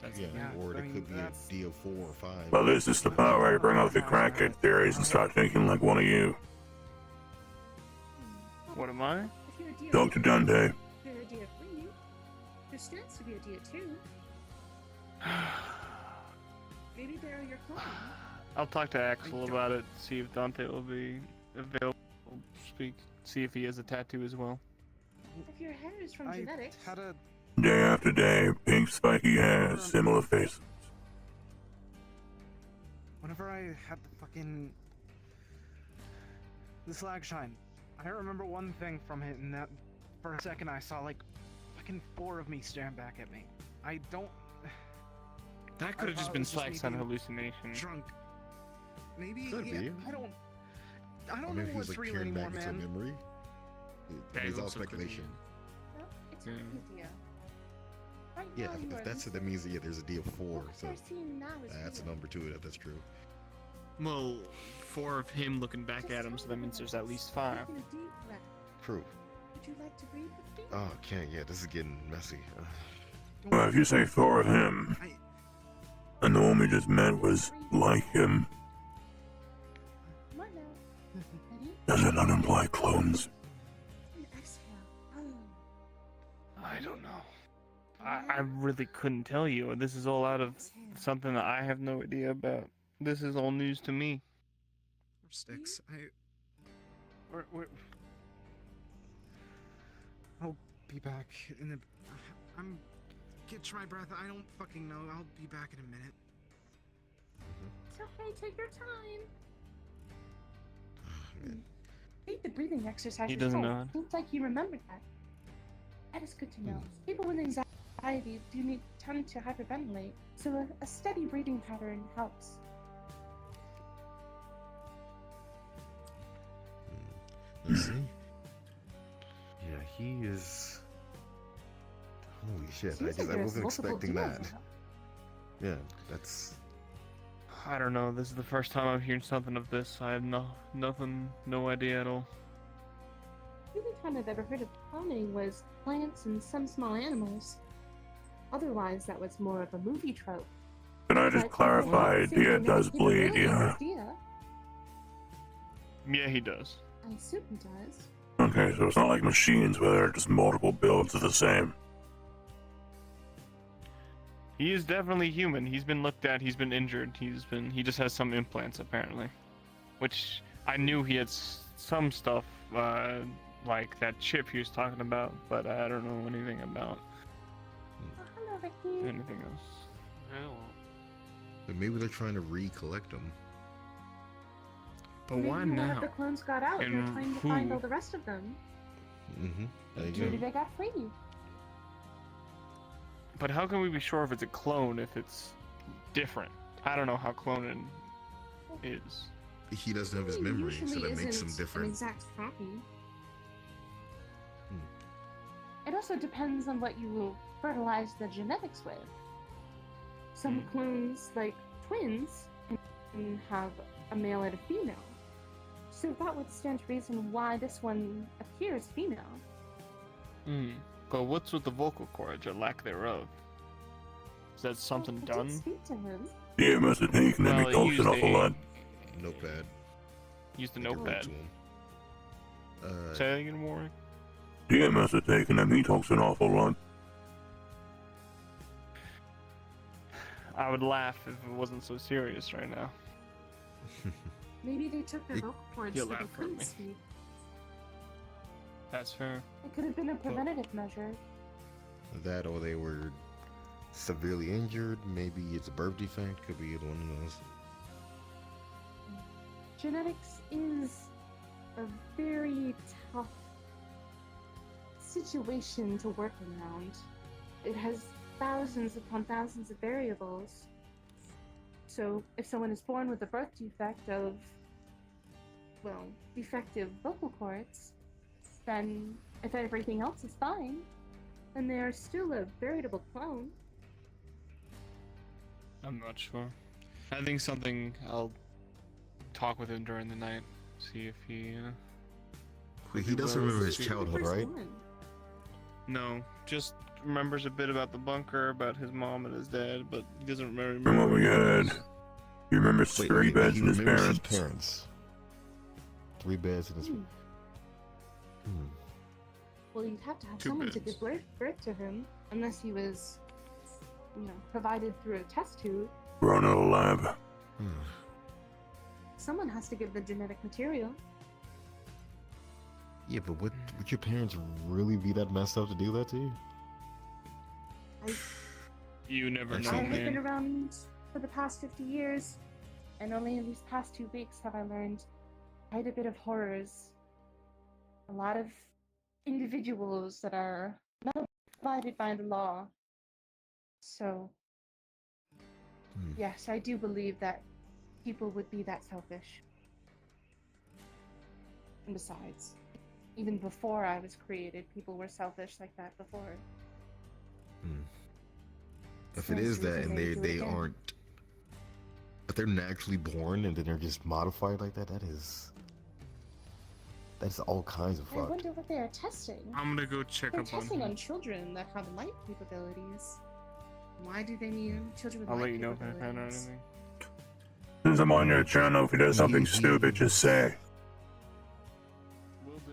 That's
Yeah, or it could be a Dia 4 or 5.
Well, this is the part where I bring out the crackhead theories and start thinking like one of you.
What am I?
If you're a Dia
Dr. Dundee.
If you're a Dia 3, there stands to be a Dia 2. Maybe they're your clone.
I'll talk to Axel about it, see if Dante will be available to speak, see if he has a tattoo as well.
If your hair is from genetics,
Had a
Day after day, pink spiky hair, similar faces.
Whenever I had the fucking the slag shine, I remember one thing from it, and that for a second I saw like fucking 4 of me staring back at me. I don't.
That could have just been Slack's on hallucination.
Drunk. Maybe.
Could
yeah,
be.
I don't
I
know
mean, if he was
what's
like
real
peering
anymore,
back into a
man.
memory,
Yeah,
it's
it
all
also could be.
speculation.
no, it's
Yeah.
not Dia. Right
Yeah,
now you
if
are
that's it,
lucid.
that means yeah, there's a Dia 4.
What
So
we're seeing now is
that's a
real.
number to it. That's true.
Well, 4 of him looking back at him, so that means there's at least 5.
Taking a deep breath.
True.
Would you like to read with me?
Oh, okay, yeah, this is getting messy.
Well, if you say 4 of him, and the one we just met was like him,
Come on now. Ready?
does it not imply clones?
And exhale.
I don't know. I really couldn't tell you. This is all out of something that I have no idea about. This is all news to me.
Sticks. I'll be back in the. I'm. Catch my breath. I don't fucking know. I'll be back in a minute.
It's okay, take your time. Take the breathing exercise.
He doesn't know it.
Seems like you remembered that. That is good to know. People with anxiety do need tend to hyperventilate, so a steady breathing pattern helps.
Let's see. Yeah, he is. Holy shit!
Seems
I
like there's
wasn't
multiple
expecting
deals
that.
now.
Yeah, that's.
I don't know. This is the first time I'm hearing something of this. I have no idea at all.
The only time I've ever heard of cloning was plants and some small animals. Otherwise, that was more of a movie trope.
Can I just clarify, Dia does bleed, yeah?
Yeah, he does.
I assume he does.
Okay, so it's not like machines where there are just multiple builds of the same.
He is definitely human. He's been looked at. He's been injured. He just has some implants apparently, which I knew he had some stuff like that chip he was talking about, but I don't know anything about
Hello, Ricky.
anything else.
Well,
But maybe they're trying to recollect them.
But
Maybe
why
one of
now?
the clones got out. They're
And
trying to
who?
find all the rest of them.
There you
Maybe
go.
they got free.
But how can we be sure if it's a clone if it's different? I don't know how cloning is.
He doesn't have his memory, so
Usually
that makes him
isn't
different.
An exact copy. It also depends on what you fertilize the genetics with. Some clones, like twins, can have a male and a female. So that would stand to reason why this one appears female.
But what's with the vocal cords or lack thereof? Is that something
I
done?
did speak to him.
Dia must have taken him, he talks an awful lot.
Notepad.
Use the
I can read
notepad.
to him.
Say that again, Warwick.
Dia must have taken him, he talks an awful lot.
I would laugh if it wasn't so serious right now.
Maybe they took their vocal cords
You'll
so they
laugh at
couldn't
me.
speak.
That's fair.
It could have been a preventative measure.
That or they were severely injured. Maybe it's a birth defect. Could be either one of those.
Genetics is a very tough situation to work around. It has thousands upon thousands of variables. So if someone is born with a birth defect of, well, defective vocal cords, then if everything else is fine, then they are still a veritable clone.
I'm not sure. I think something I'll talk with him during the night, see if he.
Wait, he doesn't remember his childhood, right?
No, just remembers a bit about the bunker, about his mom and his dad, but he doesn't remember.
From what we had, he remembers
Wait,
3 beds
he
and his
remembers
parents.
3 beds and his.
Well, you'd have to have
2
someone to
beds.
give birth to him, unless he was, provided through a test tube.
Run in a lab.
Someone has to give the genetic material.
Yeah, but would your parents really be that messed up to do that to you?
You never know,
I have been
man.
around for the past 50 years, and only in these past 2 weeks have I learned quite a bit of horrors. A lot of individuals that are not abided by the law. So, yes, I do believe that people would be that selfish. And besides, even before I was created, people were selfish like that before.
If it is that, and they aren't they're naturally born and then they're just modified like that, that's all kinds of
I
fucked.
wonder what they are testing.
I'm gonna go check
They're
up on
testing
him.
on children that have light capabilities. Why do they need children with
I'll
light
let you know if I
capabilities?
find out anything.
Since I'm on your channel, if he does something stupid, just say.
Will do.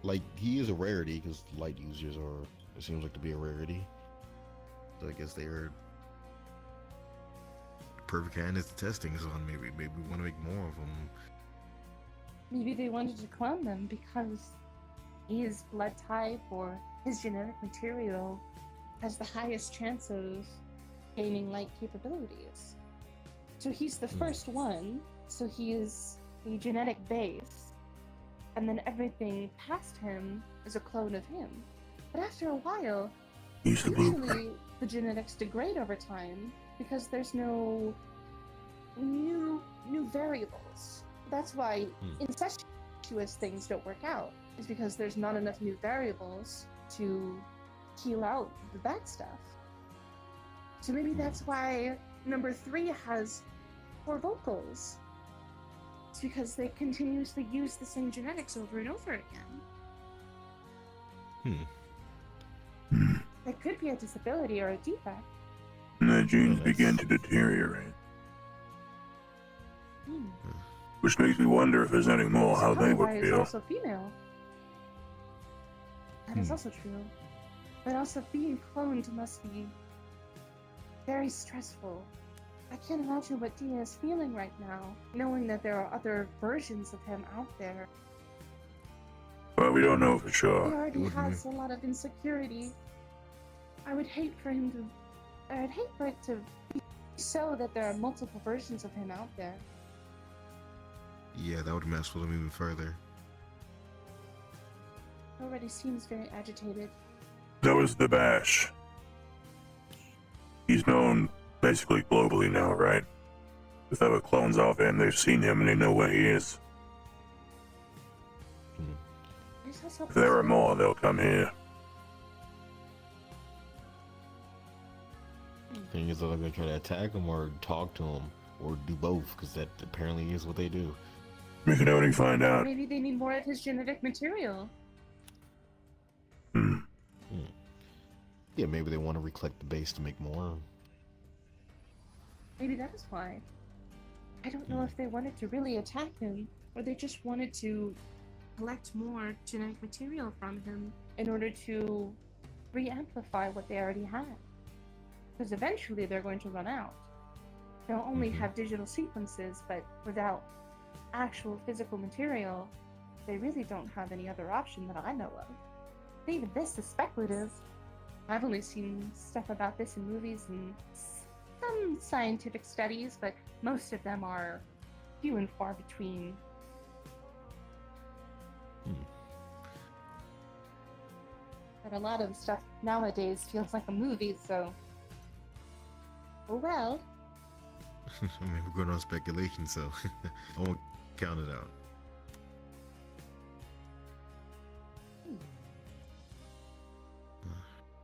Like, he is a rarity because light users are, it seems like to be a rarity. So I guess they're perfect candidates to testing on. Maybe we want to make more of them.
Maybe they wanted to clone them because his blood type or his genetic material has the highest chance of gaining light capabilities. So he's the first one, so he is a genetic base, and then everything past him is a clone of him. But after a while,
He's the
usually
blueprint.
the genetics degrade over time because there's no new variables. That's why incestuous things don't work out, is because there's not enough new variables to heal out the bad stuff. So maybe that's why number 3 has 4 vocals. It's because they continuously use the same genetics over and over again. That could be a disability or a defect.
And the genes begin to deteriorate. Which makes me wonder if there's any more how they would
Is
feel.
also female. That is also true. But also being cloned must be very stressful. I can't imagine what Dia is feeling right now, knowing that there are other versions of him out there.
Well, we don't know for
He
sure.
already has a lot of insecurity. I would hate for him to... I'd hate for it to be so that there are multiple versions of him out there.
Yeah, that would mess with him even further.
He already seems very agitated.
That was the Bash. He's known basically globally now, right? If there were clones of him, they've seen him and they know where he is.
There's also
If there are more, they'll come here.
Thing is, they're gonna try to attack him or talk to him or do both, because that apparently is what they do.
We can only find out.
Maybe they need more of his genetic material.
Yeah, maybe they want to recollect the base to make more.
Maybe that is why. I don't know if they wanted to really attack him, or they just wanted to collect more genetic material from him in order to re-amplify what they already had. Because eventually they're going to run out. They'll only have digital sequences, but without actual physical material, they really don't have any other option that I know of. Even this is speculative. I've only seen stuff about this in movies and some scientific studies, but most of them are few and far between. But a lot of stuff nowadays feels like a movie, so... Oh well.
I mean, we're going on speculation, so I won't count it out.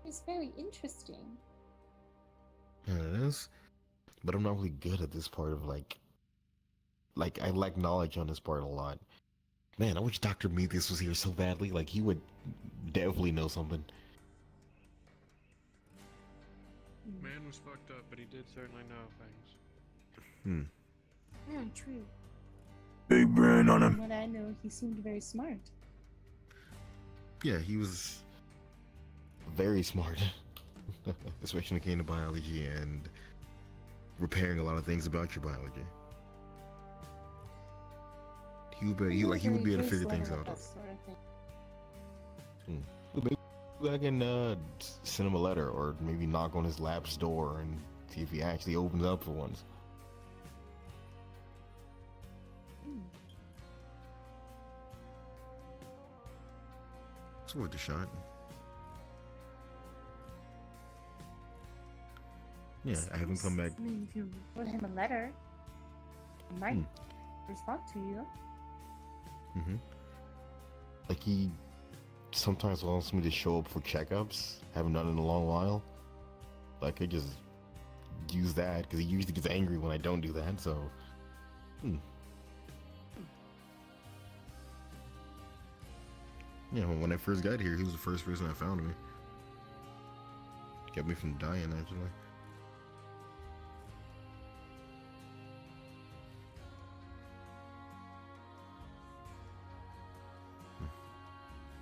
It's very interesting.
Yeah, it is. But I'm not really good at this part of like I lack knowledge on this part a lot. Man, I wish Dr. Metheus was here so badly. Like, he would definitely know something.
Man was fucked up, but he did certainly know things.
Yeah, true.
Big brain on
From
him.
what I know, he seemed very smart.
Yeah, he was very smart. Especially when it came to biology and repairing a lot of things about your biology. He would be able to figure things out. Maybe I can send him a letter, or maybe knock on his lab's door and see if he actually opens up for once. It's worth a shot. Yeah, I haven't come back.
I mean, if you wrote him a letter, he might respond to you.
Like, he sometimes wants me to show up for checkups. Haven't done it in a long while. Like, I just use that because he usually gets angry when I don't do that. So, yeah. When I first got here, he was the first person that found me. Kept me from dying, actually.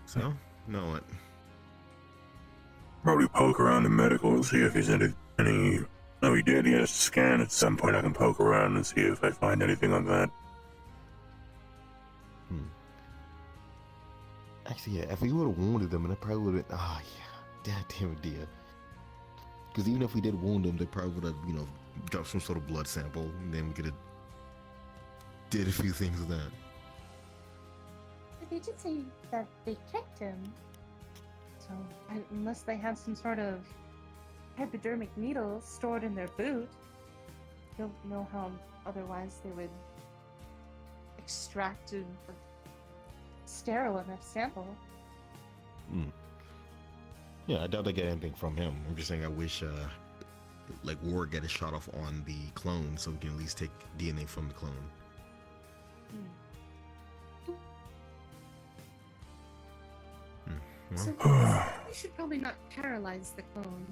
So, know what?
Probably poke around in medical and see if he's any. No, he did. He has a scan at some point. I can poke around and see if I find anything on that.
Actually, yeah. If we would have wounded them, and it probably would have. Ah, yeah. God damn it, dear. Because even if we did wound them, they probably would have, got some sort of blood sample, and then we could have did a few things with that.
But they did say that they kicked him. So, unless they had some sort of hypodermic needle stored in their boot, don't know how otherwise they would extract a sterile enough sample.
Yeah, I doubt they get anything from him. I'm just saying I wish, Ward got a shot off on the clone so we can at least take DNA from the clone.
So, we should probably not paralyze the clone.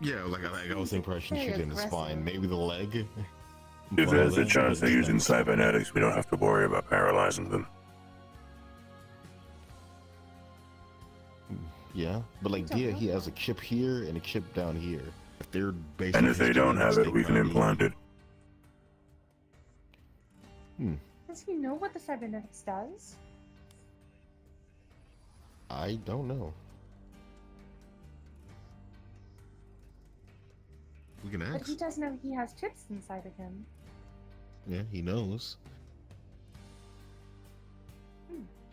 Yeah, like I was saying, probably shoot it in the spine, maybe the leg.
If there's a chance they're using cybernetics, we don't have to worry about paralyzing them.
Yeah, but Dia, he has a chip here and a chip down here. If they're basically
And if they don't have it, we can implant it.
Does he know what the cybernetics does?
I don't know. We can
But
ask.
he does know he has chips inside of him.
Yeah, he knows.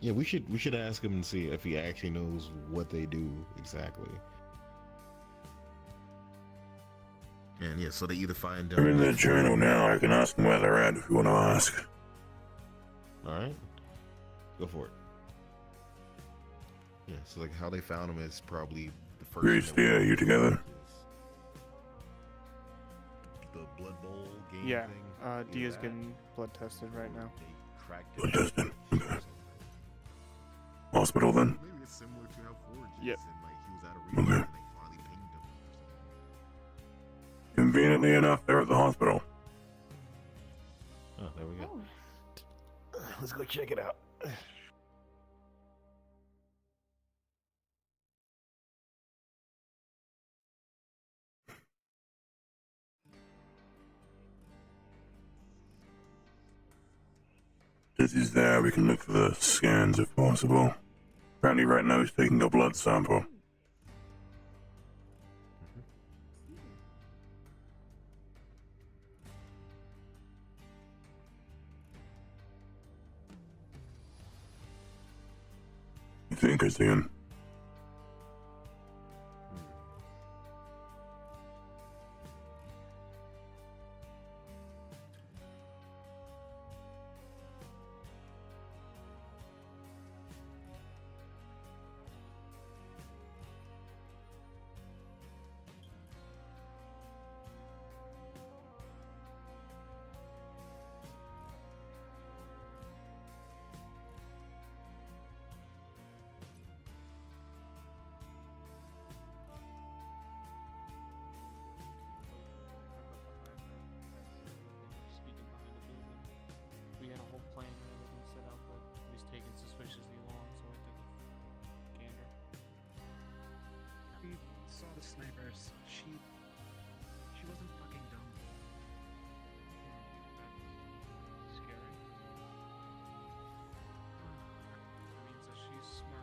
Yeah, we should ask him and see if he actually knows what they do exactly. And yeah, so they either find
They're in the journal now. I can ask them where they're at if you want to ask.
All right, go for it. Yeah, so like how they found him is probably the first.
Greece, yeah, you together?
The blood bowl game
Yeah,
thing.
Dia's getting blood tested right now.
Blood testing. Okay. Hospital then?
Maybe it's similar to how Forge is,
Yep.
and like he was out of reach,
Okay.
and they finally pinged him.
Conveniently enough, they're at the hospital.
Oh, there we go.
Let's go check it out.
Since he's there, we can look for the scans if possible. Apparently right now he's taking a blood sample. You think I see him?
Speaking behind the building. We had a whole plan and everything set up, but it was taking suspiciously long, so I took a gander.
We saw the snipers. She wasn't fucking dumb.
Scary. That means that she's smart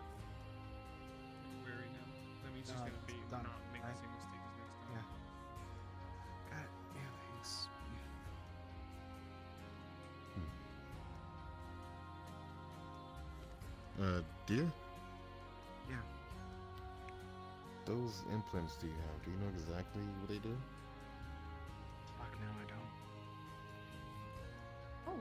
and wary now. That means she's gonna be
done.
not make the same mistake as next time.
Yeah. God, yeah, thanks.
Dear?
Yeah.
Those implants do you have? Do you know exactly what they do?
Fuck no, I don't.
Oh.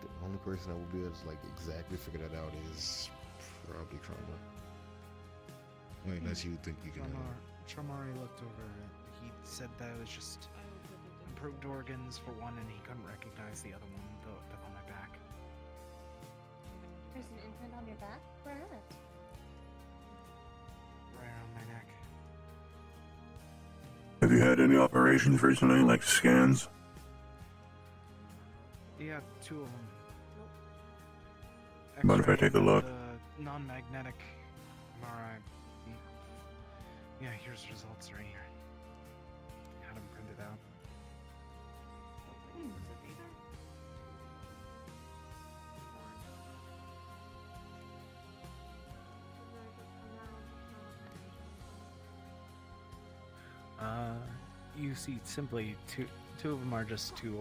The only person that will be able to like exactly figure that out is Probably trauma. Wait, unless you think you can.
Chamari looked over it. He said that it was just improved organs for one, and he couldn't recognize the other one, the on my back.
There's an imprint on your back? Where at?
Right around my neck.
Have you had any operations recently, like scans?
Yeah, 2 of them.
Mind if I take a look?
The non-magnetic MRI. Yeah, here's the results right here. Had them printed out. You see simply two of them are just two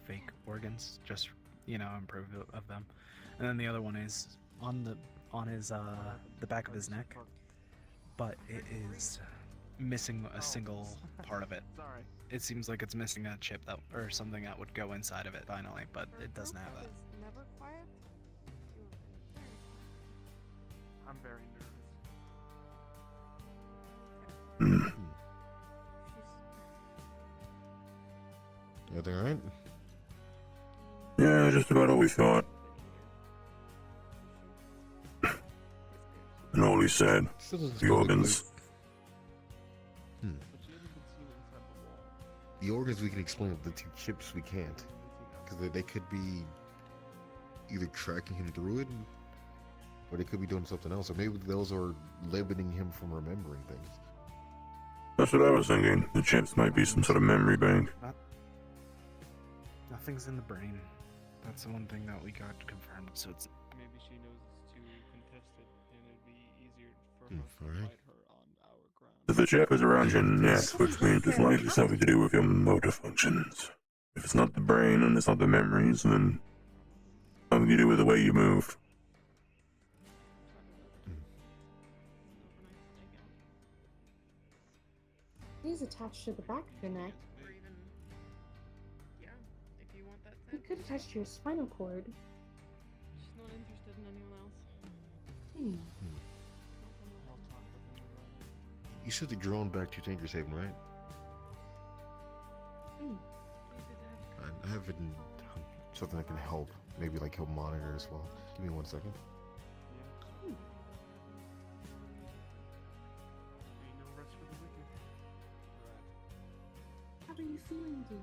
fake organs, just, you know, improved of them. And then the other one is on his the back of his neck, but it is missing a single part of it.
Sorry.
It seems like it's missing a chip that or something that would go inside of it finally, but it doesn't have that.
Never quiet.
I'm very nervous.
Everything alright?
Yeah, just about what we thought. And all he said, the organs.
The organs we can explain, the 2 chips we can't. Because they could be either tracking him through it, or they could be doing something else. Or maybe those are limiting him from remembering things.
That's what I was thinking. The chips might be some sort of memory bank.
Nothing's in the brain. That's the one thing that we got confirmed. So it's
Maybe she knows it's too contested, and it'd be easier for us to
alright.
fight her on our ground.
If the chip is around your neck, which means it's likely something to do with your motor functions. If it's not the brain and it's not the memories, then something to do with the way you move.
He's attached to the back of your neck.
Or even, yeah, if you want that
He
sample.
could attach to your spinal cord.
She's not interested in anyone else.
You said the drone back to Tinker's Haven, right? I have something that can help. Maybe like help monitor as well. Give me 1 second.
How are you feeling, dear?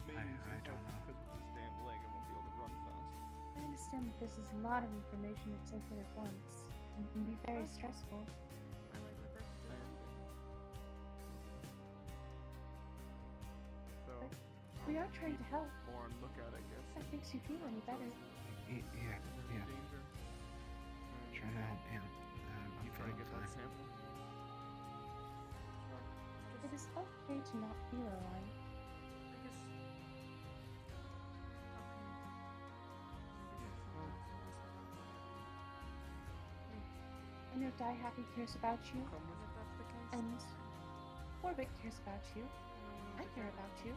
I don't know. Because of this damn leg, I won't be able to run fast.
I understand that this is a lot of information to take in at once, and can be very stressful.
So,
We are trying to help.
more on lookout, I guess.
If that makes you feel any better.
yeah.
Danger.
Trying to help. Yeah.
You try to get that sample.
It is okay to not feel alive. I know Die Happy cares about you, and Orbit cares about you. I care about you.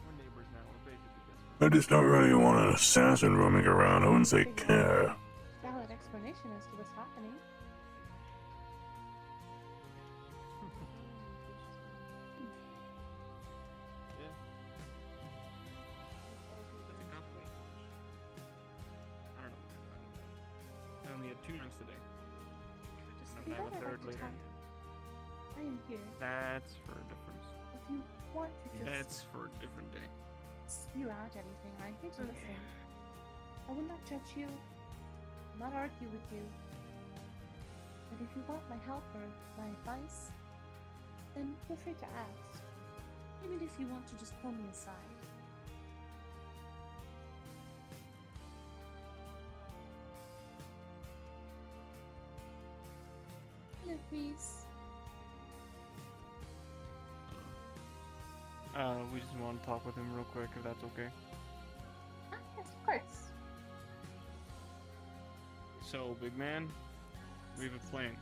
We're neighbors now. We're basically best
I just don't really want an assassin roaming around. I wouldn't say care.
Valid explanation as to what's happening.
Yeah. I don't know. I only had 2 rounds today.
You'd
I have a
better
third
have to
later.
talk. I am here.
That's for a different.
If you want to just
That's for a different day.
spew out anything, I'm here to listen. I will not judge you, not argue with you. But if you want my help or my advice, then feel free to ask. Even if you want to just pull me aside. Hello, please.
We just want to talk with him real quick, if that's okay.
Ah, yes, of course.
So, big man, We have a plan.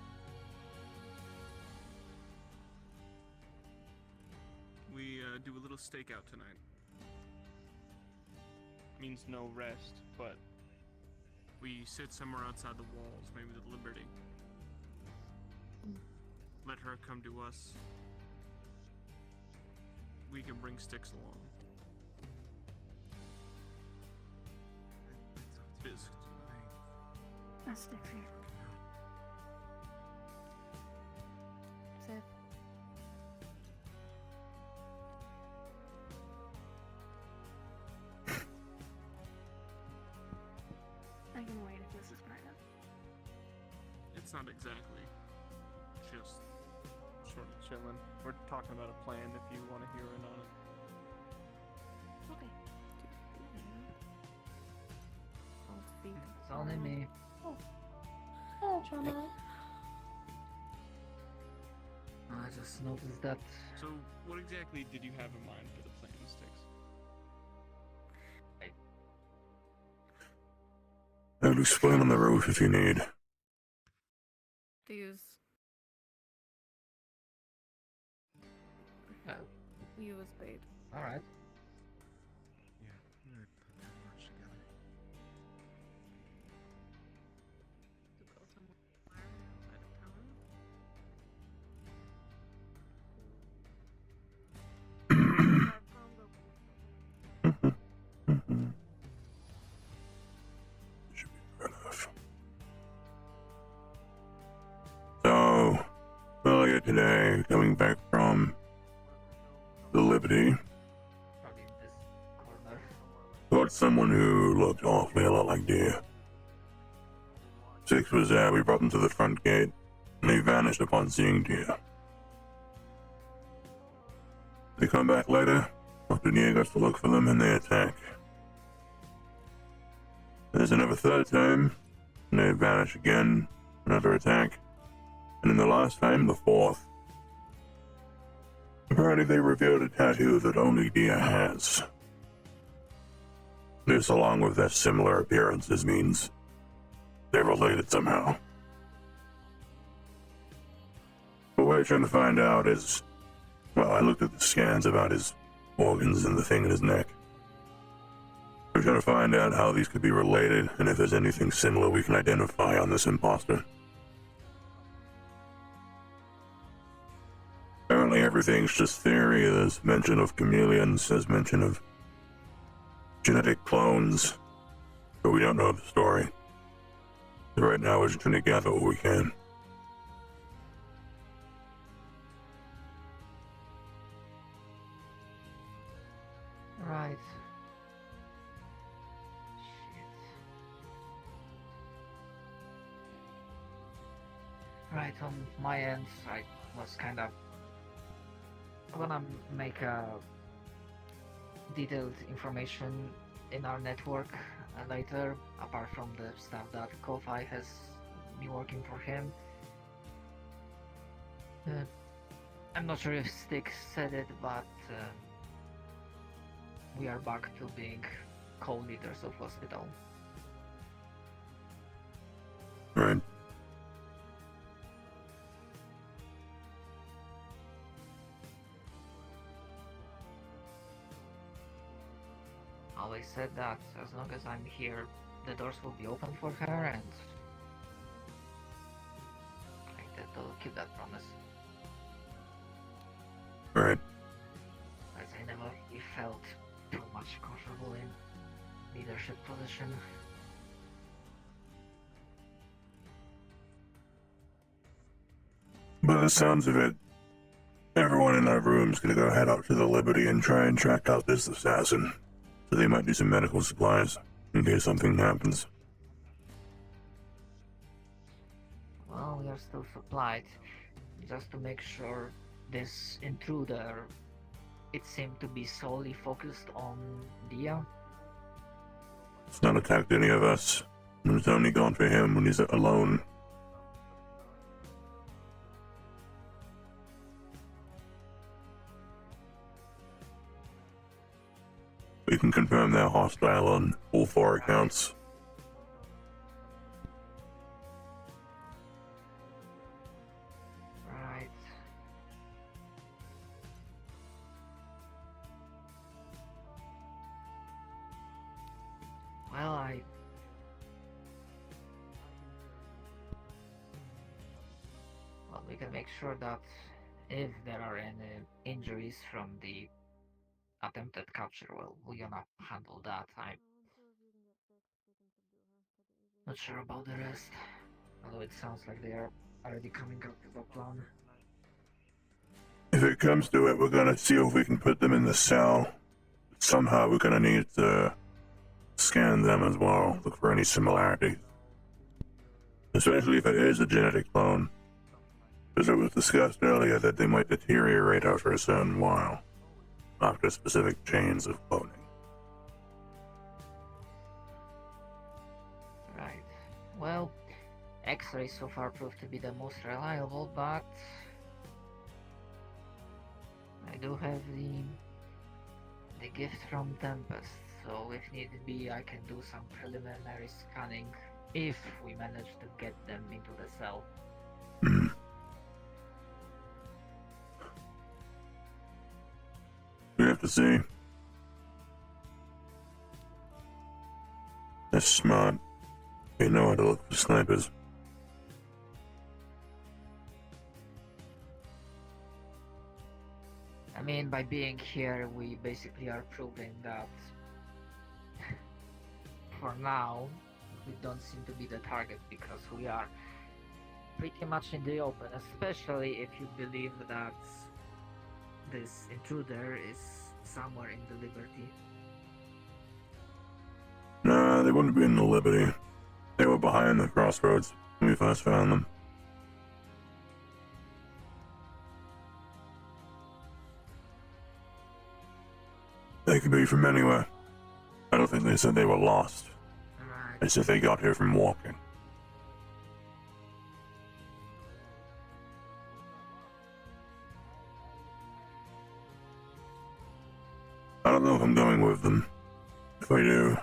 We do a little stakeout tonight.
Means no rest, but
We sit somewhere outside the walls, maybe the Liberty. Let her come to us. We can bring sticks along. Fisk.
That's stick for you. Sif. I can wait if this is private.
It's not exactly. Just
sort of chilling. We're talking about a plan if you want to hear in on it.
Okay. I'll speak.
It's only me.
Oh. Hello, Trauma.
I just noticed that.
So, what exactly did you have in mind for the plan, Sticks?
I'll explain on the roof if you need.
To use. USB.
Alright.
Yeah, I put that much together.
To go somewhere outside of town.
Should be fair enough. So, earlier today, coming back from the Liberty, thought someone who looked awfully a lot like Deer. Six was there, we brought him to the front gate, and he vanished upon seeing Deer. They come back later, Dr. Deer goes to look for them, and they attack. There's another third time, and they vanish again, another attack, and then the last time, the fourth. Apparently they revealed a tattoo that only Deer has. This, along with their similar appearances, means they're related somehow. What we're trying to find out is, well, I looked at the scans about his organs and the thing in his neck. We're trying to find out how these could be related, and if there's anything similar we can identify on this imposter. Apparently everything's just theory. There's mention of chameleons, there's mention of genetic clones, but we don't know the story. So right now we're just trying to gather what we can.
Right. Right, on my end, I was kind of gonna make a detailed information in our network later, apart from the stuff that Ko-Fi has me working for him. I'm not sure if Stick said it, but we are back to being co-leaders of hospital.
Right.
Always said that as long as I'm here, the doors will be open for her, and I think that they'll keep that promise.
Right.
As I never felt too much comfortable in leadership position.
By the sounds of it, everyone in our room's gonna go head out to the Liberty and try and track out this assassin. So they might do some medical supplies in case something happens.
Well, we are still supplied. Just to make sure this intruder, it seemed to be solely focused on Dia.
It's not attacked any of us. It's only gone for him when he's alone. We can confirm they're hostile on all 4 accounts.
I well, we can make sure that if there are any injuries from the attempted capture, well, we're gonna handle that. I'm not sure about the rest, although it sounds like they are already coming up with a plan.
If it comes to it, we're gonna see if we can put them in the cell. Somehow we're gonna need to scan them as well, look for any similarities. Especially if it is a genetic clone. Because it was discussed earlier that they might deteriorate after a certain while, after specific chains of cloning.
Right. Well, X-rays so far prove to be the most reliable, but I do have the gift from Tempest, so if need be, I can do some preliminary scanning if we manage to get them into the cell.
We have to see. They're smart. They know how to look for snipers.
I mean, by being here, we basically are proving that for now, we don't seem to be the target because we are pretty much in the open, especially if you believe that this intruder is somewhere in the Liberty.
Nah, they wouldn't be in the Liberty. They were behind the crossroads when we first found them. They could be from anywhere. I don't think they said they were lost. They said they got here from walking. I don't know if I'm going with them. If I do,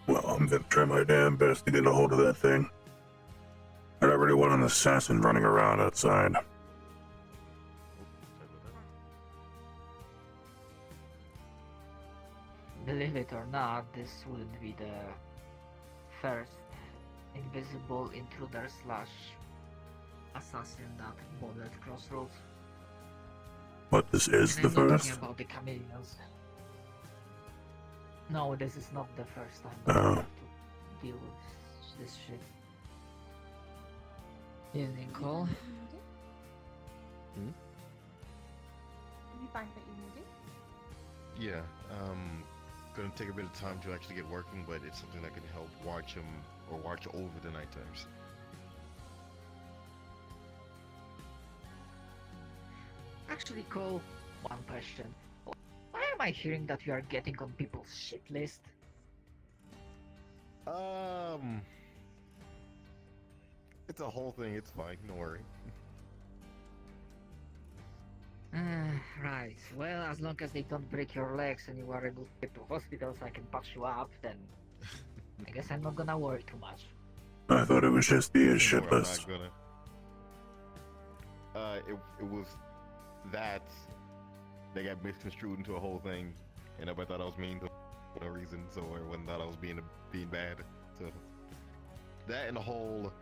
well, I'm gonna try my damn best to get a hold of that thing. I don't really want an assassin running around outside.
Believe it or not, this wouldn't be the first invisible intruder slash assassin that bothered Crossroads.
But this is
And
the
I'm not
first?
talking about the chameleons. No, this is not the first time
Oh.
that I have to deal with this shit. Evening call.
Hmm?
Did you find what you needed?
Yeah, gonna take a bit of time to actually get working, but it's something that can help watch him or watch over the night times.
Actually, Cole, one question. Why am I hearing that you are getting on people's shit list?
It's a whole thing, it's fine, don't worry.
Right. Well, as long as they don't break your legs and you are able to get to hospitals, I can patch you up, then I guess I'm not gonna worry too much.
I thought it was just the shit
I'm not
list.
gonna. It was that they got misconstrued into a whole thing, and everybody thought I was mean for no reason, so everyone thought I was being bad. So that and the whole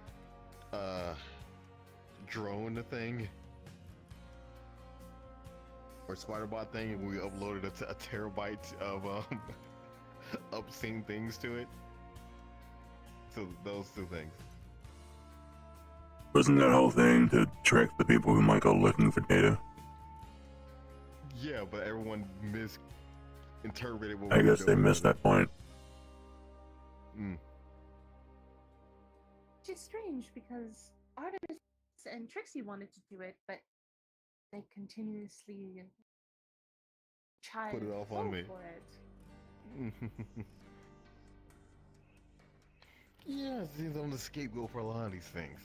drone thing or Spiderbot thing, and we uploaded a terabyte of obscene things to it. So those two things.
Wasn't that whole thing to trick the people who might go looking for data?
Yeah, but everyone misinterpreted what
I
we were
guess they
doing
missed
with
that point.
it.
Which is strange because Artemis and Trixie wanted to do it, but they continuously tried
Put it
to
off
fall
on me.
for it.
Yeah, it seems I'm the scapegoat for a lot of these things.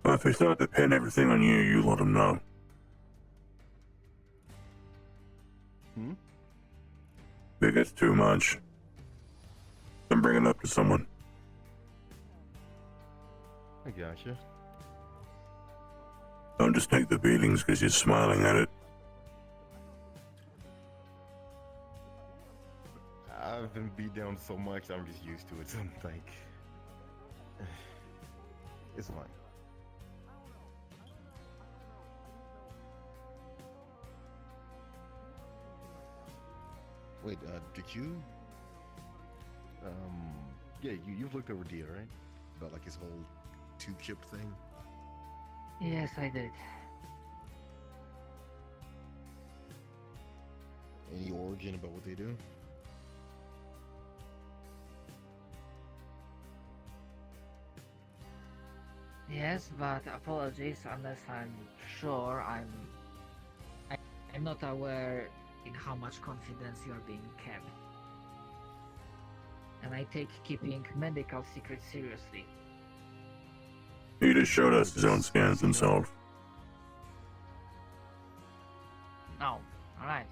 Well, if they start to pin everything on you, you let them know.
Hmm?
If it gets too much, then bring it up to someone.
I gotcha.
Don't just take the beatings because you're smiling at it.
I've been beat down so much, I'm just used to it. So I'm like, it's fine. Wait, did you? Yeah, you've looked over Dia, right? About like his whole tube chip thing.
Yes, I did.
Any origin about what they do?
Yes, but apologies unless I'm sure I'm not aware in how much confidence you are being kept. And I take keeping medical secrets seriously.
He just showed us his own scans himself.
Oh, alright.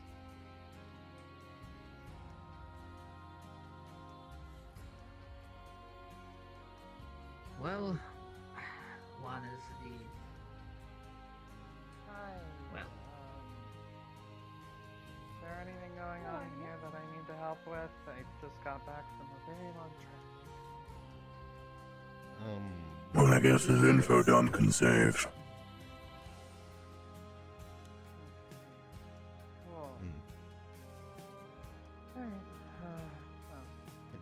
Well, one is the... Well,
Is there anything going on here that I need to help with? I just got back from a very long trip.
Well, I guess his info dump can save.
Cool.
I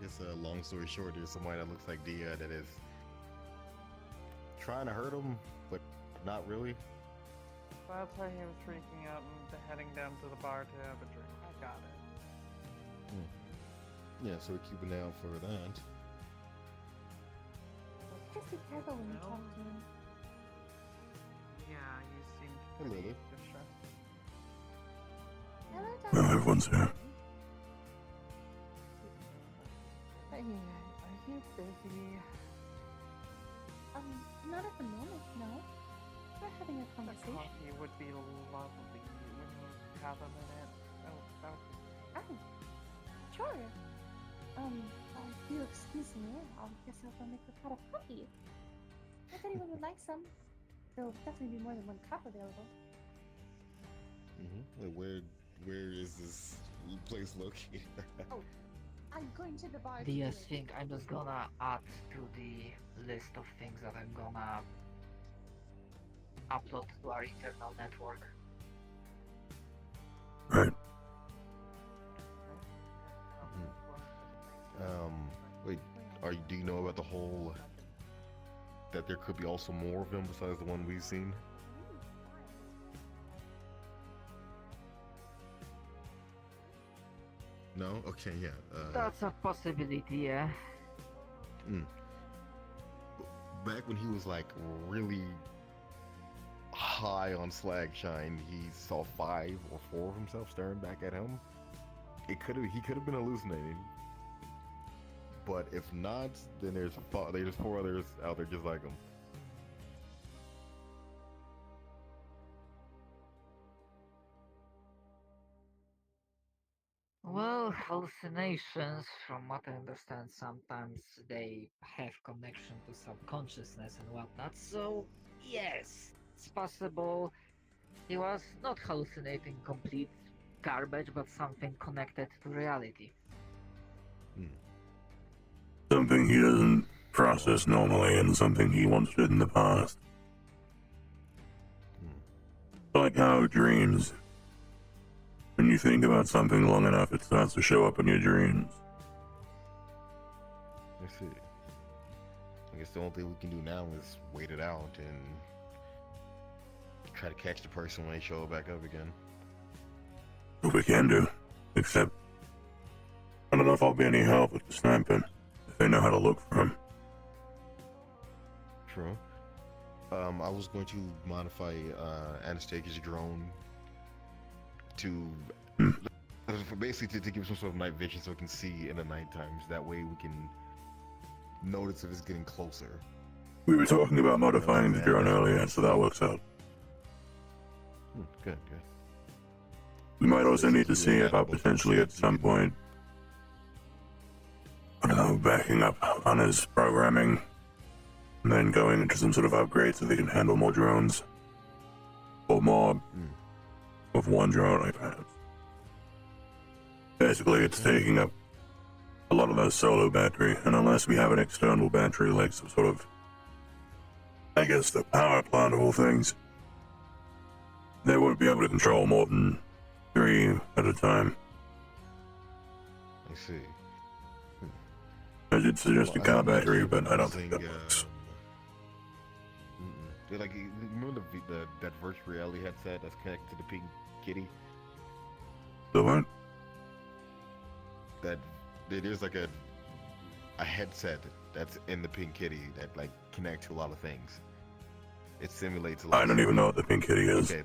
guess, long story short, there's somebody that looks like Dia that is trying to hurt him, but not really.
That's why he was freaking out and heading down to the bar to have a drink. I got it.
Yeah, so we're keeping an eye out for that.
Just be careful when you talk to him.
Yeah, you seem
Hey,
pretty
Lily.
distressed.
Hello,
No,
Doctor.
everyone's here.
Hey, are you busy?
Not at the moment, no. We're having a
The
conversation.
coffee would be lovely when you have a minute. Oh, that would be...
Oh, sure. If you excuse me, I guess I'll go make a pot of coffee. If anyone would like some, there'll definitely be more than one cup available.
Wait, where is this place located?
Oh, I'm going to the bar.
do you
to do it.
think I'm just gonna add to the list of things that I'm gonna upload to our internal network?
Right.
Wait, do you know about the whole, that there could be also more of them besides the one we've seen? No? Okay, yeah.
That's a possibility, yeah.
Back when he was like really high on slag shine, he saw 5 or 4 of himself staring back at him. He could have been hallucinating. But if not, then there's 4 others out there just like him.
Well, hallucinations, from what I understand, sometimes they have connection to subconsciousness and whatnot, so yes, it's possible he was not hallucinating complete garbage, but something connected to reality.
Something he doesn't process normally and something he once did in the past. Like how dreams, when you think about something long enough, it starts to show up in your dreams.
I see. I guess the only thing we can do now is wait it out and try to catch the person when they show back up again.
What we can do, except I don't know if I'll be any help with the sniping, if they know how to look for him.
True. I was going to modify Anastasia's drone to basically to give some sort of night vision so it can see in the night times. That way we can notice if it's getting closer.
We were talking about modifying the drone earlier, so that works out.
Good.
We might also need to see about potentially at some point, I don't know, backing up on his programming and then going into some sort of upgrade so they can handle more drones. Or more of one drone, perhaps. Basically, it's taking up a lot of that solo battery, and unless we have an external battery like some sort of, I guess, the power plant of all things, they won't be able to control more than 3 at a time.
I see.
I did suggest a
Well,
car
I'm
battery,
actually
but I don't think that
using,
works.
Dude, like, you remember that virtual reality headset that's connected to the pink kitty?
The what?
That there's like a headset that's in the pink kitty that like connects to a lot of things. It simulates a lot.
I don't even know what the pink kitty is.
Okay.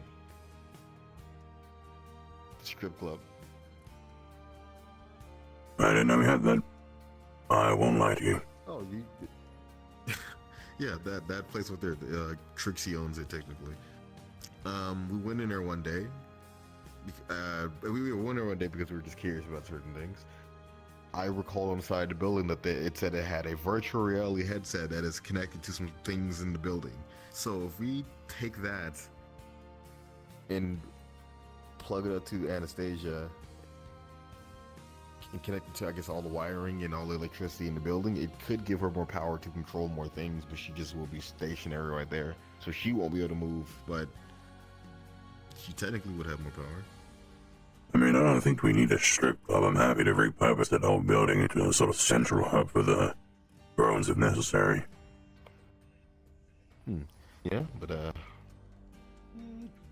Strip club.
I didn't know we had that. I won't lie to you.
Oh, you. Yeah, that place up there, Trixie owns it technically. We went in there one day. We went in there one day because we were just curious about certain things. I recall inside the building that it said it had a virtual reality headset that is connected to some things in the building. So if we take that and plug it up to Anastasia and connect it to, I guess, all the wiring and all the electricity in the building, it could give her more power to control more things, but she just will be stationary right there. So she won't be able to move, but she technically would have more power.
I mean, I don't think we need a strip club. I'm happy to repurpose that whole building into a sort of central hub for the drones if necessary.
Yeah, but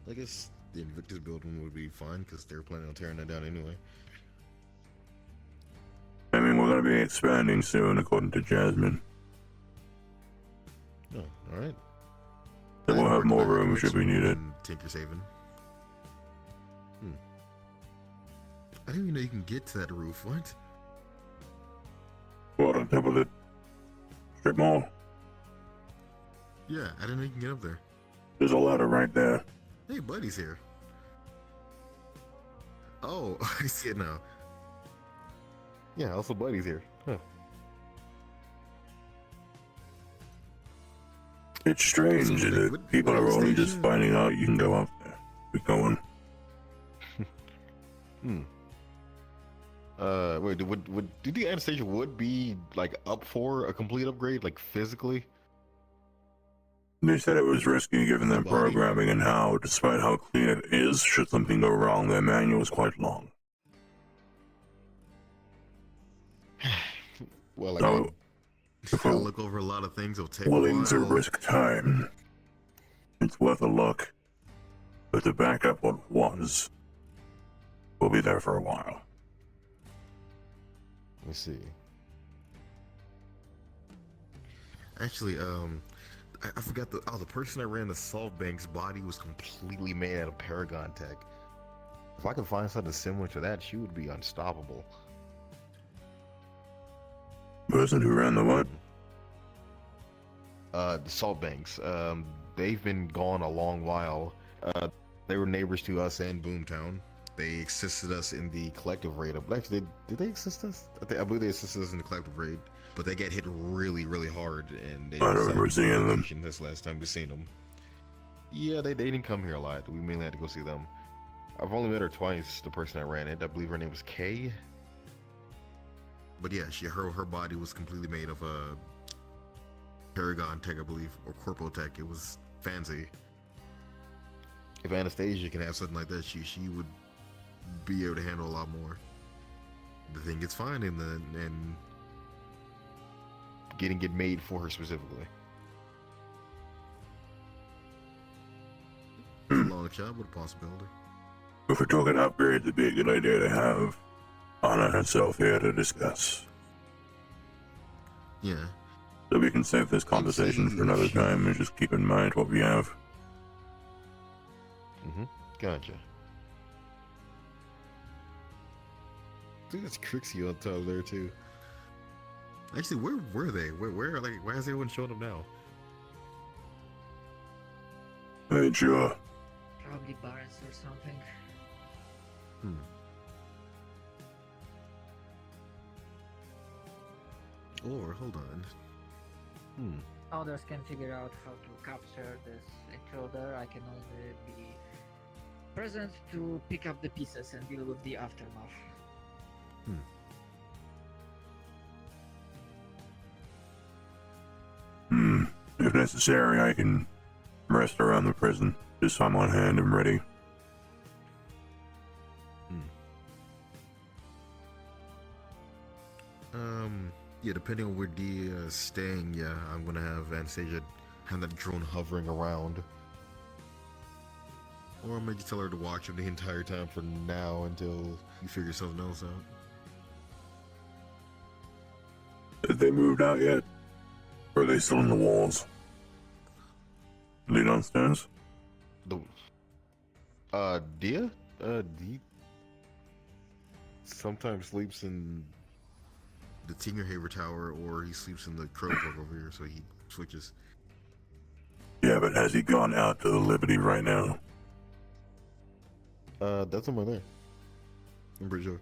I guess the Invictus building would be fine because they're planning on tearing that down anyway.
I mean, we're going to be expanding soon, according to Jasmine.
Oh, alright.
So we'll have more room should we need it.
Tinker's Haven. I didn't even know you can get to that roof. What?
What, on top of the strip mall?
Yeah, I didn't know you can get up there.
There's a ladder right there.
Hey, Buddy's here. Oh, I see it now. Yeah, also Buddy's here. Huh.
It's strange that people are only just finding out you can go up there. We're going.
Wait, do the Anastasia would be like up for a complete upgrade, like physically?
They said it was risky given their programming and how, despite how clean it is, should something go wrong, their manual is quite long.
Well, like,
So,
if I look over a lot of things, it'll take a
willing to
while.
risk time, it's worth a look. But to back up what was, we'll be there for a while.
Let me see. Actually, I forgot the person that ran the salt bank's body was completely made out of Paragon tech. If I could find something similar to that, she would be unstoppable.
Person who ran the what?
The salt banks. They've been gone a long while. They were neighbors to us and Boomtown. They assisted us in the collective raid. Actually, did they assist us? I believe they assisted us in the collective raid, but they got hit really, really hard, and they
I don't remember seeing them.
This last time we seen them. Yeah, they didn't come here a lot. We mainly had to go see them. I've only met her twice. The person that ran it, I believe her name was Kay. But yeah, her body was completely made of Paragon tech, I believe, or Corpo tech. It was fancy. If Anastasia can have something like that, she would be able to handle a lot more. The thing gets fine and getting it made for her specifically. It's a long shot, but a possibility.
If we're talking upgrades, it'd be a good idea to have Anna herself here to discuss.
Yeah.
So we can save this conversation for another time and just keep in mind what we have.
Gotcha. I think that's Trixie on top there too. Actually, where were they? Where like why has everyone shown up now?
I ain't sure.
Probably Barnes or something.
Or hold on.
Others can figure out how to capture this intruder. I can only be present to pick up the pieces and deal with the aftermath.
If necessary, I can rest around the prison, just so I'm on hand and ready.
Yeah, depending on where Dia is staying, yeah, I'm gonna have Anastasia have that drone hovering around. Or maybe tell her to watch him the entire time for now until you figure something else out.
Have they moved out yet? Or are they still in the walls? Are they downstairs?
Dia? He sometimes sleeps in the Tingerhaver Tower, or he sleeps in the Crow Club over here, so he switches.
Yeah, but has he gone out to the Liberty right now?
That's somewhere there. I'm pretty sure.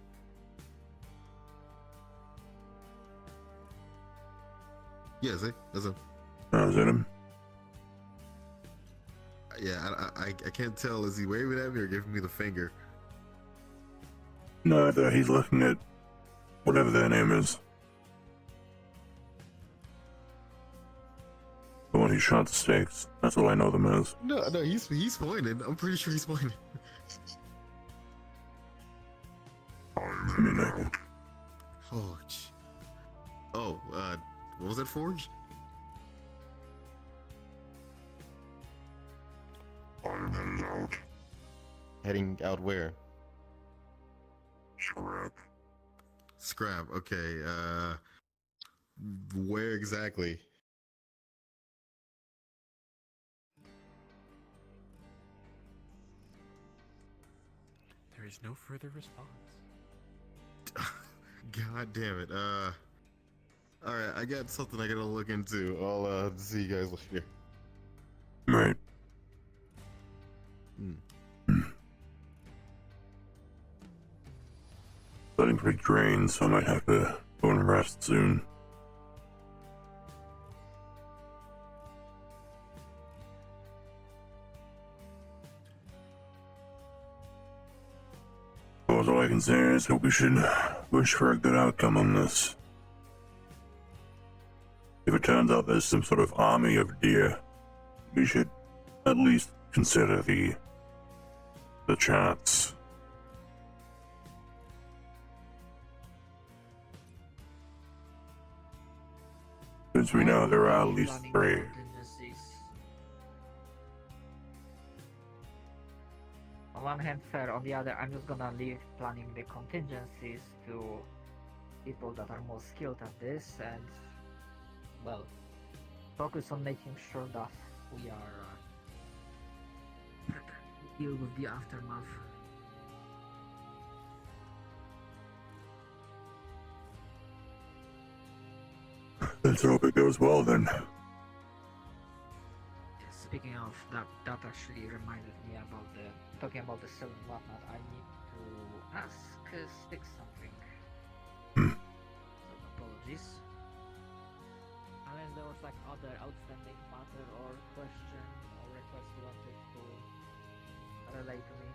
Yeah, see? That's him.
Oh, is that him?
Yeah, I can't tell. Is he waving at me or giving me the finger?
No, I thought he's looking at whatever their name is. The one who shot the stakes. That's what I know them as.
No, he's pointing. I'm pretty sure he's pointing.
I mean,
what was that, Forge?
I'm headed out.
Heading out where?
Scrap.
Scrap, okay, where exactly?
There is no further response.
God damn it, alright, I got something I gotta look into. I'll, see you guys later.
Right. Starting pretty drained, so I might have to go and rest soon. Well, all I can say is hope we should wish for a good outcome on this. If it turns out there's some sort of army of deer, we should at least consider the chance. Since we know there are at least 3.
On one hand, fair. On the other, I'm just gonna leave planning the contingencies to people that are more skilled at this, and well, focus on making sure that we are prepared to deal with the aftermath.
Let's hope it goes well then.
Speaking of that, that actually reminded me about talking about the cell and whatnot. I need to ask Stick something. So apologies. Unless there was like other outstanding matter or question or request you wanted to relay to me.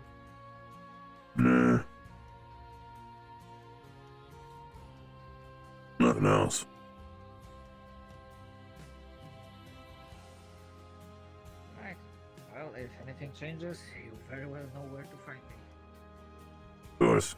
Nah. Nothing else.
Right. Well, if anything changes, you very well know where to find me.
Of course.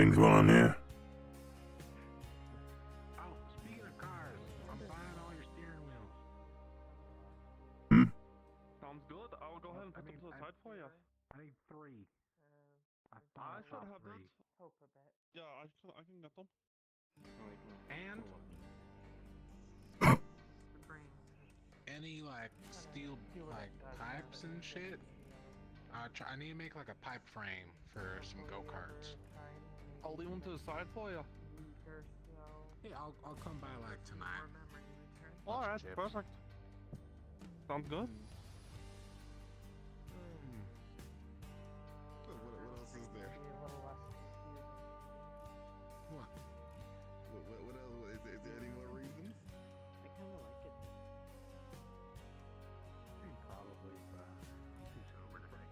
things while I'm here.
Oh, speaking of cars, I'm buying all your steering wheels.
Hmm?
Sounds good. I'll go ahead and put them to the side for you.
I need 3. I
I
thought
should
about
have
3.
that. Yeah, I can get them.
And any like steel like pipes and shit. I need to make like a pipe frame for some go-karts.
I'll leave them to the side for you.
Yeah, I'll come by like tonight.
Alright, perfect. Sounds good.
What else is there?
What?
What else? Is there any more reasons?
I kind of like it.
Probably, but I'm too sober today.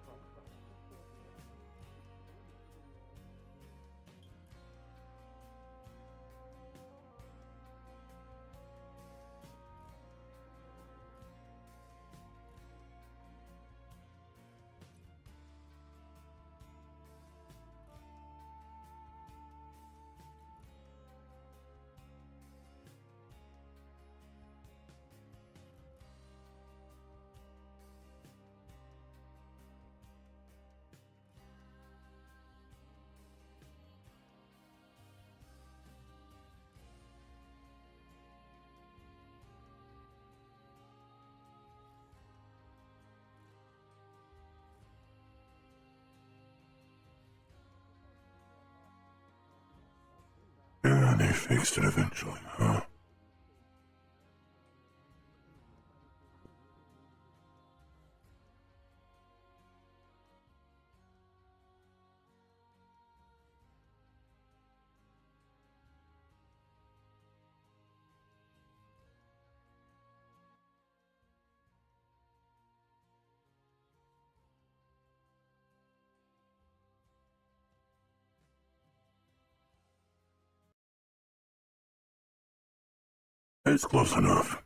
Yeah, they fixed it eventually, huh? It's close enough.